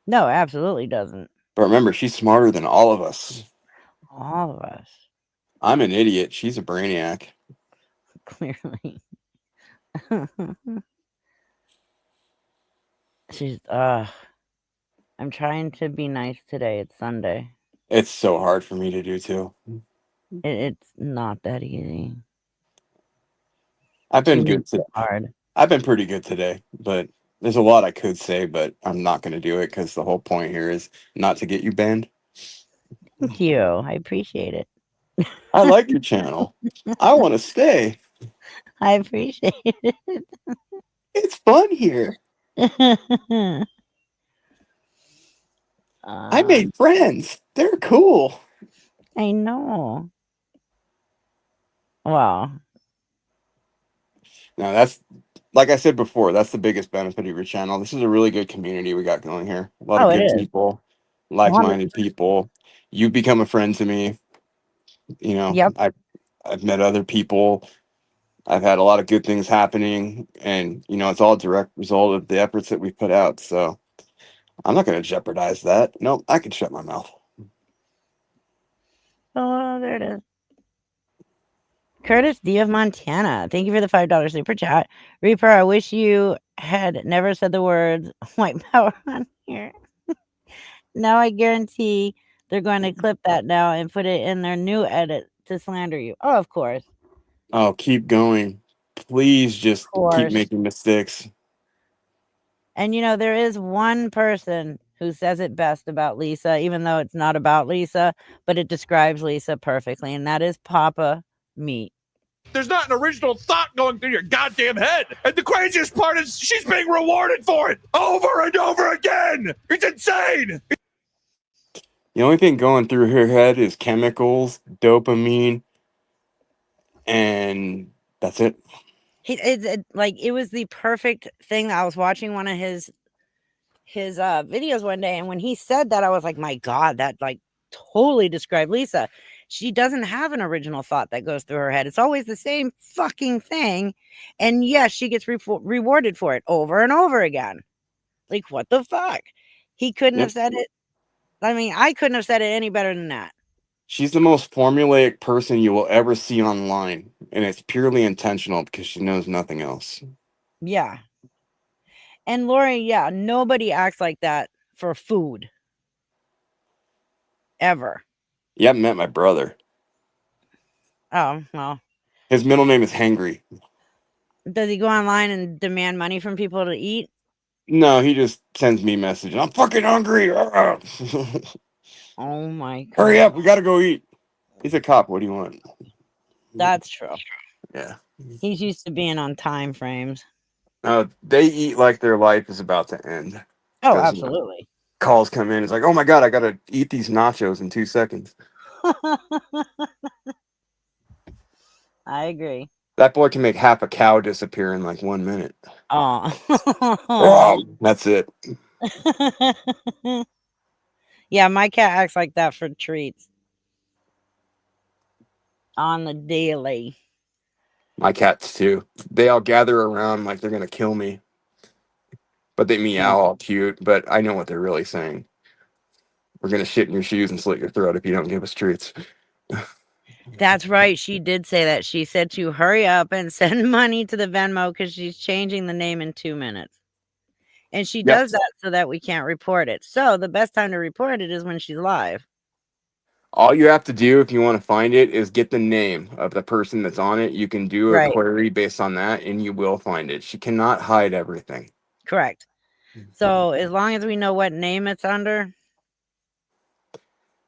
No, absolutely doesn't. But remember, she's smarter than all of us. All of us. I'm an idiot. She's a brainiac. Clearly. She's I'm trying to be nice today. It's Sunday. It's so hard for me to do too. It's not that easy. I've been You good. make it hard. I've been pretty good today, but there's a lot I could say, but I'm not going to do it because the whole point here is not to get you banned. Thank you. I appreciate it. I like your channel. I want to stay. I appreciate it. It's fun here. I made friends. They're cool. I know. Wow. Now that's, like I said before, that's the biggest benefit of your channel. This is a really good community we got going here. A lot of Oh, it good is. people, like-minded people. You've become a friend to me. You know, Yep. I've met other people. I've had a lot of good things happening, and you know, it's all a direct result of the efforts that we put out. So I'm not going to jeopardize that. No, I can shut my mouth. Oh, there it is. Curtis D of Montana. Thank you for the $5 super chat. Reaper, I wish you had never said the words white power on here. Now I guarantee they're going to clip that now and put it in their new edit to slander you. Oh, of course. Oh, keep going. Please just Of course. keep making mistakes. And you know, there is one person who says it best about Lisa, even though it's not about Lisa, but it describes Lisa perfectly, and that is Papa Meat. There's not an original thought going through your goddamn head. And the craziest part is she's being rewarded for it over and over again. It's insane. The only thing going through her head is chemicals, dopamine, and that's it. It was the perfect thing. I was watching one of his videos one day, and when he said that, I was like, my God, that like totally described Lisa. She doesn't have an original thought that goes through her head. It's always the same fucking thing, and yes, she gets rewarded for it over and over again. Like, what the fuck? He couldn't have said it. I mean, I couldn't have said it any better than that. She's the most formulaic person you will ever see online, and it's purely intentional because she knows nothing else. Yeah. And Lori, yeah, nobody acts like that for food. Ever. You haven't met my brother. Oh, well. His middle name is Hangry. Does he go online and demand money from people to eat? No, he just sends me messages. I'm fucking hungry. Oh my God. Hurry up, we gotta go eat. He's a cop. What do you want? That's true. Yeah. He's used to being on time frames. They eat like their life is about to end. Oh, absolutely. Calls come in. It's like, oh my God, I gotta eat these nachos in 2 seconds. I agree. That boy can make half a cow disappear in like 1 minute. Oh. That's it. Yeah, my cat acts like that for treats. On the daily. My cats too. They all gather around like they're gonna kill me. But they meow all cute, but I know what they're really saying. We're gonna shit in your shoes and slit your throat if you don't give us treats. That's right. She did say that. She said to hurry up and send money to the Venmo because she's changing the name in 2 minutes. And she does that so that we can't report it. So the best time to report it is when she's live. All you have to do if you want to find it is get the name of the person that's on it. You can do a query based on that and you will find it. She cannot hide everything. Correct. So as long as we know what name it's under.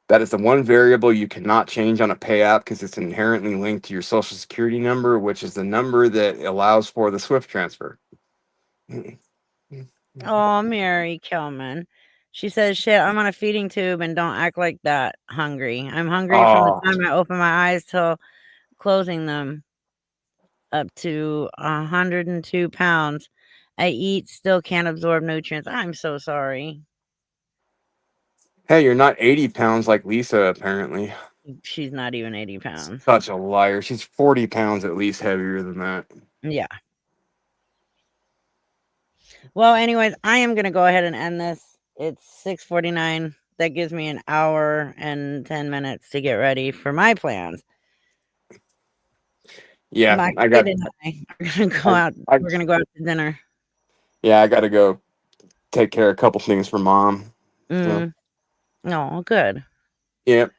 That is the one variable you cannot change on a pay app because it's inherently linked to your social security number, which is the number that allows for the SWIFT transfer. Oh, Mary Kelman. She says, shit, I'm on a feeding tube and don't act like that hungry. I'm hungry from the time I open my eyes till closing them up to 102 pounds. I eat, still can't absorb nutrients. I'm so sorry. Hey, you're not 80 pounds like Lisa, apparently. She's not even 80 pounds. Such a liar. She's 40 pounds at least heavier than that. Yeah. Well, anyways, I am going to go ahead and end this. It's 6:49. That gives me an hour and 10 minutes to get ready for my plans. Yeah, my kid and I are going to go out. We're going to go out to dinner. Yeah, I got to go take care of a couple things for Mom. No, good. Yep.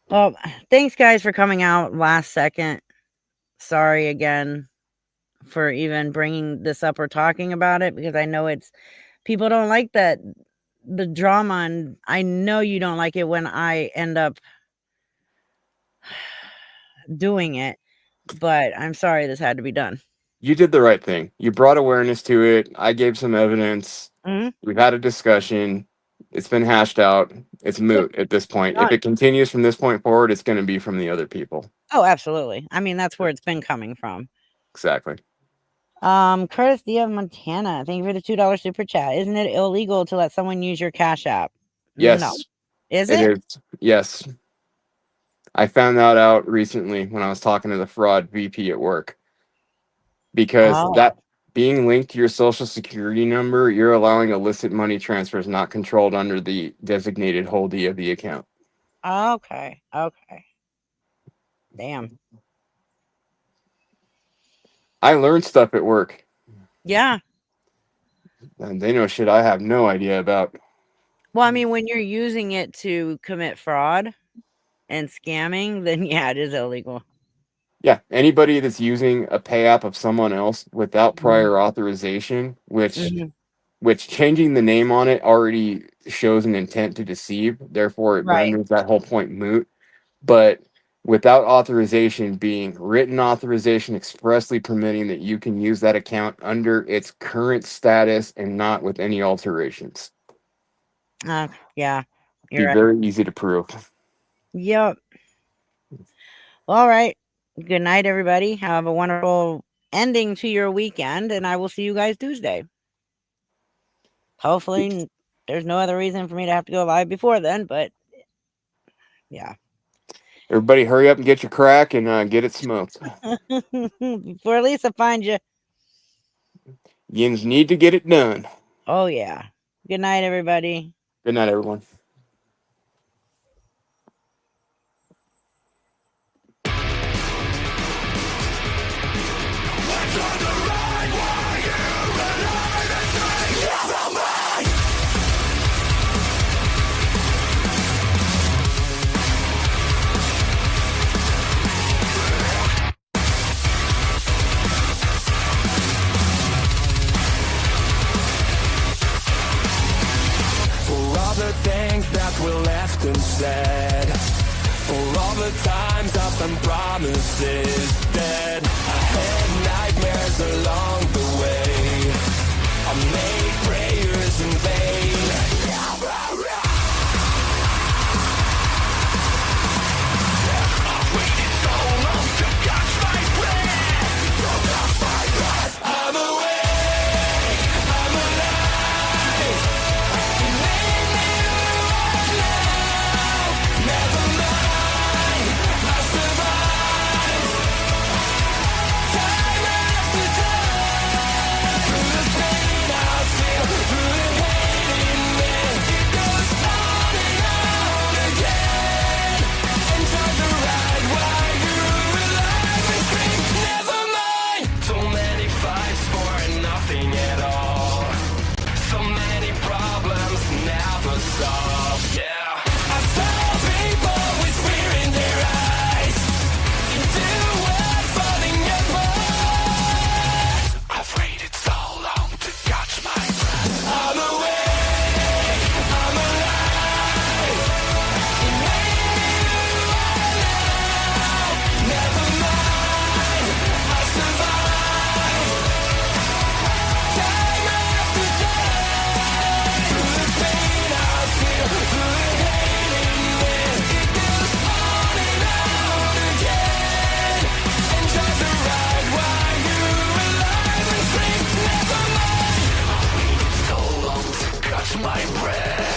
Well, thanks guys for coming out last second. Sorry again for even bringing this up or talking about it, because I know people don't like the drama, and I know you don't like it when I end up doing it, but I'm sorry this had to be done. You did the right thing. You brought awareness to it. I gave some evidence. We've had a discussion. It's been hashed out. It's moot at this point. If it continues from this point forward, it's going to be from the other people. Oh, absolutely. I mean, that's where it's been coming from. Exactly. Curtis D of Montana, thank you for the $2 super chat. Isn't it illegal to let someone use your Cash App? Yes. No. Is it? It is. Yes. I found that out recently when I was talking to the fraud VP at work. Because that being linked to your social security number, you're allowing illicit money transfers not controlled under the designated holdee of the account. Okay. Damn. I learned stuff at work. Yeah. And they know shit I have no idea about. Well, I mean, when you're using it to commit fraud and scamming, then yeah, it is illegal. Yeah, anybody that's using a pay app of someone else without prior authorization, which changing the name on it already shows an intent to deceive, therefore it renders that whole point moot. But without authorization being written authorization expressly permitting that you can use that account under its current status and not with any alterations. Yeah. Be very easy to prove. Yep. All right. Good night, everybody. Have a wonderful ending to your weekend, and I will see you guys Tuesday. Hopefully, there's no other reason for me to have to go live before then, but yeah. Everybody hurry up and get your crack and get it smoked. Before Lisa finds you. Yins need to get it done. Oh, yeah. Good night, everybody. Good night, everyone. Things that were left unsaid, for all the times I've done promises dead. I had nightmares along the way. I made prayers in vain. I've waited so long to catch my breath. I'm awake, I'm alive. You made me never mind, I survived. Time after time, through the pain I feel, through the hate in me, it goes on and on again. Enjoy the ride while you're alive and scream, never mind. So many fights for nothing at all. So many problems never solved. Yeah. I saw people with fear in their eyes, into a world falling apart. I've waited so long to catch my breath. I'm awake, I'm alive. You made me alive now. Never mind, I survived. Time after time, through the pain I feel, through the hate in me, it goes on and on again. Enjoy the ride while you're alive and scream, never mind. I waited so long to catch my breath.